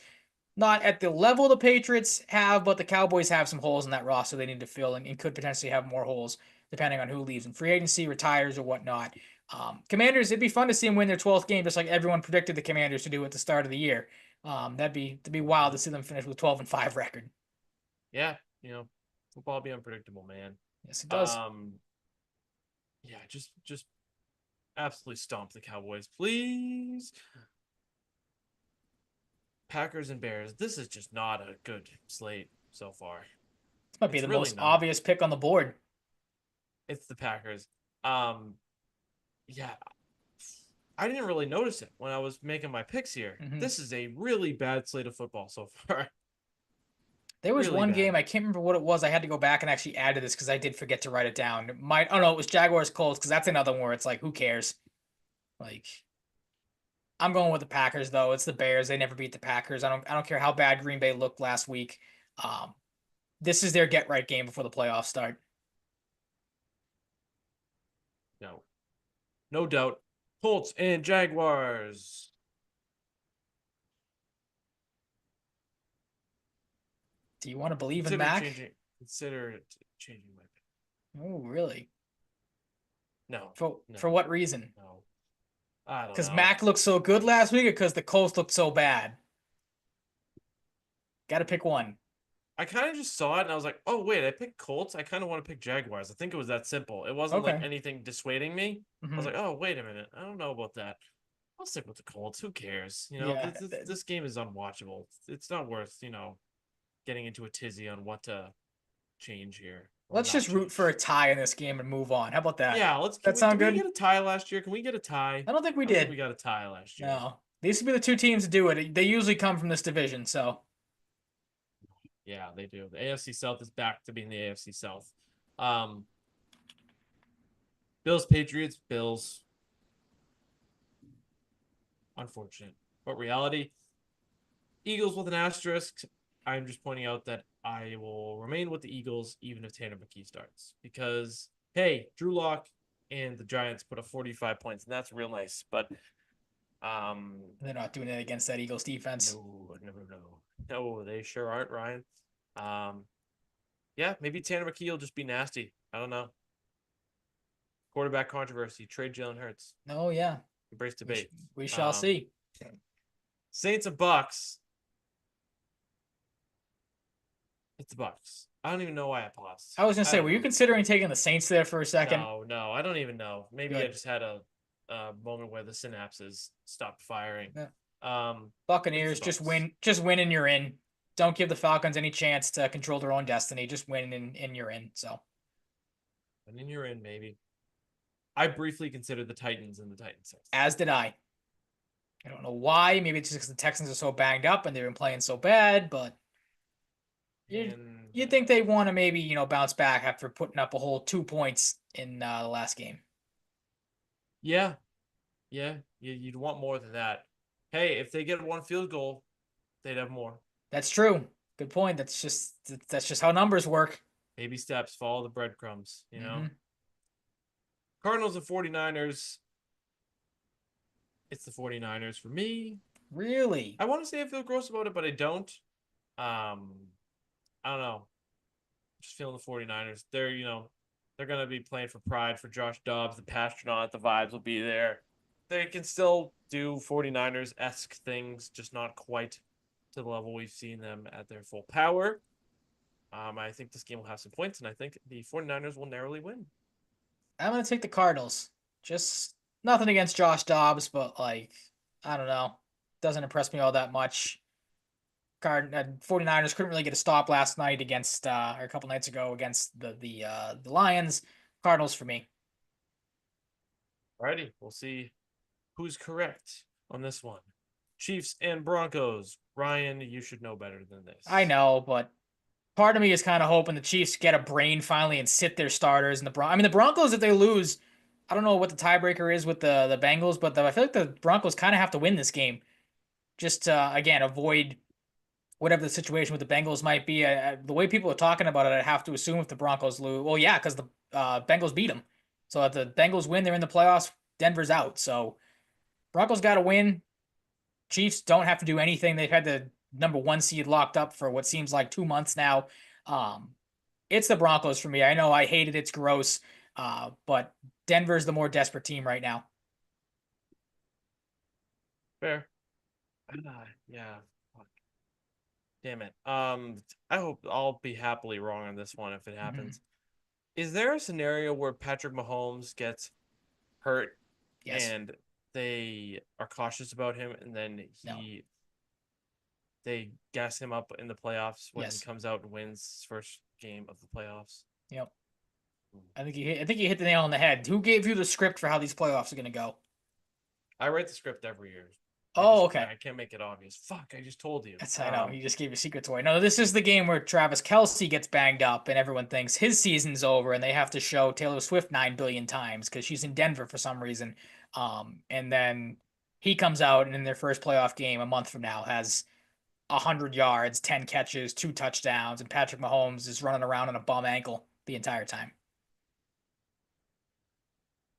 not at the level the Patriots have, but the Cowboys have some holes in that roster they need to fill and could potentially have more holes depending on who leaves in free agency, retires, or whatnot. Commanders, it'd be fun to see them win their 12th game, just like everyone predicted the Commanders to do at the start of the year. That'd be wild to see them finish with 12-5 record. Yeah, football be unpredictable, man. Yes, it does. Yeah, just absolutely stomp the Cowboys, please. Packers and Bears. This is just not a good slate so far. This might be the most obvious pick on the board. It's the Packers. Yeah, I didn't really notice it when I was making my picks here. This is a really bad slate of football so far. There was one game, I can't remember what it was. I had to go back and actually add to this because I did forget to write it down. It was Jaguars Colts, because that's another one where it's like, who cares? Like, I'm going with the Packers though. It's the Bears. They never beat the Packers. I don't care how bad Green Bay looked last week. This is their get right game before the playoffs start. No doubt. Colts and Jaguars. Do you want to believe in Mac? Consider changing my pick. Oh, really? No. For what reason? No. I don't know. Because Mac looked so good last week, or because the Colts looked so bad? Got to pick one. I kind of just saw it and I was like, oh, wait, I picked Colts. I kind of want to pick Jaguars. I think it was that simple. It wasn't like anything dissuading me. I was like, oh, wait a minute. I don't know about that. I'll stick with the Colts. Who cares? This game is unwatchable. It's not worth, getting into a tizzy on what to change here. Let's just root for a tie in this game and move on. How about that? Yeah, That sound good? Did we get a tie last year? Can we get a tie? I don't think we did. We got a tie last year. No. These would be the two teams to do it. They usually come from this division, so. Yeah, they do. The AFC South is back to being the AFC South. Bills, Patriots, Bills. Unfortunate. But reality, Eagles with an asterisk. I'm just pointing out that I will remain with the Eagles even if Tanner McKee starts. Because, hey, Drew Lock and the Giants put up 45 points, and that's real nice. But they're not doing it against that Eagles defense. No, they sure aren't, Ryan. Yeah, maybe Tanner McKee will just be nasty. I don't know. Quarterback controversy. Trade Jalen Hurts. Oh, yeah. Embrace debate. We shall see. Saints and Bucks. It's the Bucks. I don't even know why I paused. I was going to say, were you considering taking the Saints there for a second? No, I don't even know. Maybe I just had a moment where the synapses stopped firing. Yeah. Buccaneers, just win and you're in. Don't give the Falcons any chance to control their own destiny. Just win and you're in. So. And then you're in, maybe. I briefly considered the Titans and the Titans. As did I. I don't know why. Maybe it's just because the Texans are so banged up and they've been playing so bad, but you'd think they want to maybe, bounce back after putting up a whole 2 points in the last game. Yeah, Yeah, you'd want more than that. Hey, if they get one field goal, they'd have more. That's true. Good point. That's just how numbers work. Baby steps, follow the breadcrumbs, Hmm. Cardinals and 49ers. It's the 49ers for me. Really? I want to say I feel gross about it, but I don't. I don't know. Just feeling the 49ers. They're going to be playing for pride for Josh Dobbs, the Pastronaut. The vibes will be there. They can still do 49ers-esque things, just not quite to the level we've seen them at their full power. I think this game will have some points, and I think the 49ers will narrowly win. I'm gonna take the Cardinals. Just nothing against Josh Dobbs, but like I don't know, doesn't impress me all that much. 49ers couldn't really get a stop last night against or a couple nights ago against the Lions. Cardinals for me. Alrighty, we'll see who's correct on this one. Chiefs and Broncos. Ryan, you should know better than I this. know, but part of me is kind of hoping the Chiefs get a brain finally and sit their starters. And the Broncos, if they lose, I don't know what the tiebreaker is with the Bengals, but I feel like the Broncos kind of have to win this game just to again avoid whatever the situation with the Bengals might be. The way people are talking about it, I have to assume if the Broncos lose, well, yeah, because the Bengals beat them. So if the Bengals win, they're in the playoffs. Denver's out. So Broncos got to win. Chiefs don't have to do anything. They've had the number one seed locked up for what seems like 2 months now. Um, it's the Broncos for me. I know I hate it. It's gross. But Denver's the more desperate team right now. Fair. Yeah. Fuck. Damn it. I hope I'll be happily wrong on this one if it Mhm. happens. Is there a scenario where Patrick Mahomes gets hurt Yes. and they are cautious about him, and then No. they gas him up in the playoffs when he Yes. comes out and wins his first game of the playoffs? Yep. I think you hit the nail on the head. Who gave you the script for how these playoffs are going to go? I write the script every year. Oh, okay. I can't make it obvious. Fuck, I just told you. I know. He just gave you secrets away. No, this is the game where Travis Kelce gets banged up and everyone thinks his season's over and they have to show Taylor Swift 9 billion times because she's in Denver for some reason. And then he comes out and in their first playoff game a month from now has 100 yards, 10 catches, 2 touchdowns, and Patrick Mahomes is running around on a bum ankle the entire time.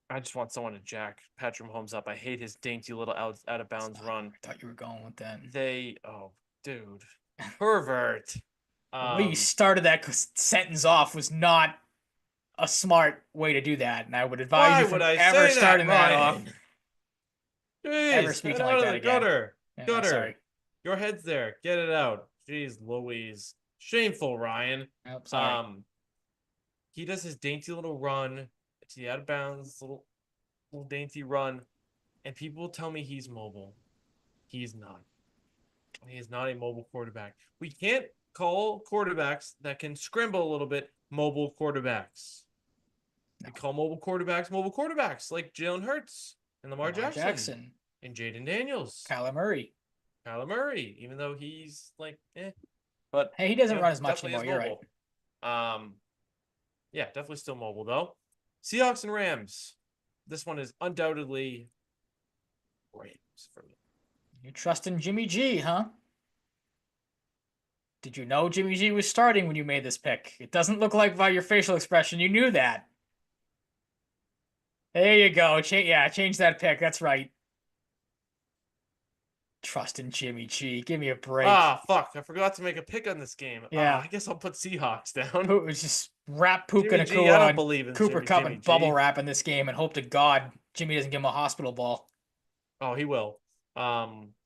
I just want someone to jack Patrick Mahomes up. I hate his dainty little out of bounds run. I thought you were going with that. Oh, dude, pervert. The way you started that sentence off was not a smart way to do that, and I would advise Why you would from I ever say that, starting that off, Ryan? ever Jeez, get speaking it like out of that the again. gutter. Yeah, Gutter. sorry. Your head's there. Get it out. Jeez Louise. Shameful, Ryan. Oh, sorry. He does his dainty little run to the out of bounds, little dainty run, and people tell me he's mobile. He's not. He is not a mobile quarterback. We can't call quarterbacks that can scramble a little bit mobile quarterbacks. No. We call mobile quarterbacks like Jalen Hurts and Lamar Jackson Jackson, and Jaden Daniels, Kyler Murray. Kyler Murray, even though he's like, but Hey, he doesn't run as much definitely anymore. is You're right. mobile. Yeah, definitely still mobile though. Seahawks and Rams. This one is undoubtedly Rams for me. You trust in Jimmy G, huh? Did you know Jimmy G was starting when you made this pick? It doesn't look like by your facial expression you knew that. There you go. Change that pick. That's right. Trust in Jimmy G. Give me a break. Ah, fuck! I forgot to make a pick on this game. Yeah. I guess I'll put Seahawks down. It was just wrap Puka Jimmy G, I Nakua don't and believe in Cooper Cup Jimmy and bubble G. wrap in this game and hope to God Jimmy doesn't give him a hospital ball. Oh, he will.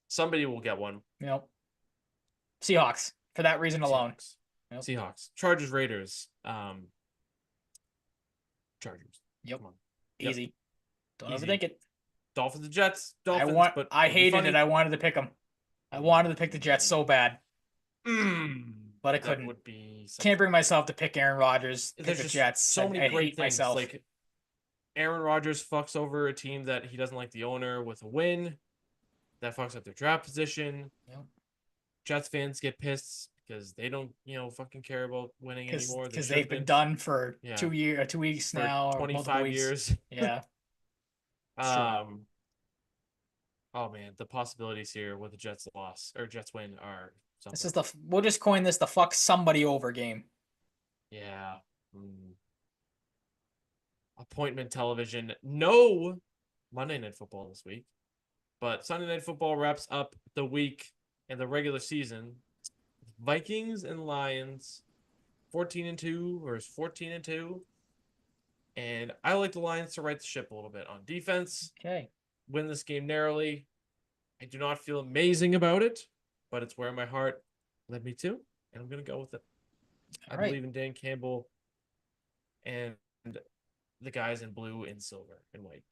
Somebody will get one. Yep. Seahawks for that reason alone. Seahawks. Yep. Seahawks. Chargers. Raiders. Chargers. Yep. Come on. Easy. Yep. Don't Easy. overthink it. Dolphins and Jets. Dolphins. But I it'll be hated funny. it. I wanted to pick them. I wanted to pick the Jets so bad, but I That couldn't. would be Can't bring myself to pick Aaron Rodgers. Pick There's the just Jets. so many I great hate things. myself. Like Aaron Rodgers fucks over a team that he doesn't like the owner with a win. That fucks up their draft position. Yep. Jets fans get pissed because they don't, fucking care about winning anymore. Because they've been done for 2 weeks for now, or multiple 25 weeks. years. Yeah, it's true. Oh man, the possibilities here with the Jets loss or Jets win are This something. is we'll just coin this the fuck somebody over game. Yeah. Appointment television. No Monday Night Football this week, but Sunday Night Football wraps up the week and the regular season. Vikings and Lions, 14-2 versus 14-2. And I like the Lions to right the ship a little bit on defense, Okay. win this game narrowly. I do not feel amazing about it, but it's where my heart led me to, and I'm going to go with it. I All right. believe in Dan Campbell and the guys in blue and silver and white.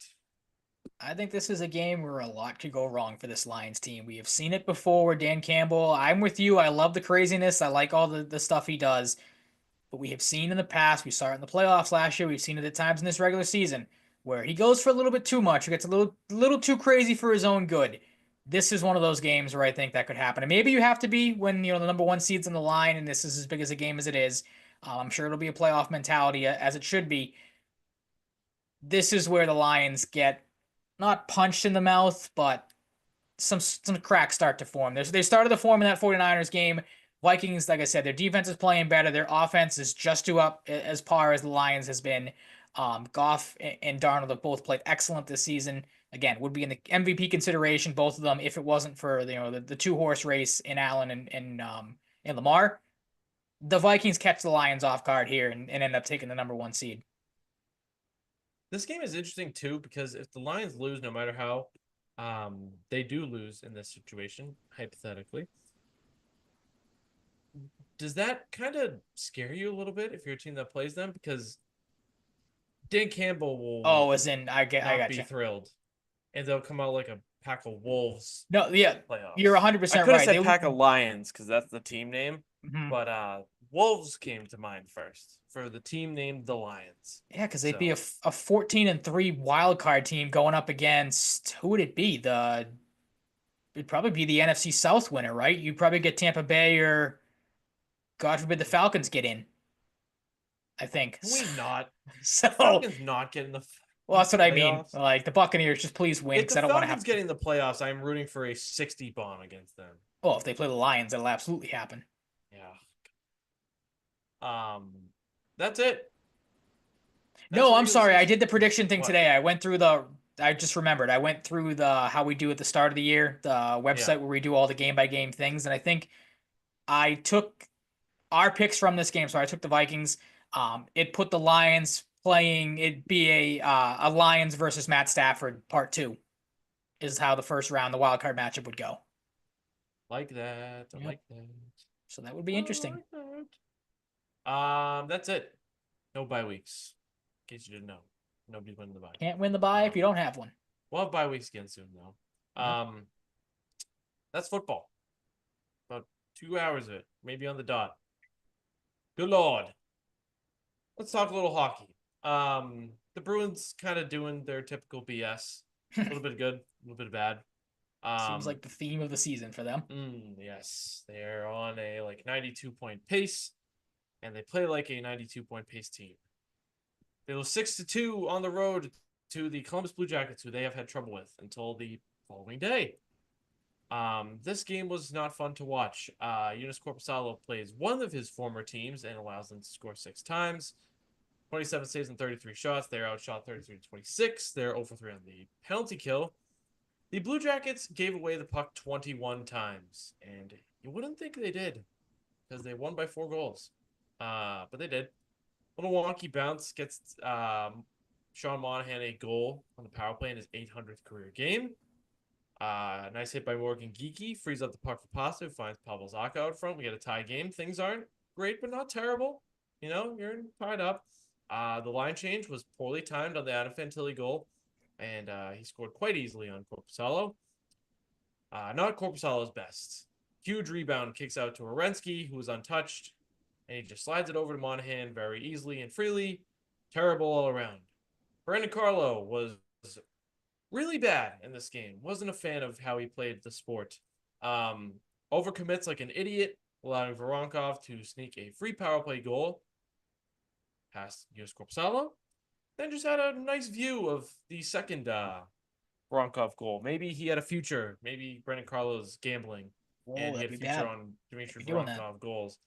I think this is a game where a lot could go wrong for this Lions team. We have seen it before where Dan Campbell, I'm with you. I love the craziness. I like all the stuff he does. But we have seen in the past, we saw it in the playoffs last year, we've seen it at times in this regular season, where he goes for a little bit too much, or gets a little too crazy for his own good. This is one of those games where I think that could happen. And maybe you have to be when the number one seed's in the line, and this is as big as a game as it is. I'm sure it'll be a playoff mentality as it should be. This is where the Lions get not punched in the mouth, but some cracks start to form. They started to form in that 49ers game. Vikings, like I said, their defense is playing better. Their offense is just to up as par as the Lions has been. Goff and Darnold have both played excellent this season. Again, would be in the MVP consideration, both of them, if it wasn't for the two horse race in Allen and Lamar. The Vikings catch the Lions off guard here and end up taking the number one seed. This game is interesting too because if the Lions lose, no matter how they do lose in this situation, hypothetically, does that kind of scare you a little bit if you're a team that plays them? Because Dan Campbell will Oh, as in I not got be you. thrilled, and they'll come out like a pack of wolves No, yeah, you're playoffs. I 100% could have right. said pack of lions because that's the team name, Mhm. but wolves came to mind first for the team named the Lions. Yeah, because they'd be So a 14-3 wild card team going up against who would it be? It'd probably be the NFC South winner, right? You'd probably get Tampa Bay or God forbid the Falcons get in. I think. can we not? So, Falcons not getting the well, that's what I mean. playoffs. Like the Buccaneers, just please win If because the I don't want to have Falcons to. getting the playoffs, I'm rooting for a 60 bomb against them. Well, if they play the Lions, it'll absolutely happen. Yeah. Um, that's it. That's No, the I'm regular sorry. I season. did the prediction thing What? today. I just remembered. I went through the how we do at the start of the year, the Yeah. website where we do all the game by game things, and I think I took our picks from this game. So I took the Vikings. It put the Lions playing. It'd be a Lions versus Matt Stafford part two is how the first round, the wild card matchup would go. Like that. I Yep. like that. So that would be I interesting. like that. That's it. No bye weeks. In case you didn't know. Nobody's winning the bye. Can't win the bye if you don't have one. We'll have bye weeks again soon though. Yep. That's football. About 2 hours of it, maybe on the dot. Good lord. Let's talk a little hockey. The Bruins kind of doing their typical BS. A little bit of good, a little bit of bad. Seems like the theme of the season for them. Yes, they're on a 92-point pace, and they play like a 92-point pace team. They lose 6-2 on the road to the Columbus Blue Jackets, who they have had trouble with until the following day. This game was not fun to watch. Eunice Corpusalo plays one of his former teams and allows them to score 6 times. 27 saves and 33 shots. They're outshot 33-26. They're 0 for 3 on the penalty kill. The Blue Jackets gave away the puck 21 times, and you wouldn't think they did because they won by 4 goals. But they did. Little wonky bounce gets Sean Monahan a goal on the power play in his 800th career game. Nice hit by Morgan Geeky. Frees up the puck for Pasta, who finds Pavel Zacha out front. We get a tie game. Things aren't great, but not terrible. You're tied up. The line change was poorly timed on the Adam Fantilli goal, and he scored quite easily on Corpusalo. Not Corpusalo's best. Huge rebound, kicks out to Orensky, who was untouched, and he just slides it over to Monahan very easily and freely. Terrible all around. Brandon Carlo was really bad in this game. Wasn't a fan of how he played the sport. Overcommits like an idiot, allowing Voronkov to sneak a free power play goal past Yus Corpusalo. Then just had a nice view of the second Voronkov goal. Maybe he had a future. Maybe Brendan Carlo's gambling, Whoa, and he that'd had a be future bad. on Can't Dmitry be doing that. Voronkov goals.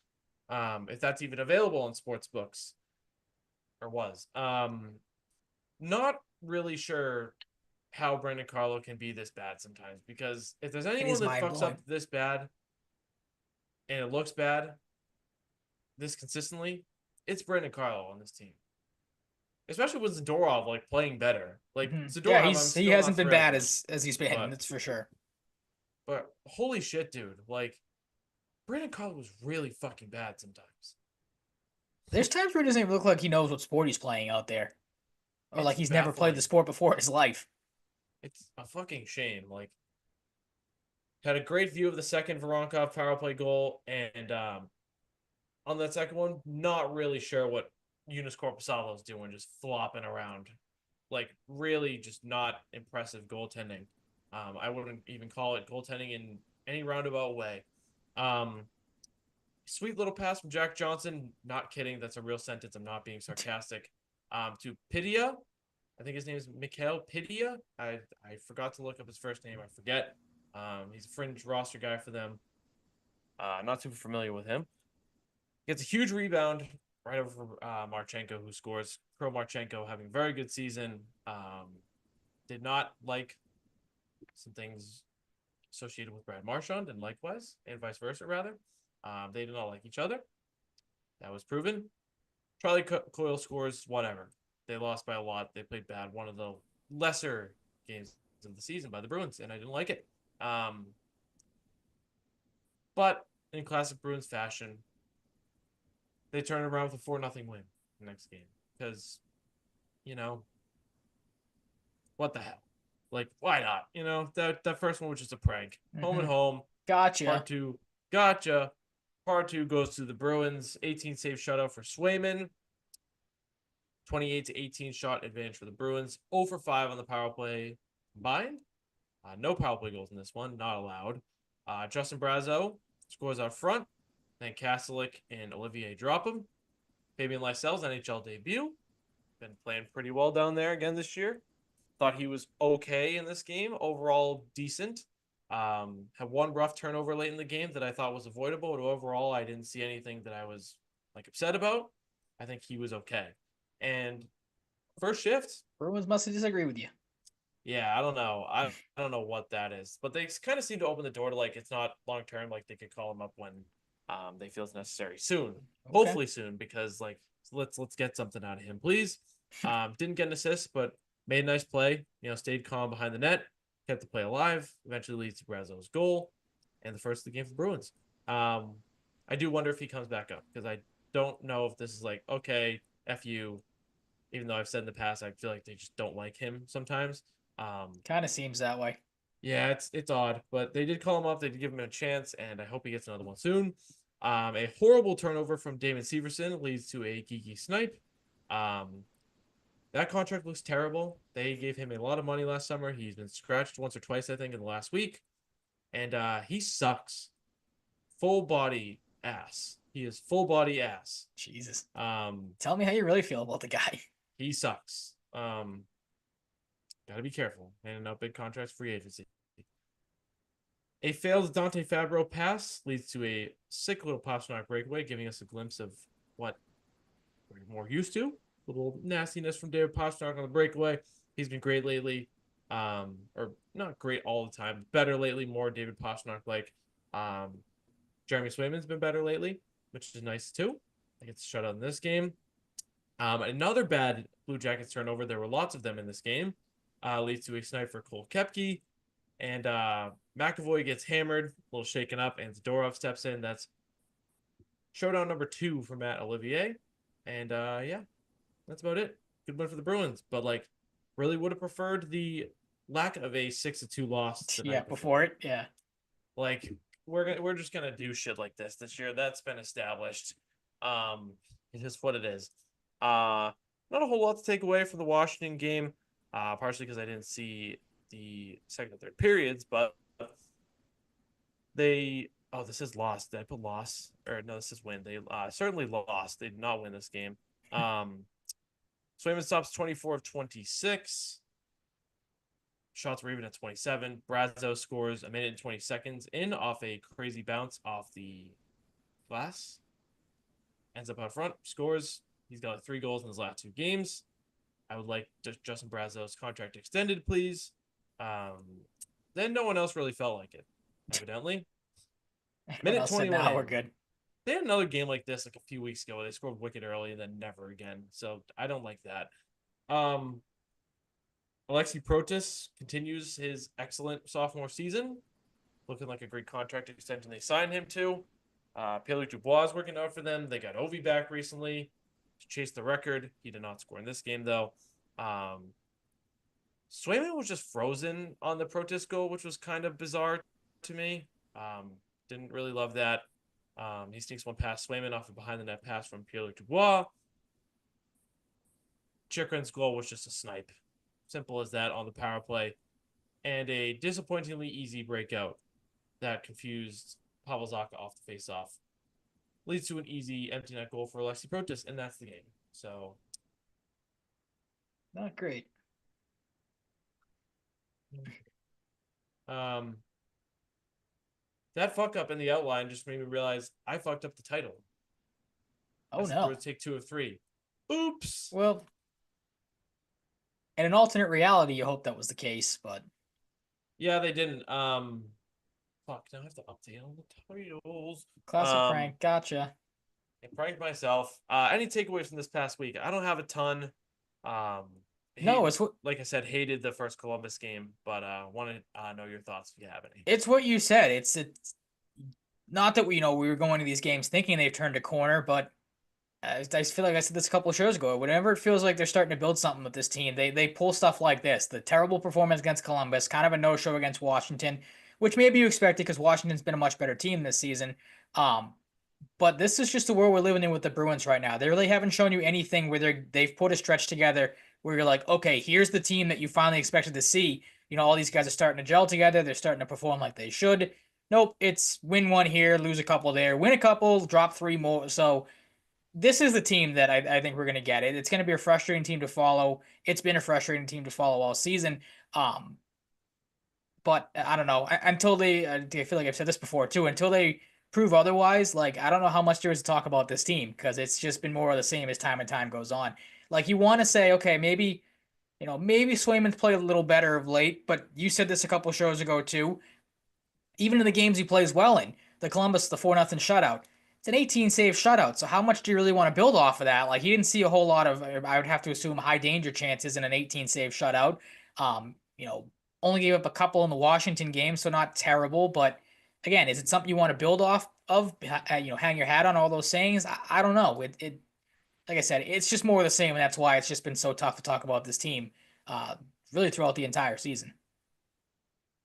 If that's even available in sports books or was. Not really sure how Brendan Carlo can be this bad sometimes, because if there's It anyone is that mind fucks blowing. up this bad and it looks bad this consistently, it's Brendan Carlo on this team. Especially with Zadorov like playing better. Like Yeah, Zadorov, I'm he still hasn't not been thrilled bad with, as he's been. but That's for sure. holy shit, dude! Like Brendan Carlo was really fucking bad sometimes. There's times where it doesn't even look like he knows what sport he's playing out there, or like It's he's never played the baffling. sport before in his life. It's a fucking shame. Like had a great view of the second Voronkov power play goal, and on that second one, not really sure what Eunice Corpusalo's doing, just flopping around. Like, really just not impressive goaltending. I wouldn't even call it goaltending in any roundabout way. Um, Sweet little pass from Jack Johnson. Not kidding. That's a real sentence. I'm not being sarcastic. To Pidia. I think his name is Mikhail Pidia. I forgot to look up his first name. I forget. He's a fringe roster guy for them. Not super familiar with him. Gets a huge rebound right over Marchenko, who scores. Pro Marchenko having a very good season. Did not like some things associated with Brad Marchand, and likewise, and vice versa, rather. They did not like each other. That was proven. Charlie Coyle scores, whatever. They lost by a lot. They played bad. One of the lesser games of the season by the Bruins, and I didn't like it. But in classic Bruins fashion, they turned around with a 4-0 win the next game. Because, you know, what the hell? Like, why not? You know, that first one was just a prank. Home and home. Gotcha. Part two, gotcha. Part two goes to the Bruins. 18 save shutout for Swayman. 28-18 shot advantage for the Bruins. 0 for 5 on the power play combined. No power play goals in this one, not allowed. Justin Brazeau scores out front. Then Kastelik and Olivier drop him. Fabian Lysel's NHL debut. Been playing pretty well down there again this year. Thought he was okay in this game. Overall, decent. Had one rough turnover late in the game that I thought was avoidable, but overall, I didn't see anything that I was like upset about. I think he was okay. And first shift, Bruins must disagree with you. yeah, I don't know. I don't know what that is, but they kind of seem to open the door to like it's not long term. Like they could call him up when they feel it's necessary soon, Okay. hopefully soon, because like let's get something out of him, please. Didn't get an assist, but made a nice play. You know, stayed calm behind the net, kept the play alive. Eventually leads to Brazo's goal, and the first of the game for Bruins. I do wonder if he comes back up because I don't know if this is like okay, f you. Even though I've said in the past, I feel like they just don't like him sometimes. Kind of seems that way. Yeah, it's odd, but they did call him up. They did give him a chance, and I hope he gets another one soon. A horrible turnover from Damon Severson leads to a geeky snipe. Um, that contract looks terrible. They gave him a lot of money last summer. He's been scratched once or twice, I think, in the last week, and he sucks. Full body ass. He is full body ass. Jesus. Um, Tell me how you really feel about the guy. he sucks. Got to be careful. Handing out big contracts, free agency. A failed Dante Fabro pass leads to a sick little Pastrnak breakaway, giving us a glimpse of what we're more used to. A little nastiness from David Pastrnak on the breakaway. He's been great lately. Or not great all the time. Better lately, more David Pastrnak like. Jeremy Swayman's been better lately, which is nice too. I get shut out in this game. Another bad Blue Jackets turnover. There were lots of them in this game. Leads to a snipe for Cole Koepke. And McAvoy gets hammered, a little shaken up, and Zadorov steps in. That's showdown number 2 for Matt Olivier. And yeah, that's about it. Good win for the Bruins. But like, really would have preferred the lack of a 6-2 loss the Yeah, night before before. it. Yeah. Like, we're just gonna do shit like this year. That's been established. It is what it is. Not a whole lot to take away from the Washington game. Partially because I didn't see the second and third periods, but they this is lost. Did I put loss? Or no, this is win. They certainly lost. They did not win this game. Swayman stops 24 of 26. Shots were even at 27. Brazos scores a minute and 20 seconds in off a crazy bounce off the glass. Ends up out front, scores. He's got like 3 goals in his last 2 games. I would like Justin Brazos' contract extended, please. Then no one else really felt like it, evidently. Everyone Minute else said, 21 "Now we're in. good." They had another game like this like a few weeks ago. They scored wicked early and then never again. So I don't like that. Alexi Protas continues his excellent sophomore season, looking like a great contract extension they signed him to. Pierre-Luc Dubois is working out for them. They got Ovi back recently to chase the record. He did not score in this game, though. Swayman was just frozen on the Protas goal, which was kind of bizarre to me. Didn't really love that. He sneaks one past Swayman off a behind-the-net pass from Pierre-Luc Dubois. Chikrin's goal was just a snipe. Simple as that on the power play. And a disappointingly easy breakout that confused Pavel Zacha off the face-off. Leads to an easy empty net goal for Alexi Protas, and that's the game. So, not great. That fuck up in the outline just made me realize I fucked up the title. Oh no! Take 2 of 3. Oops. Well, in an alternate reality, you hope that was the case, but yeah, they didn't. Fuck. Now I have to update all the titles. classic prank. Gotcha. I pranked myself. Any takeaways from this past week? I don't have a ton. No, it's what, like I said, hated the first Columbus game, but want to know your thoughts if you have any. it's what you said. It's not that we were going to these games thinking they've turned a corner, but I feel like I said this a couple of shows ago. Whenever it feels like they're starting to build something with this team, they pull stuff like this. The terrible performance against Columbus, kind of a no-show against Washington, which maybe you expected because Washington's been a much better team this season. But this is just the world we're living in with the Bruins right now. They really haven't shown you anything where they've put a stretch together where you're like, okay, here's the team that you finally expected to see. All these guys are starting to gel together. They're starting to perform like they should. Nope, it's win 1 here, lose a couple there, win a couple, drop 3 more. So this is the team that I think we're going to get. It's going to be a frustrating team to follow. It's been a frustrating team to follow all season. But I don't know. Until I feel like I've said this before too, until they prove otherwise, like, I don't know how much there is to talk about this team because it's just been more of the same as time and time goes on. Like, you want to say, okay, maybe Swayman's played a little better of late, but you said this a couple shows ago too. Even in the games he plays well in, the 4-0 shutout, it's an 18 save shutout. So how much do you really want to build off of that? Like, he didn't see a whole lot of, I would have to assume, high danger chances in an 18 save shutout. Only gave up a couple in the Washington game, so not terrible. But again, is it something you want to build off of? Hang your hat on all those sayings? I don't know. It like I said, it's just more of the same, and that's why it's just been so tough to talk about this team, really throughout the entire season.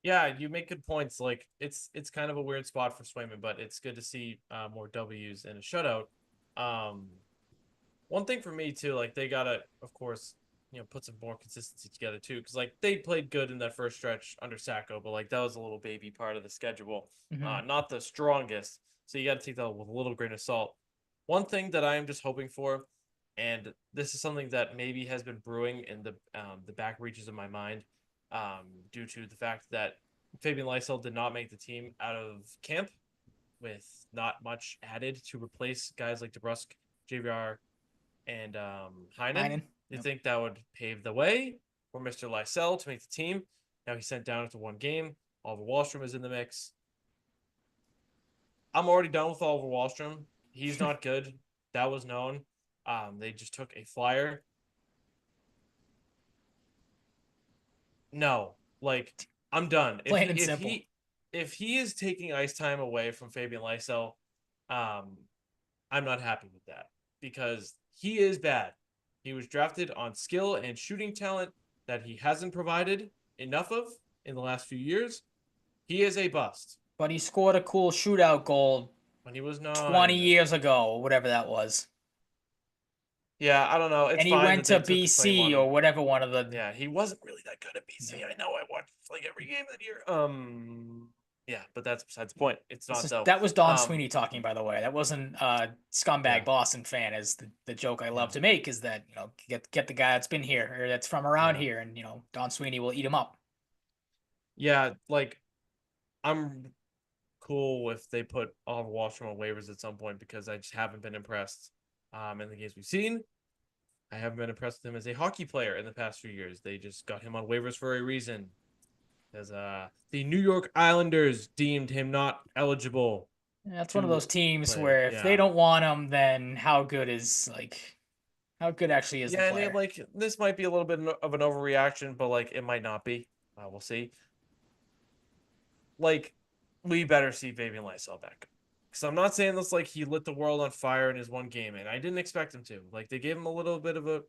Yeah, you make good points. Like, it's kind of a weird spot for Swayman, but it's good to see more W's in a shutout. One thing for me too, like, they gotta, of course, put some more consistency together too, because like they played good in that first stretch under Sacco, but like that was a little baby part of the schedule, not the strongest. So you got to take that with a little grain of salt. One thing that I am just hoping for, and this is something that maybe has been brewing in the back reaches of my mind, due to the fact that Fabian Lysell did not make the team out of camp, with not much added to replace guys like DeBrusk, JVR, and Heinen. You think that would pave the way for Mr. Lysell to make the team? Now he's sent down after 1 game. Oliver Wahlstrom is in the mix. I'm already done with Oliver Wahlstrom. He's not good. That was known. They just took a flyer. No, like, I'm done. Plain and simple. If he is taking ice time away from Fabian Lysell, I'm not happy with that because he is bad. He was drafted on skill and shooting talent that he hasn't provided enough of in the last few years. He is a bust. But he scored a cool shootout goal when he was 20 years ago, or whatever that was. Yeah, I don't know. It's and he fine went that to BC or whatever one of the. Yeah, he wasn't really that good at BC. I know. I watched like every game that year. Yeah, but that's besides the point. It's not though. That was Don Sweeney talking, by the way. That wasn't scumbag Boston fan. As the joke I love to make is that get the guy that's been here or that's from around here, and Don Sweeney will eat him up. Yeah, like I'm cool if they put Oliver Wahlstrom on waivers at some point because I just haven't been impressed. In the games we've seen, I haven't been impressed with him as a hockey player in the past few years. They just got him on waivers for a reason. As the New York Islanders deemed him not eligible That's one of to those teams play. where if they Yeah. don't want him, then how good actually is the Yeah, and player? like this might be a little bit of an overreaction, but like it might not be. We'll see. Like, we better see Fabian Lysell back. Because I'm not saying this like he lit the world on fire in his one game, and I didn't expect him to. Like they gave him a little bit of a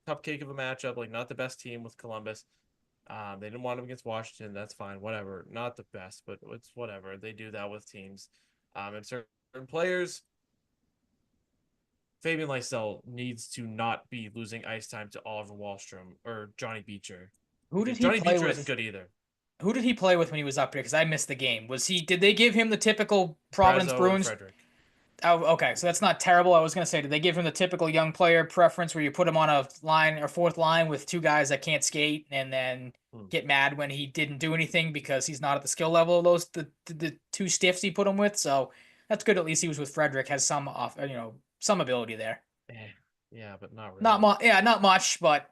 cupcake of a matchup, like not the best team with Columbus. They didn't want him against Washington. That's fine, whatever. Not the best, but it's whatever. They do that with teams. And certain players, Fabian Lysell needs to not be losing ice time to Oliver Wahlstrom or Johnny Beecher Who did because he Johnny play Beecher isn't with? good either. Who did he play with when he was up here? Because I missed the game. Did they give him the typical Providence Prezzo and Bruins? Frederick. Oh, okay, so that's not terrible. I was gonna say, did they give him the typical young player preference where you put him on a line or fourth line with two guys that can't skate and then Hmm. get mad when he didn't do anything because he's not at the skill level of the two stiffs he put him with? So that's good. At least he was with Frederick, has some ability there. Eh, yeah, but not Not really. much, yeah, not much, but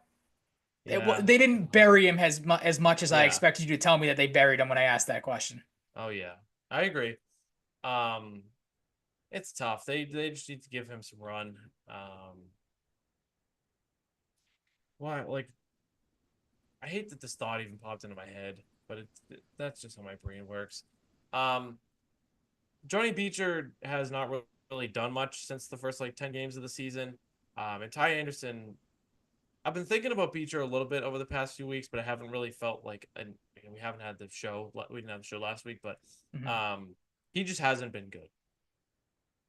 Yeah. they didn't bury him as much as I Yeah. expected you to tell me that they buried him when I asked that question. Oh yeah. I agree. Um, it's tough. They just need to give him some run. Why like I hate that this thought even popped into my head, but that's just how my brain works. Um, Johnny Beecher has not really done much since the first like 10 games of the season. And Ty Anderson, I've been thinking about Beecher a little bit over the past few weeks, but I haven't really felt like, and we haven't had the show. We didn't have the show last week, but Mhm. um, he just hasn't been good.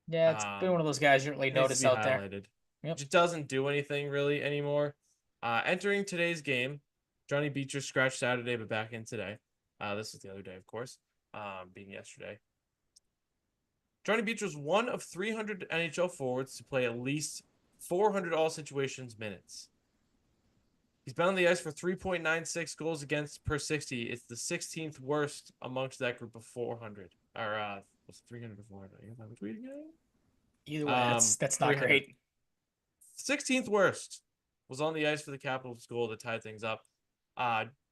Yeah, it's been one of those guys you don't really It needs to notice be out there. highlighted. Yep. Just doesn't do anything really anymore. Entering today's game, Johnny Beecher scratched Saturday, but back in today. This is the other day, of course, being yesterday. Johnny Beecher was one of 300 NHL forwards to play at least 400 all situations minutes. He's been on the ice for 3.96 goals against per 60. It's the 16th worst amongst that group of 400. Or was it 300 to 400? You have a tweet again? Either way, that's not 300. great. 16th worst was on the ice for the Capitals goal to tie things up.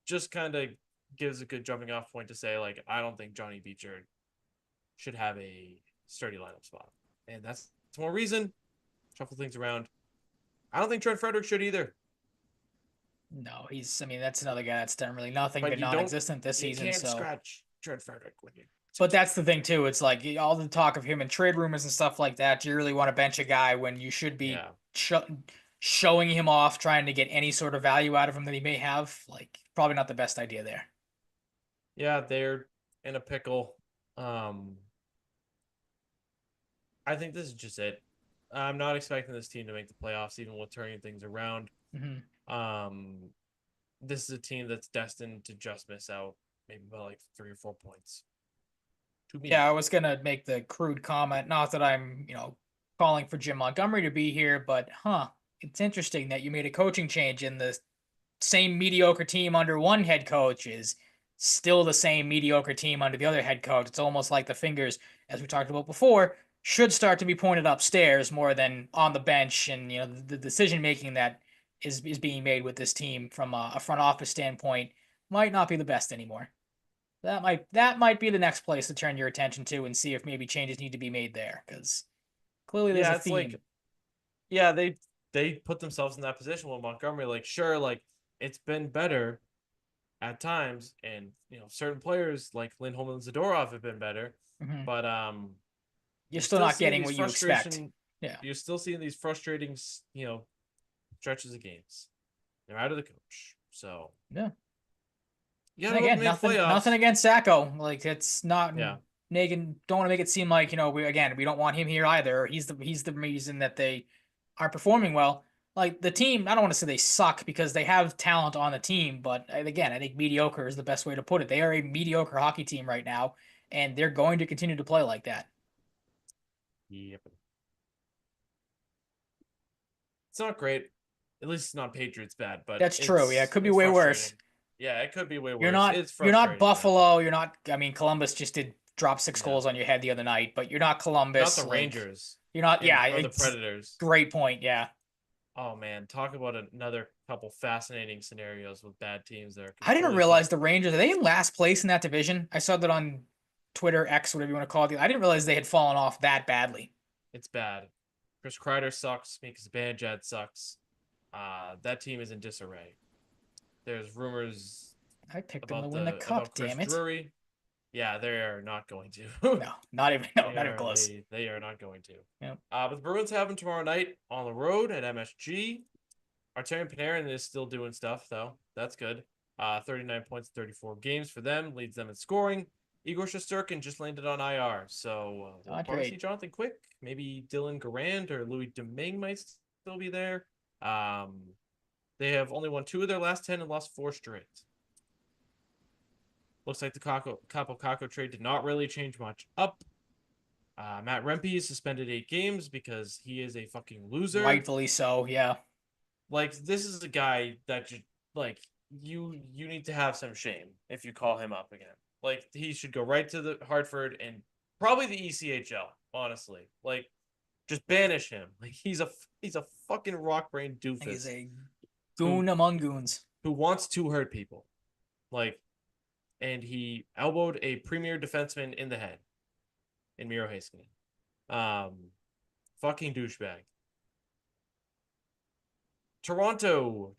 Just kind of gives a good jumping off point to say, like, I don't think Johnny Beecher should have a sturdy lineup spot. And that's more reason. Shuffle things around. I don't think Trent Frederick should either. No, I mean, that's another guy that's done really nothing But but non-existent this you season. can't So, scratch Trent Frederick when you. but that's the thing too. It's like all the talk of him in trade rumors and stuff like that. Do you really want to bench a guy when you should be Yeah. showing him off, trying to get any sort of value out of him that he may have? Like, probably not the best idea there. Yeah, they're in a pickle. Um, I think this is just it. I'm not expecting this team to make the playoffs, even with turning things around. Mm-hmm. Um, this is a team that's destined to just miss out, maybe by like 3 or 4 points. To Yeah, me, I was gonna make the crude comment. Not that I'm, calling for Jim Montgomery to be here, but it's interesting that you made a coaching change and the same mediocre team under one head coach is still the same mediocre team under the other head coach. It's almost like the fingers, as we talked about before, should start to be pointed upstairs more than on the bench, and the decision making that is being made with this team from a front office standpoint might not be the best anymore. That might be the next place to turn your attention to and see if maybe changes need to be made there, because clearly there's a yeah, it's like theme. yeah, they put themselves in that position with Montgomery. Like, sure, like it's been better at times, and certain players like Lindholm and Zadorov have been better, Mhm. but You're you're still still not seeing getting these what you expect. frustration. Yeah. You're still seeing these frustrating, stretches of games. They're out of the coach, so Yeah. you And gotta hope you again, make nothing playoffs. against Sacco. Like, it's not Yeah, making. Don't want to make it seem like we don't want him here either. He's the reason that they aren't performing well. Like the team, I don't want to say they suck because they have talent on the team, but again, I think mediocre is the best way to put it. They are a mediocre hockey team right now, and they're going to continue to play like that. yep. It's not great. At least it's not Patriots bad, but That's true. Yeah, it could be it's way worse. frustrating. Yeah, it could be way You're worse. not It's you're not frustrating, man. Buffalo. You're not. I mean, Columbus just did drop 6 goals No, on your head the other night, but you're not not Columbus. the Like Rangers you're not. and Yeah, or the it's Predators. great point. Yeah, Oh man, talk about another couple fascinating scenarios with bad teams that are I didn't completely realize fucked. the Rangers are they in last place in that division. I saw that on Twitter, X, whatever you want to call it. I didn't realize they had fallen off that badly. It's bad. Chris Kreider sucks. Mika Zibanejad sucks. That team is in disarray. There's rumors I picked them to about win the about cup. Chris Damn it! Drury. Yeah, they are not going to. No, not even. No, not even close. They are not going to. Yep. But the Bruins have them tomorrow night on the road at MSG. Artemian Panarin is still doing stuff though. That's good. 39 points, 34 games for them. Leads them in scoring. Igor Shesterkin just landed on IR, so we'll Not probably see great. Jonathan Quick. Maybe Dylan Garand or Louis Domingue might still be there. They have only won 2 of their last 10 and lost 4 straight. Looks like the Capo Caco trade did not really change much up. Matt Rempe is suspended 8 games because he is a fucking loser. Rightfully so. Yeah. Like, this is a guy that you need to have some shame if you call him up again. Like, he should go right to the Hartford and probably the ECHL, honestly. Like, just banish him. Like, he's a fucking rock brain doofus. He's a goon among goons who wants to hurt people. Like, and he elbowed a premier defenseman in the head in Miro Heiskanen. Fucking douchebag. Toronto.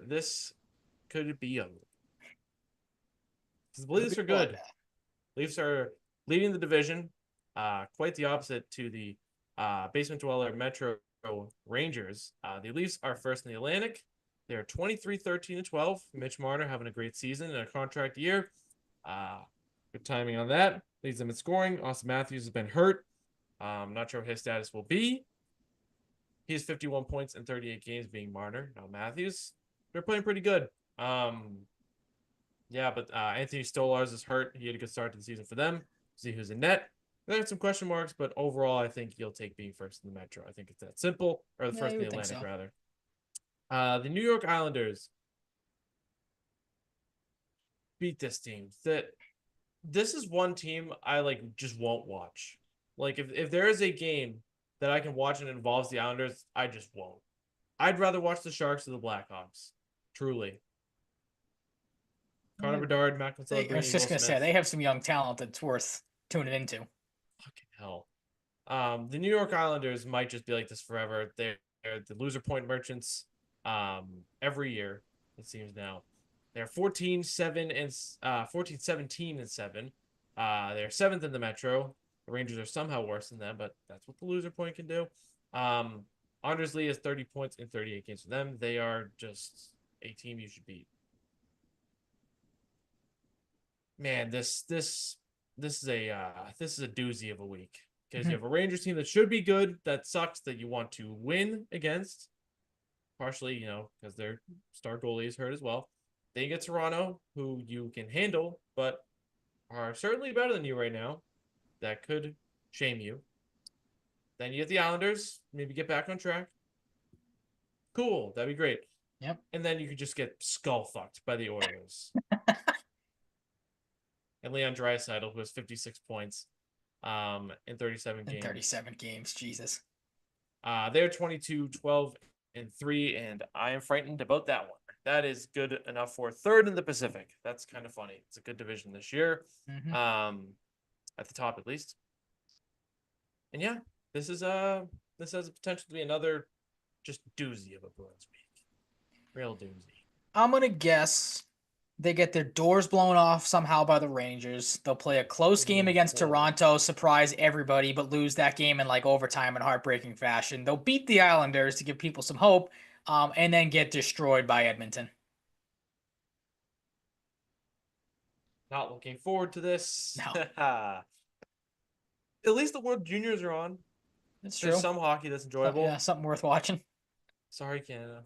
This could be ugly. The Leafs are good. Leafs are leading the division. Quite the opposite to the basement dweller Metro Rangers. The Leafs are first in the Atlantic. They're 23-13-12. Mitch Marner having a great season in a contract year. Good timing on that. Leads them in scoring. Austin Matthews has been hurt. Not sure what his status will be. He has 51 points in 38 games, being Marner. Now Matthews, they're playing pretty good. Yeah, but Anthony Stolarz is hurt. He had a good start to the season for them. See who's in net. They had some question marks, but overall, I think you'll take being first in the Metro. I think it's that simple, or the first in the Atlantic, rather. The New York Islanders beat this team. This is one team I just won't watch. Like if there is a game that I can watch and involves the Islanders, I just won't. I'd rather watch the Sharks or the Blackhawks. Truly. Connor Bedard, Matt I was just gonna say they have some young talent that's worth tuning into. Fucking hell. The New York Islanders might just be like this forever. They're the loser point merchants every year, it seems now. They're 14-7 and 14-17 and 7. They're 7th in the Metro. The Rangers are somehow worse than them, but that's what the loser point can do. Anders Lee has 30 points in 38 games for them. They are just a team you should beat. Man, this is a doozy of a week. Because you have a Rangers team that should be good, that sucks, that you want to win against. Partially, because their star goalie is hurt as well. Then you get Toronto, who you can handle, but are certainly better than you right now. That could shame you. Then you get the Islanders, maybe get back on track. Cool, that'd be great. Yep. And then you could just get skull fucked by the Oilers. And Leon Draisaitl, who has 56 points in 37 games. 37 games, Jesus. They're 22-12-3, and I am frightened about that one. That is good enough for third in the Pacific. That's kind of funny. It's a good division this year. At the top at least. And yeah, this has the potential to be another just doozy of a Bruins week. Real doozy. I'm gonna guess they get their doors blown off somehow by the Rangers. They'll play a close game against Toronto, surprise everybody, but lose that game in overtime in heartbreaking fashion. They'll beat the Islanders to give people some hope, and then get destroyed by Edmonton. Not looking forward to this. No. At least the World Juniors are on. That's true. There's some hockey that's enjoyable. Yeah, something worth watching. Sorry, Canada.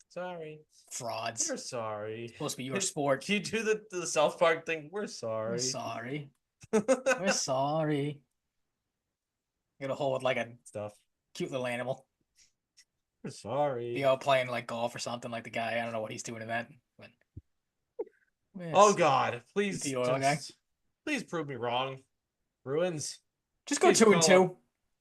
Sorry. Frauds. We're sorry. It's supposed to be your sport. Can you do the South Park thing? We're sorry. We're sorry. We're sorry. Get a hold with a stuff. Cute little animal. Sorry. You know, playing like golf or something like the guy. I don't know what he's doing in that. But Oh yes, God, the oil guy. please prove me wrong. Bruins, Just go please two and call up, two.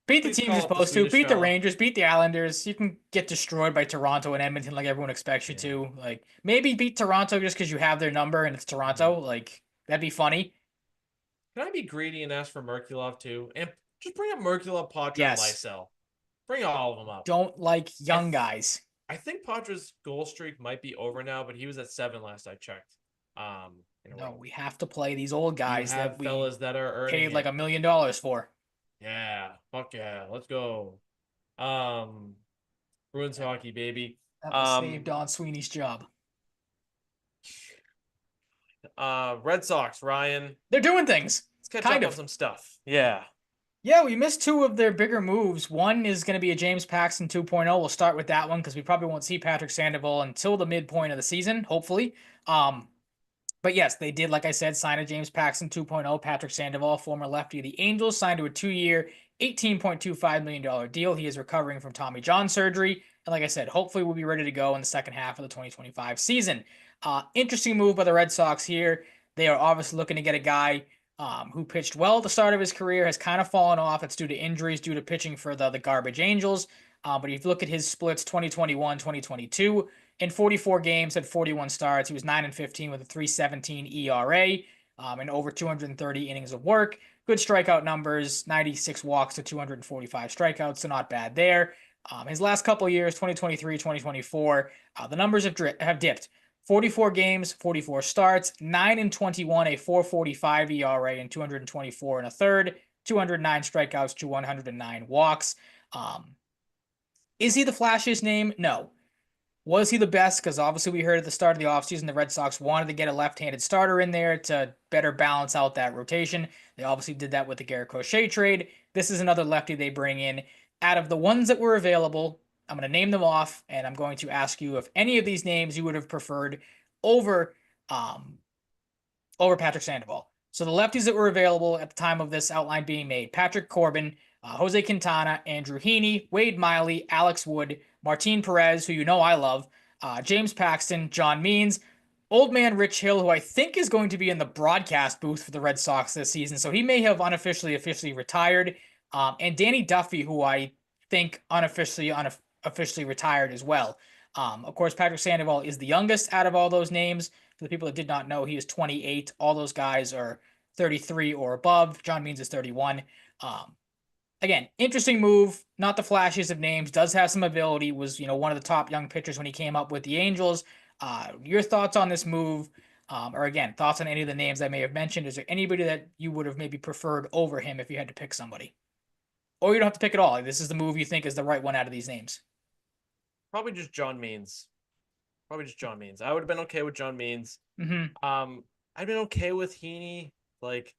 Beat the please teams you're call up the supposed to. Swedish Beat the fella. Rangers. Beat the Islanders. You can get destroyed by Toronto and Edmonton like everyone expects you Yeah. to. Like maybe beat Toronto just because you have their number and it's Mhm. Toronto. Like that'd be funny. Can I be greedy and ask for Merkulov too? And just bring up Merkulov, Potter, and Yes. Lysell. Bring all of them up. Don't like I young guys. I think Padra's goal streak might be over now, but he was at 7 last I checked. In a No, row. we have to play these old You guys that have we fellas that are earning paid like it. $1 million for. Yeah, fuck yeah, let's go. Um, Bruins hockey, baby. That will save Um, Don Sweeney's job. Red Sox, Ryan. They're doing things. Let's catch Kind up on of. some stuff. Yeah. Yeah, we missed two of their bigger moves. One is going to be a James Paxton 2.0. We'll start with that one because we probably won't see Patrick Sandoval until the midpoint of the season, hopefully. Um, but yes, they did, like I said, sign a James Paxton 2.0. Patrick Sandoval, former lefty of the Angels, signed to a 2-year, $18.25 million deal. He is recovering from Tommy John surgery. And like I said, hopefully we'll be ready to go in the second half of the 2025 season. Interesting move by the Red Sox here. They are obviously looking to get a guy who pitched well at the start of his career, has kind of fallen off. It's due to injuries, due to pitching for the garbage Angels. But if you look at his splits 2021, 2022, in 44 games, had 41 starts. He was 9 and 15 with a 3.17 ERA and over 230 innings of work. Good strikeout numbers, 96 walks to 245 strikeouts, so not bad there. His last couple of years, 2023, 2024, the numbers have dipped. 44 games, 44 starts, 9 and 21, a 4.45 ERA, and 224 and a third, 209 strikeouts to 109 walks. Is he the flashiest name? No. Was he the best? Because obviously we heard at the start of the offseason the Red Sox wanted to get a left-handed starter in there to better balance out that rotation. They obviously did that with the Garrett Crochet trade. This is another lefty they bring in. Out of the ones that were available, I'm going to name them off, and I'm going to ask you if any of these names you would have preferred over um, over Patrick Sandoval. So the lefties that were available at the time of this outline being made: Patrick Corbin, Jose Quintana, Andrew Heaney, Wade Miley, Alex Wood, Martin Perez, who you know I love, James Paxton, John Means, old man Rich Hill, who I think is going to be in the broadcast booth for the Red Sox this season, so he may have officially retired, and Danny Duffy, who I think officially retired as well. Of course, Patrick Sandoval is the youngest out of all those names. For the people that did not know, he is 28. All those guys are 33 or above. John Means is 31. Again, interesting move. Not the flashiest of names. Does have some ability. Was one of the top young pitchers when he came up with the Angels. Your thoughts on this move, or again, thoughts on any of the names I may have mentioned? Is there anybody that you would have maybe preferred over him if you had to pick somebody, or you don't have to pick at all? Like, this is the move you think is the right one out of these names. Probably just John Means. Probably just John Means. I would have been okay with John Means. Mm-hmm. I've been okay with Heaney. Like,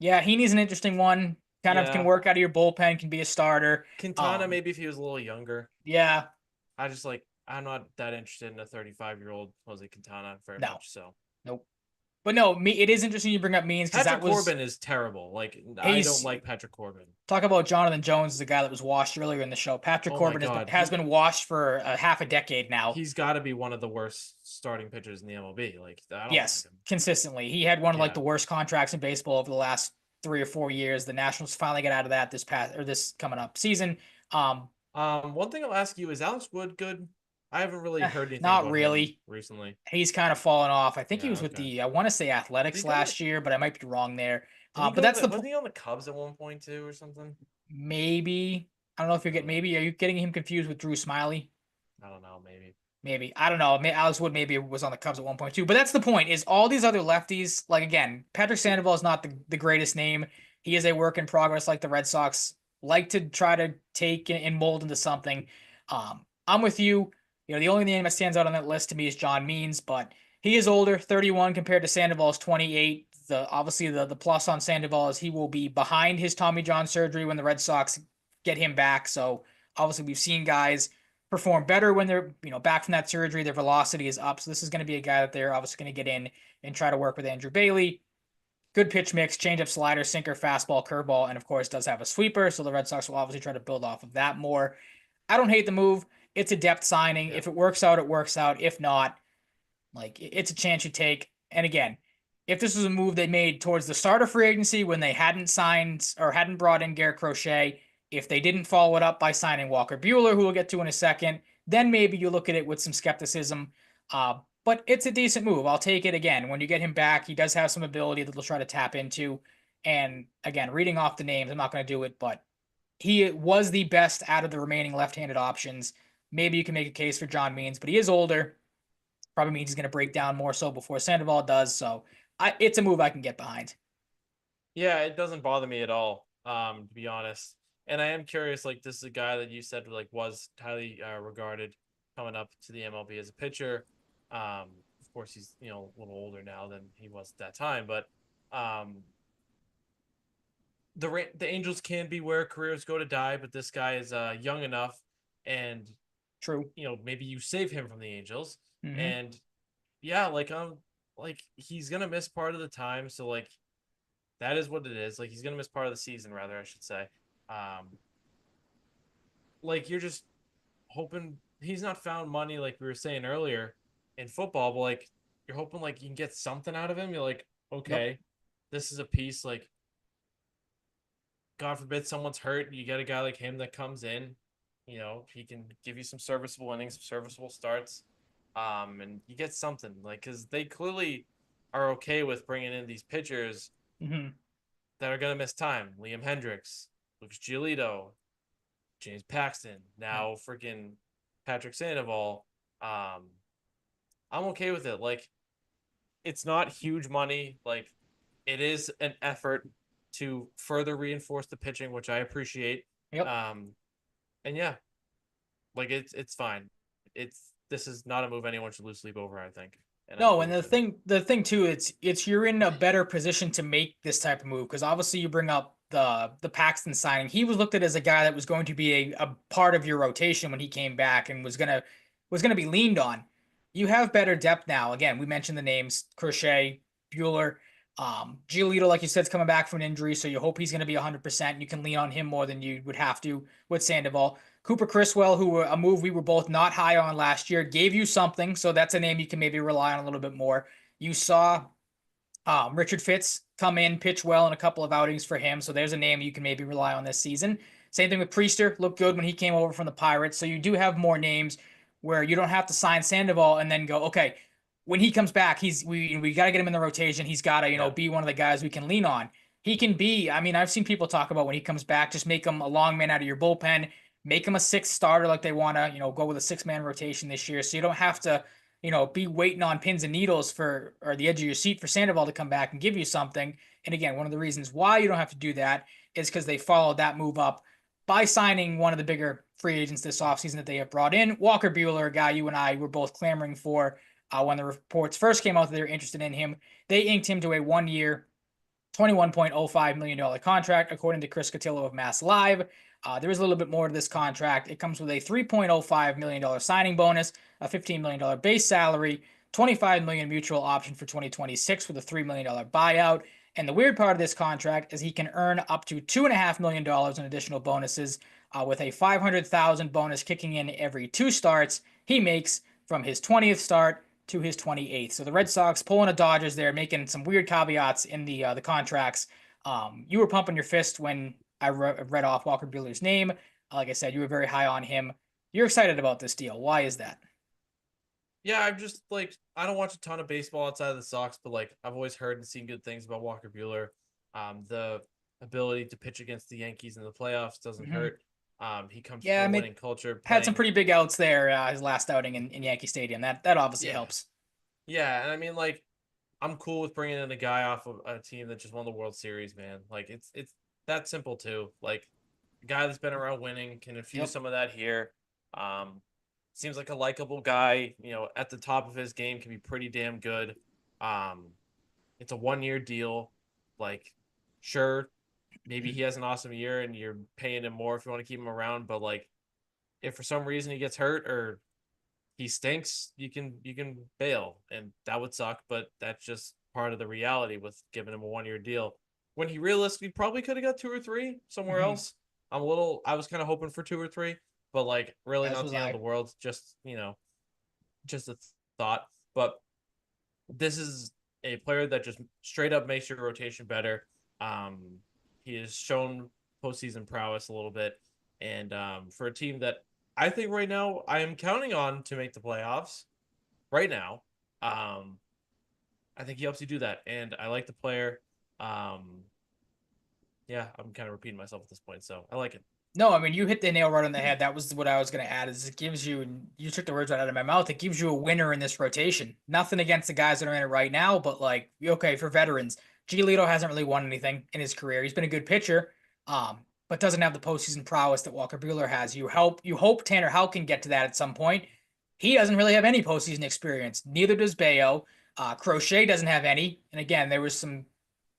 Yeah, Heaney's an interesting one. Kind of can yeah. work out of your bullpen, can be a starter. Quintana, maybe if he was a little younger. Yeah, I'm not that interested in a 35-year-old Jose Quintana very no, much. So nope. But no, it is interesting you bring up Means because Patrick that was Corbin is terrible. Like, I don't he's like Patrick Corbin. talk about Jonathan Jones, the guy that was washed earlier in the show. Patrick Oh my Corbin God, has been washed for a half a decade now. he's got to be one of the worst starting pitchers in the MLB. Like, I don't like Yes, him. consistently. He had one of like Yeah. the worst contracts in baseball over the last 3 or 4 years. The Nationals finally got out of that this coming up season. One thing I'll ask you is Alex Wood good? I haven't really heard anything Not about him really. recently. He's kind of fallen off. I think he Yeah, was with okay. I want to say Did he Athletics go last year, but I might be wrong there. Did he But go that's wasn't he on the Cubs at one point too or something? maybe. I don't know if you're I don't know. are you getting him confused with Drew Smiley? I don't know, maybe. Maybe. I don't know. Alex Wood maybe was on the Cubs at one point too. But that's the point, is all these other lefties, like again, Patrick Sandoval is not the greatest name. He is a work in progress, like the Red Sox like to try to take and mold into something. I'm with you. The only name that stands out on that list to me is John Means, but he is older, 31 compared to Sandoval's 28. Obviously the plus on Sandoval is he will be behind his Tommy John surgery when the Red Sox get him back. So obviously we've seen guys perform better when they're back from that surgery. Their velocity is up. So this is going to be a guy that they're obviously going to get in and try to work with Andrew Bailey. Good pitch mix, changeup, slider, sinker, fastball, curveball, and of course does have a sweeper. So the Red Sox will obviously try to build off of that more. I don't hate the move. It's a depth signing. Yeah. If it works out, it works out. If not, like it's a chance you take. And again, if this was a move they made towards the start of free agency when they hadn't signed or hadn't brought in Garrett Crochet, if they didn't follow it up by signing Walker Bueller, who we'll get to in a second, then maybe you look at it with some skepticism. But it's a decent move. I'll take it again. When you get him back, he does have some ability that they'll try to tap into. And again, reading off the names, I'm not going to do it, but he was the best out of the remaining left-handed options. Maybe you can make a case for John Means, but he is older. Probably means he's going to break down more so before Sandoval does. So it's a move I can get behind. Yeah, it doesn't bother me at all, to be honest. And I am curious, like this is a guy that you said like was highly regarded coming up to the MLB as a pitcher. Of course, he's a little older now than he was at that time, but um, the Angels can be where careers go to die, but this guy is young enough, and True. maybe you save him from the Angels, Mm-hmm. and yeah, like he's gonna miss part of the time, so like that is what it is. Like he's gonna miss part of the season, rather, I should say. Um, like you're just hoping he's not found money, like we were saying earlier in football, but like you're hoping like you can get something out of him. You're like, Yep. okay, this is a piece. Like, God forbid someone's hurt, you get a guy like him that comes in. He can give you some serviceable innings, some serviceable starts, and you get something like because they clearly are okay with bringing in these pitchers Mm-hmm. that are gonna miss time. Liam Hendricks, Lucas Giolito, James Paxton, Yep. now freaking Patrick Sandoval. Um, I'm okay with it. Like, it's not huge money. Like, it is an effort to further reinforce the pitching, which I appreciate. Yep. Um, and yeah, like it's fine. This is not a move anyone should lose sleep over, I think. And I'm No, cool and with it. the thing too, it's you're in a better position to make this type of move because obviously you bring up the Paxton signing. He was looked at as a guy that was going to be a part of your rotation when he came back and was gonna be leaned on. You have better depth now. Again, we mentioned the names Crochet, Bueller, Giolito, like you said, is coming back from an injury, so you hope he's gonna be 100%. You can lean on him more than you would have to with Sandoval. Cooper Criswell, who a move we were both not high on last year, gave you something, so that's a name you can maybe rely on a little bit more. You saw Richard Fitz come in, pitch well in a couple of outings for him, so there's a name you can maybe rely on this season. Same thing with Priester, looked good when he came over from the Pirates, so you do have more names where you don't have to sign Sandoval and then go, okay, when he comes back, we got to get him in the rotation. He's got to Yeah, be one of the guys we can lean on. He can be. I mean, I've seen people talk about when he comes back, just make him a long man out of your bullpen, make him a sixth starter like they want to, go with a 6-man rotation this year, so you don't have to be waiting on pins and needles for or the edge of your seat for Sandoval to come back and give you something. And again, one of the reasons why you don't have to do that is because they followed that move up by signing one of the bigger free agents this offseason that they have brought in, Walker Bueller, a guy you and I were both clamoring for when the reports first came out that they were interested in him. They inked him to a 1-year, $21.05 million contract, according to Chris Cotillo of Mass Live. There is a little bit more to this contract. It comes with a $3.05 million signing bonus, a $15 million base salary, $25 million mutual option for 2026 with a $3 million buyout. And the weird part of this contract is he can earn up to $2.5 million in additional bonuses, with a $500,000 bonus kicking in every 2 starts he makes from his 20th start to his 28th. So the Red Sox pulling a Dodgers there, making some weird caveats in the contracts. You were pumping your fist when I read off Walker Buehler's name. Like I said, you were very high on him. You're excited about this deal. Why is that? yeah. I'm just like I don't watch a ton of baseball outside of the Sox, but like I've always heard and seen good things about Walker Buehler. The ability to pitch against the Yankees in the playoffs doesn't Mm-hmm. hurt. He comes Yeah, from I a mean, winning culture, had some playing. pretty big outs there. His last outing in Yankee Stadium. That obviously Yeah, helps. yeah, and I mean like I'm cool with bringing in a guy off of a team that just won the World Series, man. Like it's that simple too. Like a guy that's been around winning can infuse Yep. some of that here. Um, seems like a likable guy. At the top of his game, can be pretty damn good. Um, it's a 1-year deal. Like, sure, maybe he has an awesome year and you're paying him more if you want to keep him around. But like, if for some reason he gets hurt or he stinks, you can bail, and that would suck. But that's just part of the reality with giving him a 1-year deal. When he realistically probably could have got 2 or 3 somewhere Mm-hmm. else. I was kind of hoping for 2 or 3. but like really As not was the end of I. the world. Just just a thought. But this is a player that just straight up makes your rotation better. Um, he has shown postseason prowess a little bit, and for a team that I think right now I am counting on to make the playoffs. Right now, I think he helps you do that, and I like the player. Um, yeah, I'm kind of repeating myself at this point, so I like it. No, I mean you hit the nail right on the head. That was what I was going to add. Is it gives you, and you took the words right out of my mouth. It gives you a winner in this rotation. Nothing against the guys that are in it right now, but like okay, for veterans, Giolito hasn't really won anything in his career. He's been a good pitcher, but doesn't have the postseason prowess that Walker Buehler has. You hope Tanner Houck can get to that at some point. He doesn't really have any postseason experience. Neither does Bayo. Crochet doesn't have any. And again, there was some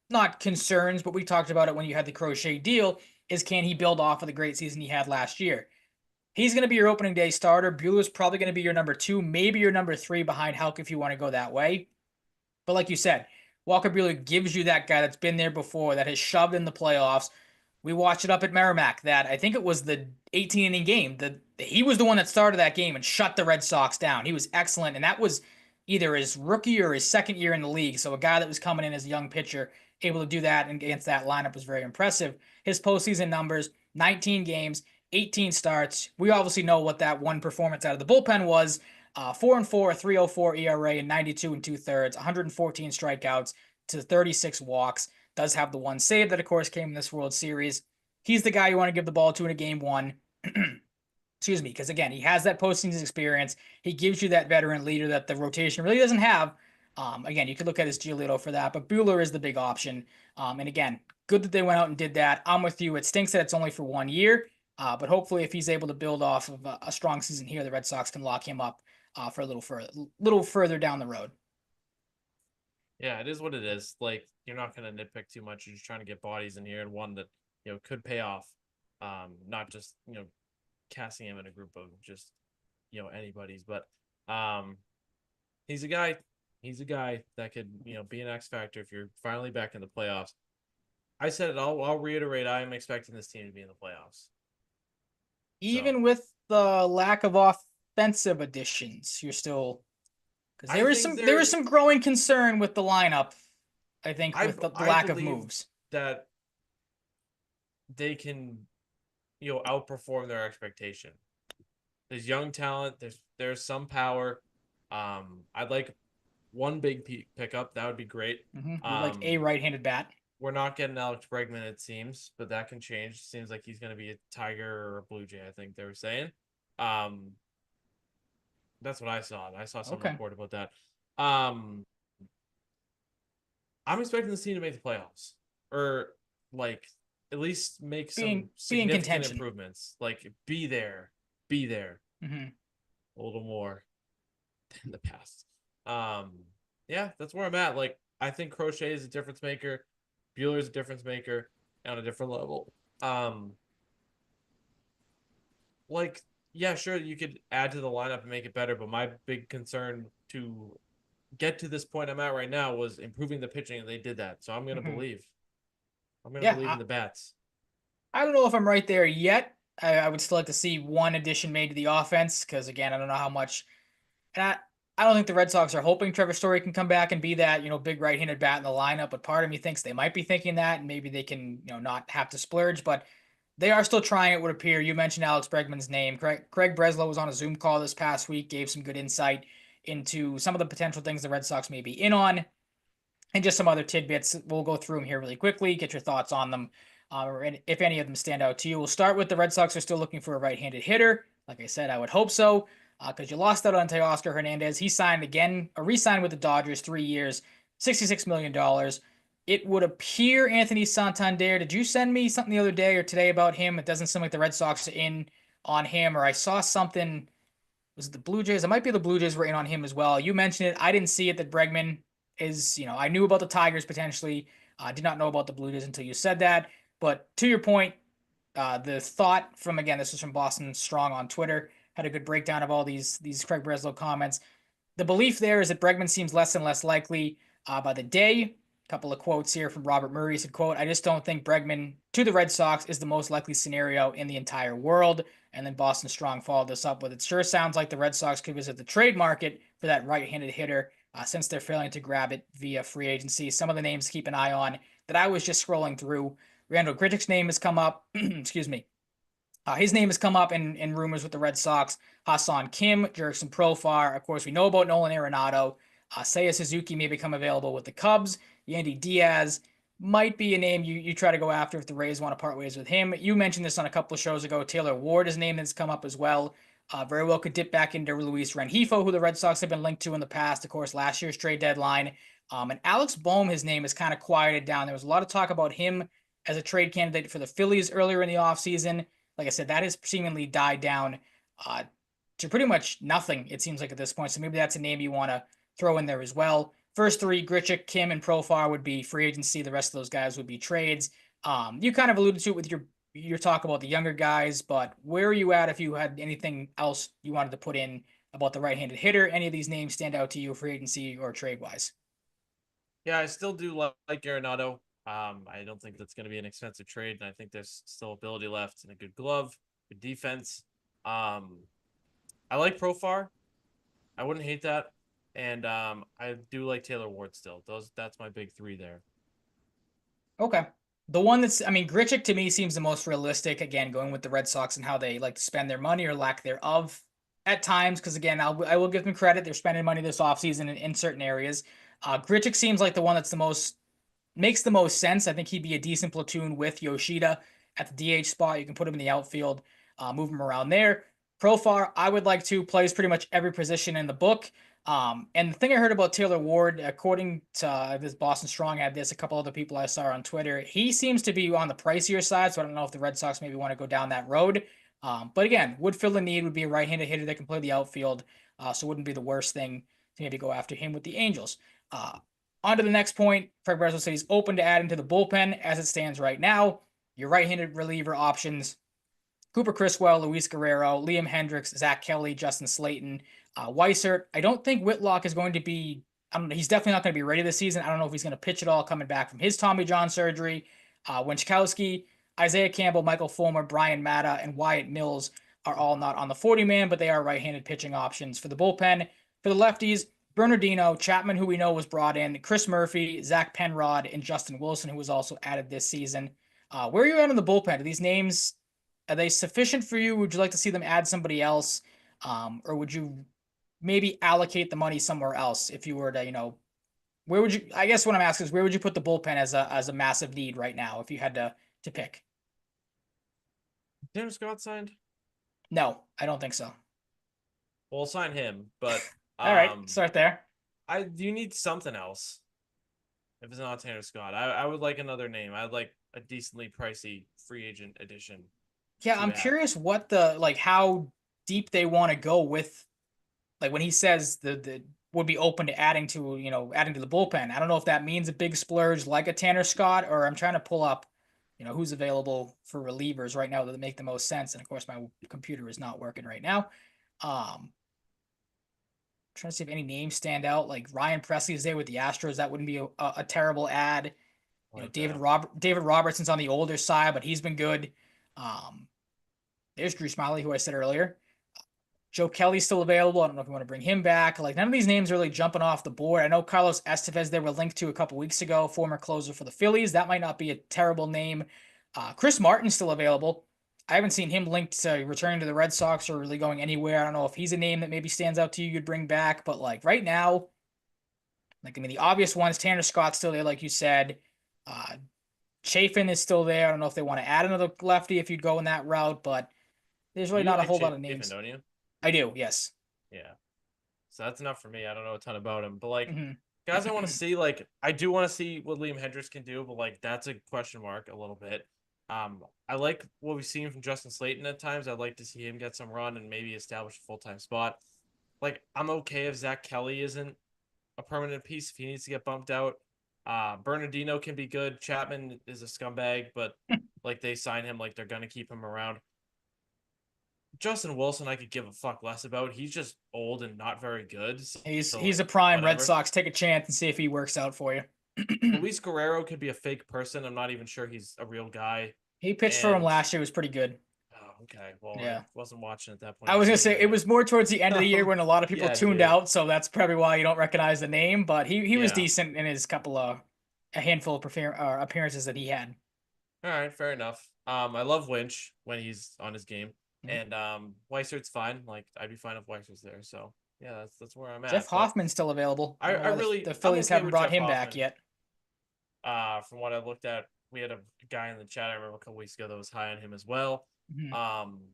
not concerns, but we talked about it when you had the Crochet deal. Is can he build off of the great season he had last year? He's going to be your opening day starter. Bueller's probably going to be your number 2, maybe your number 3 behind Houck if you want to go that way. But like you said, Walker Buehler gives you that guy that's been there before, that has shoved in the playoffs. We watched it up at Merrimack. That I think it was the 18 inning game. He was the one that started that game and shut the Red Sox down. He was excellent, and that was either his rookie or his second year in the league. So a guy that was coming in as a young pitcher, able to do that against that lineup was very impressive. His postseason numbers: 19 games, 18 starts. We obviously know what that one performance out of the bullpen was. 4-4, a 3.04 ERA, and 92 and 2/3, 114 strikeouts to 36 walks. Does have the one save that, of course, came in this World Series. He's the guy you want to give the ball to in a game one. Excuse me, because again, he has that postseason experience. He gives you that veteran leader that the rotation really doesn't have. Again, you could look at his Giolito for that, but Buehler is the big option. And again, good that they went out and did that. I'm with you. It stinks that it's only for 1 year, but hopefully, if he's able to build off of a strong season here, the Red Sox can lock him up for a little further down the road. Yeah, it is what it is. Like you're not gonna nitpick too much. You're just trying to get bodies in here and one that could pay off. Not just casting him in a group of just anybody's, but um, he's a guy. He's a guy that could be an X factor if you're finally back in the playoffs. I said it. I'll reiterate. I am expecting this team to be in the playoffs. So Even with the lack of offensive additions, you're still because I think there is some growing concern with the lineup. I think I with the I lack of believe moves. that they can outperform their expectation. There's young talent. There's some power. I'd like one big pickup. That would be great. You like a right-handed bat. We're not getting Alex Bregman, it seems, but that can change. Seems like he's going to be a Tiger or a Blue Jay, I think they were saying. Um, that's what I saw. I saw some Okay. report about that. Um, I'm expecting this team to make the playoffs, or like at least make some Be in significant contention. improvements. Like be there Mm-hmm. a little more than the past. Yeah, that's where I'm at. Like I think Crochet is a difference maker. Bueller is a difference maker on a different level. Like yeah, sure you could add to the lineup and make it better, but my big concern to get to this point I'm at right now was improving the pitching, and they did that. So I'm gonna Mm-hmm. believe. I'm gonna Yeah, believe in the bats. I don't know if I'm right there yet. I would still like to see one addition made to the offense because again, I don't know how much. And I don't think the Red Sox are hoping Trevor Story can come back and be that big right-handed bat in the lineup. But part of me thinks they might be thinking that, and maybe they can not have to splurge. But they are still trying. It would appear. You mentioned Alex Bregman's name. Craig Breslow was on a Zoom call this past week, gave some good insight into some of the potential things the Red Sox may be in on, and just some other tidbits. We'll go through them here really quickly, get your thoughts on them, or if any of them stand out to you. We'll start with the Red Sox are still looking for a right-handed hitter. Like I said, I would hope so, because you lost out on Teoscar Hernandez. He signed again, a re-signed with the Dodgers, 3 years, $66 million. It would appear Anthony Santander. Did you send me something the other day or today about him? It doesn't seem like the Red Sox are in on him, or I saw something. Was it the Blue Jays? It might be the Blue Jays were in on him as well. You mentioned it. I didn't see it that Bregman is, I knew about the Tigers potentially. I did not know about the Blue Jays until you said that. But to your point, the thought from, again, this is from Boston Strong on Twitter, had a good breakdown of all these Craig Breslow comments. The belief there is that Bregman seems less and less likely by the day. couple of quotes here from Robert Murray. He said, quote, I just don't think Bregman to the Red Sox is the most likely scenario in the entire world. And then Boston Strong followed this up with, it sure sounds like the Red Sox could visit the trade market for that right-handed hitter since they're failing to grab it via free agency. Some of the names to keep an eye on that I was just scrolling through. Randall Grichuk's name has come up. Excuse me. His name has come up in rumors with the Red Sox. Hassan Kim, Jurickson Profar. Of course, we know about Nolan Arenado. Seiya Suzuki may become available with the Cubs. Yandy Diaz might be a name you try to go after if the Rays want to part ways with him. You mentioned this on a couple of shows ago. Taylor Ward is a name that's come up as well. Very well could dip back into Luis Rengifo, who the Red Sox have been linked to in the past. Of course, last year's trade deadline. And Alex Bohm, his name is kind of quieted down. There was a lot of talk about him as a trade candidate for the Phillies earlier in the offseason. Like I said, that has seemingly died down to pretty much nothing, it seems like, at this point. So maybe that's a name you want to throw in there as well. First three, Grichuk, Kim, and Profar would be free agency. The rest of those guys would be trades. You kind of alluded to it with your talk about the younger guys, but where are you at if you had anything else you wanted to put in about the right-handed hitter? Any of these names stand out to you free agency or trade-wise? Yeah, I still do like Arenado. I don't think that's going to be an expensive trade, and I think there's still ability left and a good glove, good defense. I like Profar. I wouldn't hate that, and I do like Taylor Ward still. That's my big three there. Okay. The one that's, I mean, Grichuk to me seems the most realistic. Again, going with the Red Sox and how they like to spend their money or lack thereof at times. Because again, I will give them credit; they're spending money this offseason in certain areas. Grichuk seems like the one that's the most makes the most sense. I think he'd be a decent platoon with Yoshida at the DH spot. You can put him in the outfield, move him around there. Profar, I would like to plays pretty much every position in the book. And the thing I heard about Taylor Ward, according to this Boston Strong had this, a couple other people I saw on Twitter, he seems to be on the pricier side. So I don't know if the Red Sox maybe want to go down that road. But again, would fill the need, would be a right-handed hitter that can play the outfield. So it wouldn't be the worst thing to maybe go after him with the Angels. On to the next point. Craig Breslow said he's open to adding to the bullpen as it stands right now. Your right-handed reliever options: Cooper Criswell, Luis Guerrero, Liam Hendricks, Zach Kelly, Justin Slayton, Weissert. I don't think Whitlock is going to be, I don't know, he's definitely not going to be ready this season. I don't know if he's going to pitch at all coming back from his Tommy John surgery. Winchkowski, Isaiah Campbell, Michael Fulmer, Brian Matta, and Wyatt Mills are all not on the 40-man, but they are right-handed pitching options for the bullpen. For the lefties, Bernardino, Chapman, who we know was brought in, Chris Murphy, Zach Penrod, and Justin Wilson, who was also added this season. Where are you at in the bullpen? Are these names, are they sufficient for you? Would you like to see them add somebody else? Or would you maybe allocate the money somewhere else if you were to, where would you, I guess what I'm asking is where would you put the bullpen as a massive need right now if you had to pick? Tanner Scott signed? No, I don't think so. Well, I'll sign him, but All right, start there. you need something else. If it's not Tanner Scott, I would like another name. I'd like a decently pricey free agent addition. Yeah, I'm curious what how deep they want to go with, like when he says the would be open to adding to the bullpen. I don't know if that means a big splurge like a Tanner Scott, or I'm trying to pull up who's available for relievers right now that make the most sense. And of course, my computer is not working right now. Trying to see if any names stand out. Like Ryan Presley is there with the Astros. That wouldn't be a terrible ad. David Robertson's on the older side, but he's been good. There's Drew Smiley, who I said earlier. Joe Kelly's still available. I don't know if you want to bring him back. Like, none of these names are really jumping off the board. I know Carlos Estevez they were linked to a couple weeks ago, former closer for the Phillies. That might not be a terrible name. Chris Martin's still available. I haven't seen him linked to returning to the Red Sox or really going anywhere. I don't know if he's a name that maybe stands out to you you'd bring back. But, like, right now, the obvious ones, Tanner Scott's still there, like you said. Chafin is still there. I don't know if they want to add another lefty if you'd go in that route, but there's really not a whole lot of names. Chafin, don't you? I do, yes. Yeah. So that's enough for me. I don't know a ton about him. But, like, Mm-hmm. guys I want to see, like, I do want to see what Liam Hendricks can do, but, like, that's a question mark a little bit. I like what we've seen from Justin Slayton at times. I'd like to see him get some run and maybe establish a full-time spot. Like, I'm okay if Zach Kelly isn't a permanent piece if he needs to get bumped out. Bernardino can be good. Chapman is a scumbag, but, like, they sign him like they're going to keep him around. Justin Wilson, I could give a fuck less about. He's just old and not very good. He's a prime Red Sox. Take a chance and see if he works out for you. Luis Guerrero could be a fake person. I'm not even sure he's a real guy. He pitched for him And last year. Was pretty good. oh, okay, well, I Yeah. wasn't watching at that point I in the was gonna season, say I it was guess. more towards the end of the year when a lot of people Yeah, tuned dude. out, so that's probably why you don't recognize the name. But he was Yeah. decent in his couple of a handful of appearances that he had. All right, fair enough. I love Lynch when he's on his game, Mhm. and Weisert's fine. Like I'd be fine if Weisert's there. So yeah, that's where I'm Jeff at. But Hoffman's still available. I I don't know I why really the I'm Phillies okay haven't with brought Jeff him back Hoffman. yet. From what I looked at, we had a guy in the chat I remember a couple weeks ago that was high on him as well. Mhm. Um,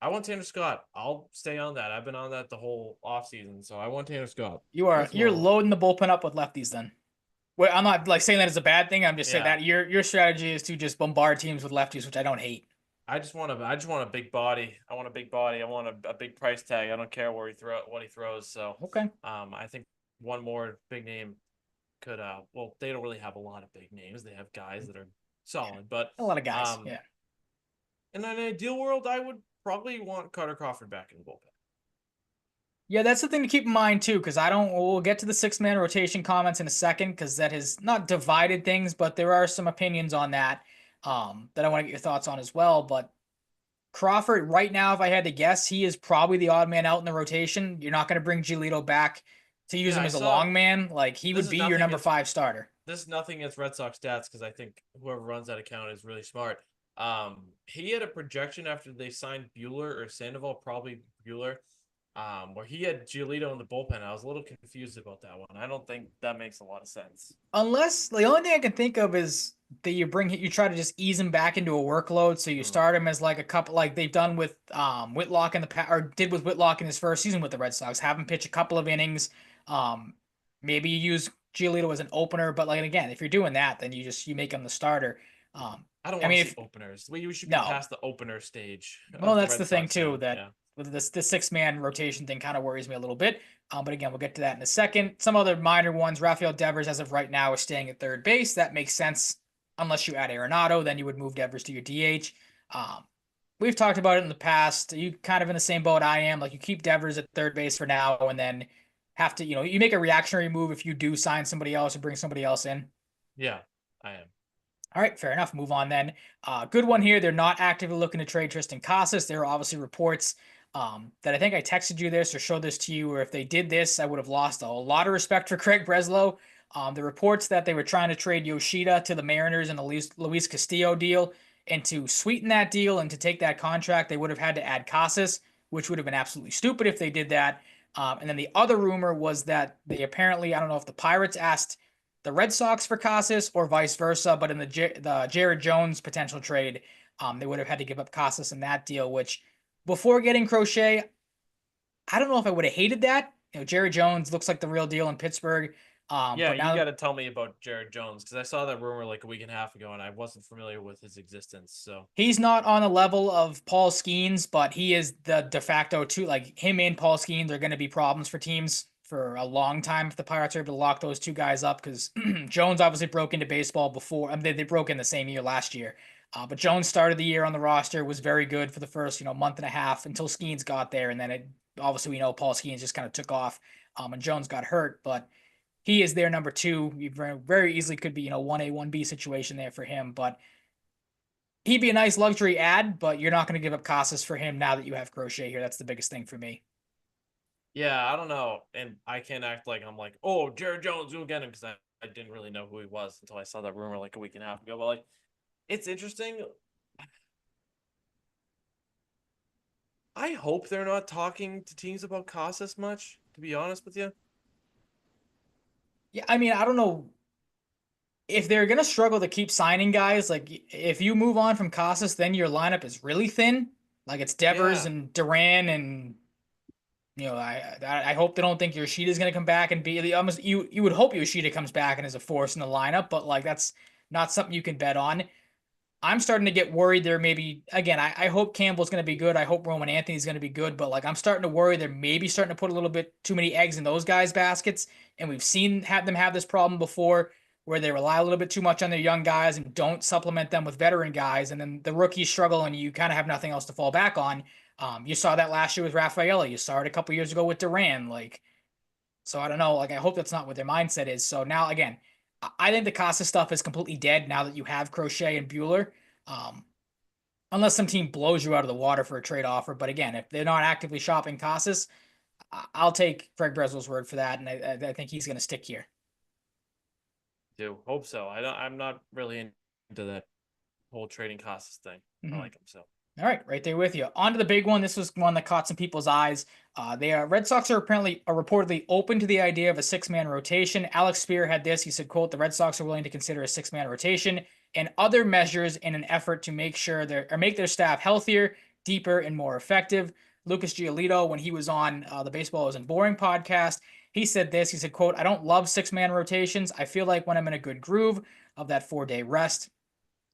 I want Tanner Scott. I'll stay on that. I've been on that the whole offseason, so I want Tanner Scott. You're Well, loading the bullpen up with lefties then. Well, I'm not like saying that as a bad thing. I'm just saying yeah. that your strategy is to just bombard teams with lefties, which I don't hate. I just want a big body. I want a big body. I want a big price tag. I don't care what he throws. So Okay. I think one more big name could well, they don't really have a lot of big names. They have guys that are solid, but A lot of guys. um Yeah. in an ideal world, I would probably want Carter Crawford back in the bullpen. Yeah, that's the thing to keep in mind too, because I don't. We'll get to the 6-man rotation comments in a second, because that has not divided things, but there are some opinions on that that I want to get your thoughts on as well. But Crawford, right now, if I had to guess, he is probably the odd man out in the rotation. You're not going to bring Giolito back to use Yeah, him I as a saw long man. Like he this would is be your nothing number against 5 starter. this is nothing against Red Sox stats because I think whoever runs that account is really smart. He had a projection after they signed Bueller or Sandoval, probably Bueller, where he had Giolito in the bullpen. I was a little confused about that one. I don't think that makes a lot of sense. Unless the only thing I can think of is that you try to just ease him back into a workload, so you Hmm. start him as like a couple, like they've done with Whitlock in the past, or did with Whitlock in his first season with the Red Sox. Have him pitch a couple of innings. Um, Maybe you use Giolito as an opener, but like again, if you're doing that, then you make him the starter. Um, I don't I want mean, to see if openers. We should be no, past the opener stage well, of the that's Red the thing Sox too, now. that Yeah. with the 6-man rotation thing kind of worries me a little bit. But again, we'll get to that in a second. Some other minor ones. Rafael Devers, as of right now, is staying at third base. That makes sense unless you add Arenado, then you would move Devers to your DH. Um, we've talked about it in the past. You kind of in the same boat I am. Like you keep Devers at third base for now, and then have to, you make a reactionary move if you do sign somebody else or bring somebody else in. Yeah, I am. All right, fair enough. Move on then. Good one here. They're not actively looking to trade Tristan Casas. There are obviously reports that I think I texted you this or showed this to you, or if they did this, I would have lost a lot of respect for Craig Breslow. The reports that they were trying to trade Yoshida to the Mariners in the Luis Castillo deal, and to sweeten that deal and to take that contract, they would have had to add Casas, which would have been absolutely stupid if they did that. And then the other rumor was that they apparently, I don't know if the Pirates asked the Red Sox for Casas or vice versa. But in the Jared Jones potential trade, they would have had to give up Casas in that deal. Which before getting Crochet, I don't know if I would have hated that. Jared Jones looks like the real deal in Pittsburgh. Yeah, But you got now to tell me about Jared Jones because I saw that rumor like a week and a half ago and I wasn't familiar with his existence. So he's not on the level of Paul Skeens, but he is the de facto two. Like him and Paul Skeens are going to be problems for teams for a long time if the Pirates are able to lock those two guys up, because Jones obviously broke into baseball before. I mean, they broke in the same year last year. But Jones started the year on the roster, was very good for the first month and a half until Skeens got there, and then it obviously we know Paul Skeens just kind of took off, and Jones got hurt, but he is their number two. He very easily could be 1A 1B situation there for him, but he'd be a nice luxury add, but you're not going to give up Casas for him now that you have Crochet here. That's the biggest thing for me. yeah, I don't know, and I can't act like I'm like, oh, Jared Jones, you'll get him because I didn't really know who he was until I saw that rumor like a week and a half ago. But like, it's interesting. I hope they're not talking to teams about Casas much. To be honest with you, Yeah, I mean, I don't know if they're going to struggle to keep signing guys. Like, if you move on from Casas, then your lineup is really thin. Like, it's Devers yeah, and Duran, and I hope they don't think Yoshida's going to come back and be almost. You would hope Yoshida comes back and is a force in the lineup, but like that's not something you can bet on. I'm starting to get worried there maybe again. I hope Campbell's going to be good. I hope Roman Anthony's going to be good, but like I'm starting to worry they're maybe starting to put a little bit too many eggs in those guys' baskets. And we've seen them have this problem before where they rely a little bit too much on their young guys and don't supplement them with veteran guys, and then the rookies struggle and you kind of have nothing else to fall back on. You saw that last year with Rafaela. You saw it a couple years ago with Duran. Like, so I don't know. Like I hope that's not what their mindset is. So now again, I think the Casa stuff is completely dead now that you have Crochet and Bueller. Um, unless some team blows you out of the water for a trade offer. But again, if they're not actively shopping Casas, I'll take Greg Breslow's word for that, and I think he's going to stick here. Do hope so. I'm not really into that whole trading costs thing. I like him so. All right, right there with you. On to the big one. This was one that caught some people's eyes. Red Sox are reportedly open to the idea of a six-man rotation. Alex Spear had this. He said, "quote The Red Sox are willing to consider a six-man rotation and other measures in an effort to make their staff healthier, deeper, and more effective." Lucas Giolito, when he was on the Baseball Isn't Boring podcast, he said this. He said, "quote I don't love six-man rotations. I feel like when I'm in a good groove of that 4-day rest,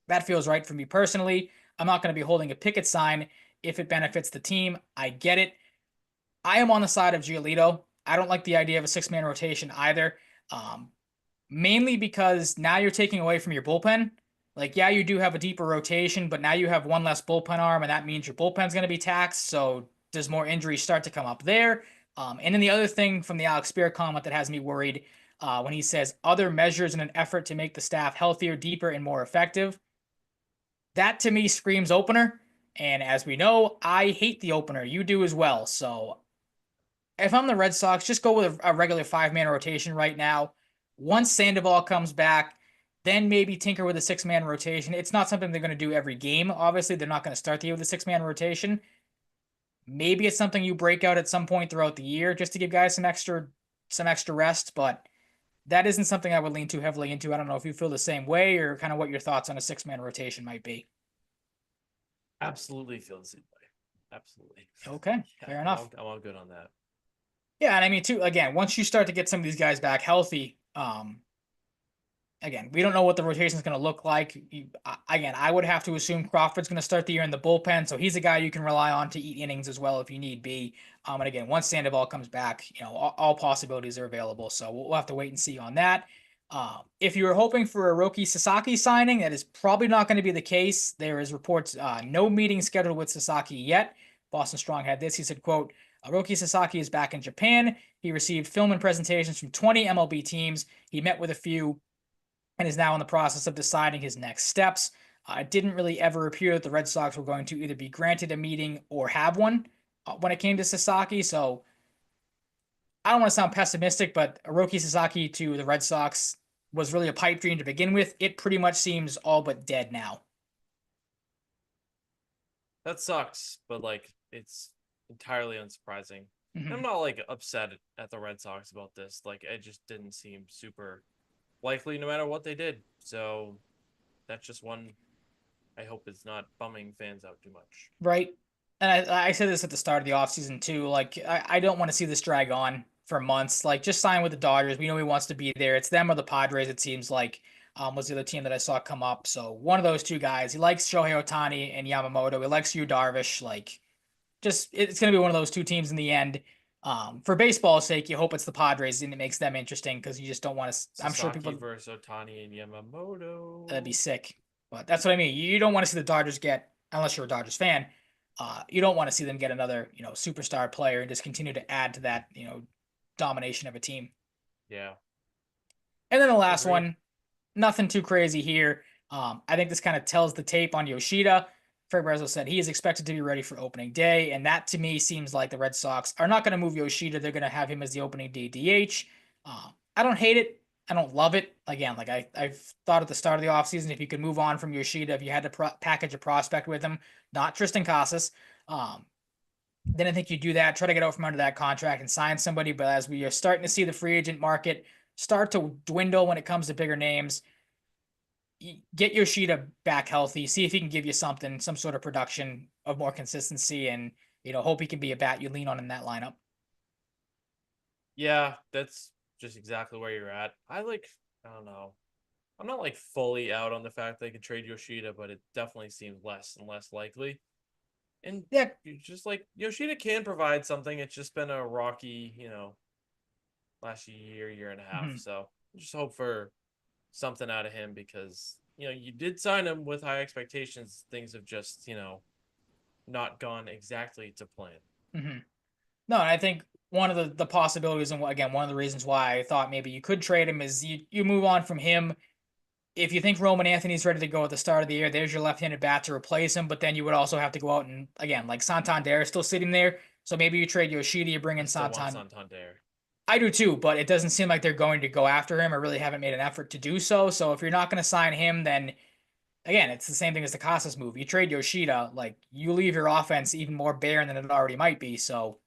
that feels right for me personally. I'm not going to be holding a picket sign if it benefits the team. I get it. I am on the side of Giolito. I don't like the idea of a six-man rotation either. Mainly because now you're taking away from your bullpen. Like, yeah, you do have a deeper rotation, but now you have one less bullpen arm, and that means your bullpen's going to be taxed. So does more injuries start to come up there? And then the other thing from the Alex Spear comment that has me worried when he says other measures in an effort to make the staff healthier, deeper, and more effective. That to me screams opener. And as we know, I hate the opener. You do as well. So if I'm the Red Sox, just go with a regular 5-man rotation right now. Once Sandoval comes back, then maybe tinker with a 6-man rotation. It's not something they're going to do every game. Obviously, they're not going to start the year with a 6-man rotation. Maybe it's something you break out at some point throughout the year just to give guys some extra rest, but that isn't something I would lean too heavily into. I don't know if you feel the same way or kind of what your thoughts on a 6-man rotation might be. Absolutely feel the same way. Absolutely. Okay, fair enough. I'm all good on that. Yeah, and I mean too. Again, once you start to get some of these guys back healthy, again, we don't know what the rotation is going to look like. Again, I would have to assume Crawford's going to start the year in the bullpen, so he's a guy you can rely on to eat innings as well if you need be. And again, once Sandoval comes back, all possibilities are available. So we'll have to wait and see on that. If you were hoping for a Roki Sasaki signing, that is probably not going to be the case. There is reports no meeting scheduled with Sasaki yet. Boston Strong had this. He said, "quote Roki Sasaki is back in Japan. He received film and presentations from 20 MLB teams. He met with a few and is now in the process of deciding his next steps. It didn't really ever appear that the Red Sox were going to either be granted a meeting or have one when it came to Sasaki. So I don't want to sound pessimistic, but Hiroki Sasaki to the Red Sox was really a pipe dream to begin with. It pretty much seems all but dead now. That sucks, but like it's entirely unsurprising. I'm not like upset at the Red Sox about this. Like it just didn't seem super likely no matter what they did. So that's just one I hope is not bumming fans out too much. Right. And I said this at the start of the offseason too. Like I don't want to see this drag on for months. Like just sign with the Dodgers. We know he wants to be there. It's them or the Padres, it seems like. Was the other team that I saw come up. So one of those two guys. He likes Shohei Ohtani and Yamamoto. He likes Yu Darvish. Like just it's gonna be one of those two teams in the end. For baseball's sake, you hope it's the Padres and it makes them interesting because you just don't want to. I'm sure people versus Ohtani and Yamamoto. That'd be sick. But that's what I mean. You don't want to see the Dodgers get, unless you're a Dodgers fan, you don't want to see them get another, superstar player and just continue to add to that, domination of a team. Yeah. And then the last one, nothing too crazy here. I think this kind of tells the tape on Yoshida. Fred Breslow said he is expected to be ready for opening day, and that to me seems like the Red Sox are not going to move Yoshida. They're going to have him as the opening day DH. I don't hate it. I don't love it. Again, like I've thought at the start of the offseason, if you could move on from Yoshida, if you had to package a prospect with him, not Tristan Casas, then I think you do that, try to get out from under that contract and sign somebody. But as we are starting to see the free agent market start to dwindle when it comes to bigger names, get Yoshida back healthy, see if he can give you something, some sort of production of more consistency, and hope he can be a bat you lean on in that lineup. Yeah, that's just exactly where you're at. I don't know. I'm not like fully out on the fact they could trade Yoshida, but it definitely seems less and less likely. And yeah, just like Yoshida can provide something. It's just been a rocky, last year and a half. So just hope for something out of him because, you did sign him with high expectations. Things have just, not gone exactly to plan. No, and I think one of the possibilities, and again, one of the reasons why I thought maybe you could trade him is you move on from him. If you think Roman Anthony's ready to go at the start of the year, there's your left-handed bat to replace him. But then you would also have to go out and, again, like Santander is still sitting there, so maybe you trade Yoshida, you bring I in still want Santander. Santander. I do too, but it doesn't seem like they're going to go after him or really haven't made an effort to do so. So if you're not going to sign him, then again, it's the same thing as the Casas move. You trade Yoshida, like you leave your offense even more barren than it already might be. So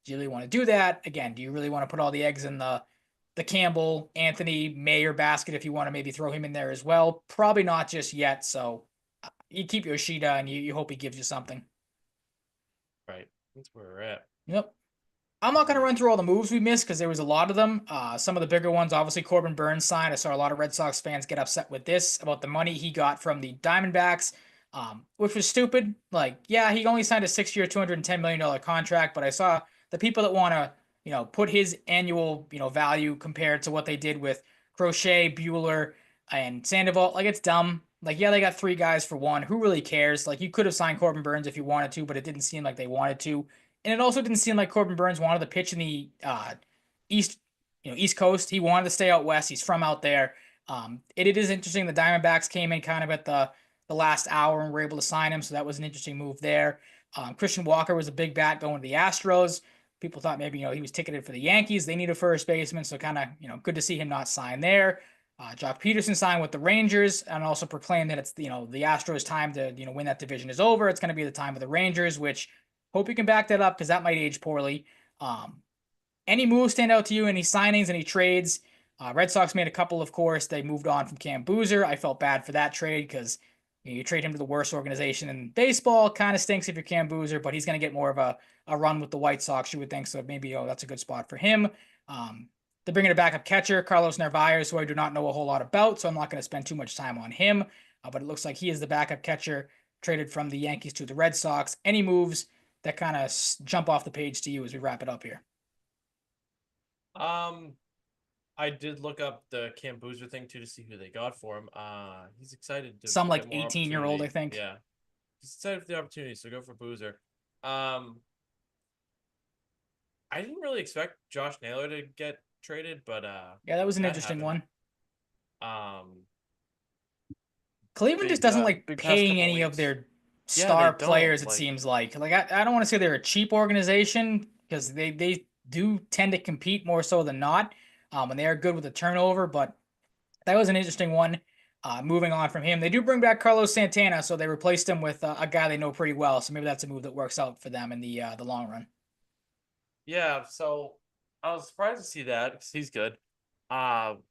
do you really want to do that? Again, do you really want to put all the eggs in the Campbell, Anthony, Mayer basket if you want to maybe throw him in there as well? Probably not just yet. So you keep Yoshida and you hope he gives you something. Right. That's where we're at. Yep. I'm not going to run through all the moves we missed because there was a lot of them. Some of the bigger ones, obviously Corbin Burns signed. I saw a lot of Red Sox fans get upset with this about the money he got from the Diamondbacks, which was stupid. Like, yeah, he only signed a 6-year, $210 million contract, but I saw the people that want to, put his annual, value compared to what they did with Crochet, Bueller, and Sandoval. Like, it's dumb. Like, yeah, they got 3 guys for one. Who really cares? Like, you could have signed Corbin Burns if you wanted to, but it didn't seem like they wanted to. And it also didn't seem like Corbin Burns wanted to pitch in the East, East Coast. He wanted to stay out west. He's from out there. It is interesting. The Diamondbacks came in kind of at the last hour and were able to sign him, so that was an interesting move there. Christian Walker was a big bat going to the Astros. People thought maybe he was ticketed for the Yankees. They need a first baseman, so kind of good to see him not sign there. Jock Peterson signed with the Rangers and also proclaimed that it's the Astros' time to win that division is over. It's going to be the time of the Rangers, which hope you can back that up because that might age poorly. Any moves stand out to you? Any signings? Any trades? Red Sox made a couple, of course. They moved on from Cam Boozer. I felt bad for that trade because you trade him to the worst organization in baseball. Kind of stinks if you're Cam Boozer, but he's going to get more of a run with the White Sox, you would think. So maybe that's a good spot for him. They're bringing a backup catcher, Carlos Narvaez, who I do not know a whole lot about, so I'm not going to spend too much time on him. But it looks like he is the backup catcher traded from the Yankees to the Red Sox. Any moves that kind of jump off the page to you as we wrap it up here? Um, I did look up the Cam Boozer thing too to see who they got for him. He's excited to Some like get more 18-year-old, I opportunity. think. Yeah, he's excited for the opportunity, so go for Boozer. Um, I didn't really expect Josh Naylor to get traded, but Yeah, that was an that interesting happened. one. Um, Cleveland just doesn't like big past paying couple any of weeks. their Yeah, they star don't players, it like. seems like I don't want to say they're a cheap organization because they do tend to compete more so than not. And they are good with the turnover, but that was an interesting one. Moving on from him, they do bring back Carlos Santana, so they replaced him with a guy they know pretty well. So maybe that's a move that works out for them in the long run. Yeah, so I was surprised to see that because he's good.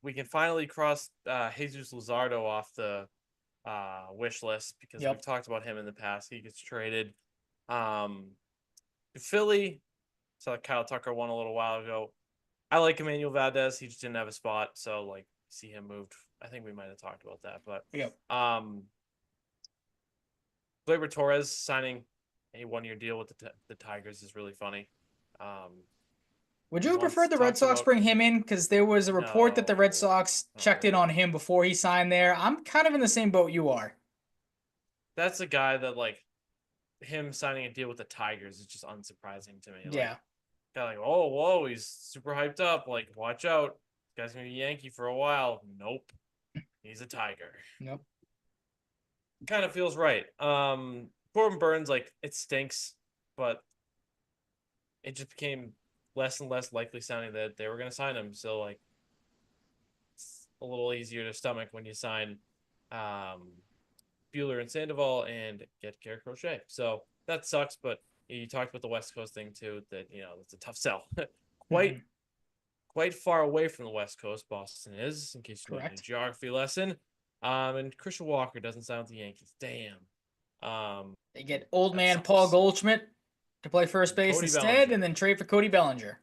We can finally cross Jesus Luzardo off the wish list because we've Yep. talked about him in the past. He gets traded. Um, Philly, so Kyle Tucker won a little while ago. I like Emmanuel Valdez. He just didn't have a spot, so like see him moved. I think we might have talked about that, but Yep. Gleyber Torres signing a 1-year deal with the Tigers is really funny. Would We you have once preferred the Red talked Sox about bring him in? Because there was a report that the Red no, Sox checked in no. on him before he signed there. I'm kind of in the same boat you are. That's a guy that like him signing a deal with the Tigers is just unsurprising to me. Like, Yeah. kind of like, oh, whoa, he's super hyped up. Like, watch out, this guy's gonna be a Yankee for a while. Nope, he's a Tiger. Yep. Kind of feels right. Corbin Burns, like, it stinks, but it just became less and less likely sounding that they were gonna sign him. So like, it's a little easier to stomach when you sign um Bueller and Sandoval and get Garrett Crochet. So that sucks, but you talked about the West Coast thing too. That that's a tough sell. quite Mm-hmm. quite far away from the West Coast, Boston is. In case you need a Correct. geography lesson. And Christian Walker doesn't sign with the Yankees. Damn. They get old That man Paul sucks. Goldschmidt to play first And base Cody instead, and Bellinger. then trade for Cody Bellinger,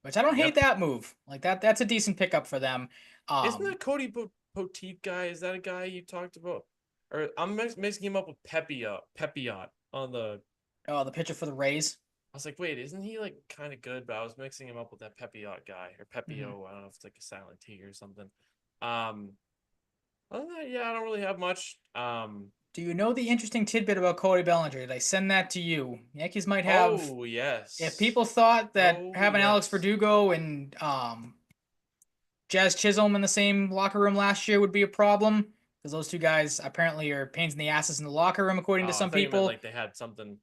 which I don't hate Yep. that move. Like that's a decent pickup for them. Isn't Um, that Cody Poteet guy? Is that a guy you talked about? Or I'm mixing him up with Pepiot on the. the pitcher for the Rays. I was like, wait, isn't he like kind of good? But I was mixing him up with that Pepiot guy or Mm-hmm. Pepio. I don't know if it's like a silent T or something. Um, other than that, yeah, I don't really have much. Do you know the interesting tidbit about Cody Bellinger? Did I send that to you? Yankees might have. Oh If yes. people thought that Oh having Alex yes. Verdugo and Jazz Chisholm in the same locker room last year would be a problem, because those two guys apparently are pains in the asses in the locker room, according to Oh, I some thought you meant people. like they had something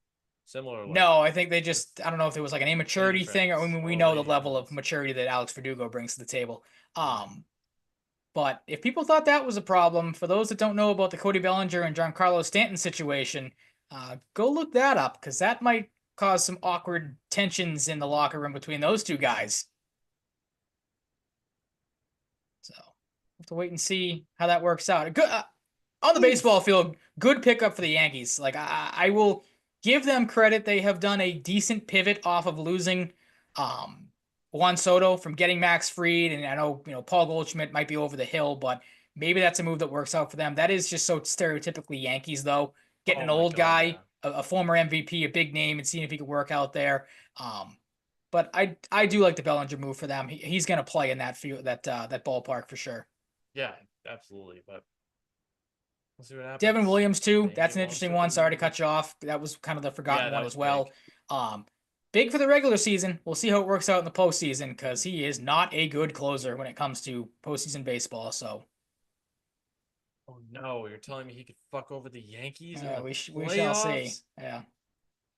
similar, like No, I think they with just, I don't know if it was like an lady immaturity thing, or I friends. mean, we Oh, know the lady level of friends. maturity that Alex Verdugo brings to the table. Mm. But if people thought that was a problem, for those that don't know about the Cody Bellinger and Giancarlo Stanton situation, go look that up, because that might cause some awkward tensions in the locker room between those two guys. So we'll have to wait and see how that works out. Good, on the baseball Oof. field, good pickup for the Yankees. Like I will give them credit; they have done a decent pivot off of losing um, Juan Soto from getting Max Fried, and I know Paul Goldschmidt might be over the hill, but maybe that's a move that works out for them. That is just so stereotypically Yankees, though. Getting Oh an my old God, yeah. guy, a former MVP, a big name, and seeing if he could work out there. But I do like the Bellinger move for them. He's going to play in that field, that ballpark for sure. Yeah, absolutely. But we'll see what Devin happens. Williams too. Thank That's you, an interesting one. Sorry to monster. cut you off. That was kind of the Yeah, forgotten that one was as big. well. Um, Big for the regular season. We'll see how it works out in the postseason, because he is not a good closer when it comes to postseason baseball. So Oh no, you're telling me he could fuck over the Yankees in the we shall see. playoffs? Yeah,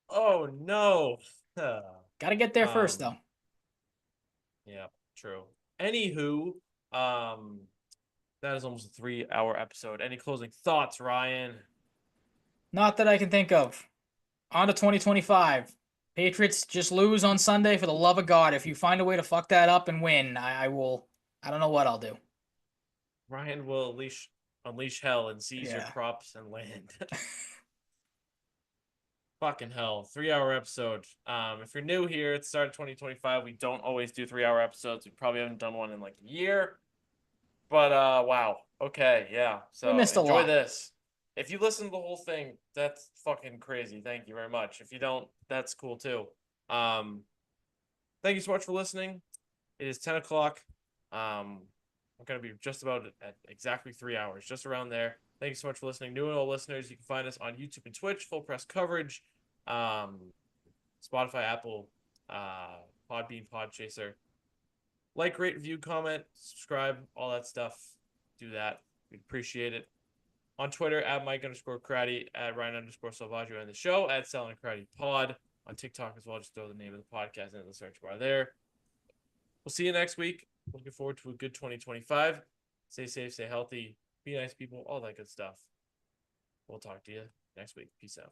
Oh no. got to get there first um, though. yeah, true. Anywho, um, that is almost a 3-hour episode. Any closing thoughts, Ryan? Not that I can think of. On to 2025. Patriots just lose on Sunday, for the love of God. If you find a way to fuck that up and win, I will. I don't know what I'll do. Ryan will unleash hell and seize your Yeah. crops and land. Fucking hell. 3-hour episode. If you're new here, it's started 2025. We don't always do 3-hour episodes. We probably haven't done one in like a year. But wow. Okay, yeah. We So missed a enjoy lot. this. If you listen to the whole thing, that's fucking crazy. Thank you very much. If you don't, that's cool too. Um, thank you so much for listening. It is 10 o'clock. I'm gonna be just about at exactly 3 hours, just around there. Thank you so much for listening. New and old listeners, you can find us on YouTube and Twitch, full press coverage, um, Spotify, Apple, Podbean, Podchaser. Like, rate, review, comment, subscribe, all that stuff. Do that. We'd appreciate it. On Twitter, at Mike_Cratty, at Ryan_Salvaggio, and the show, at Sal and Cratty Pod. On TikTok as well, just throw the name of the podcast into the search bar there. We'll see you next week. Looking forward to a good 2025. Stay safe, stay healthy, be nice people, all that good stuff. We'll talk to you next week. Peace out.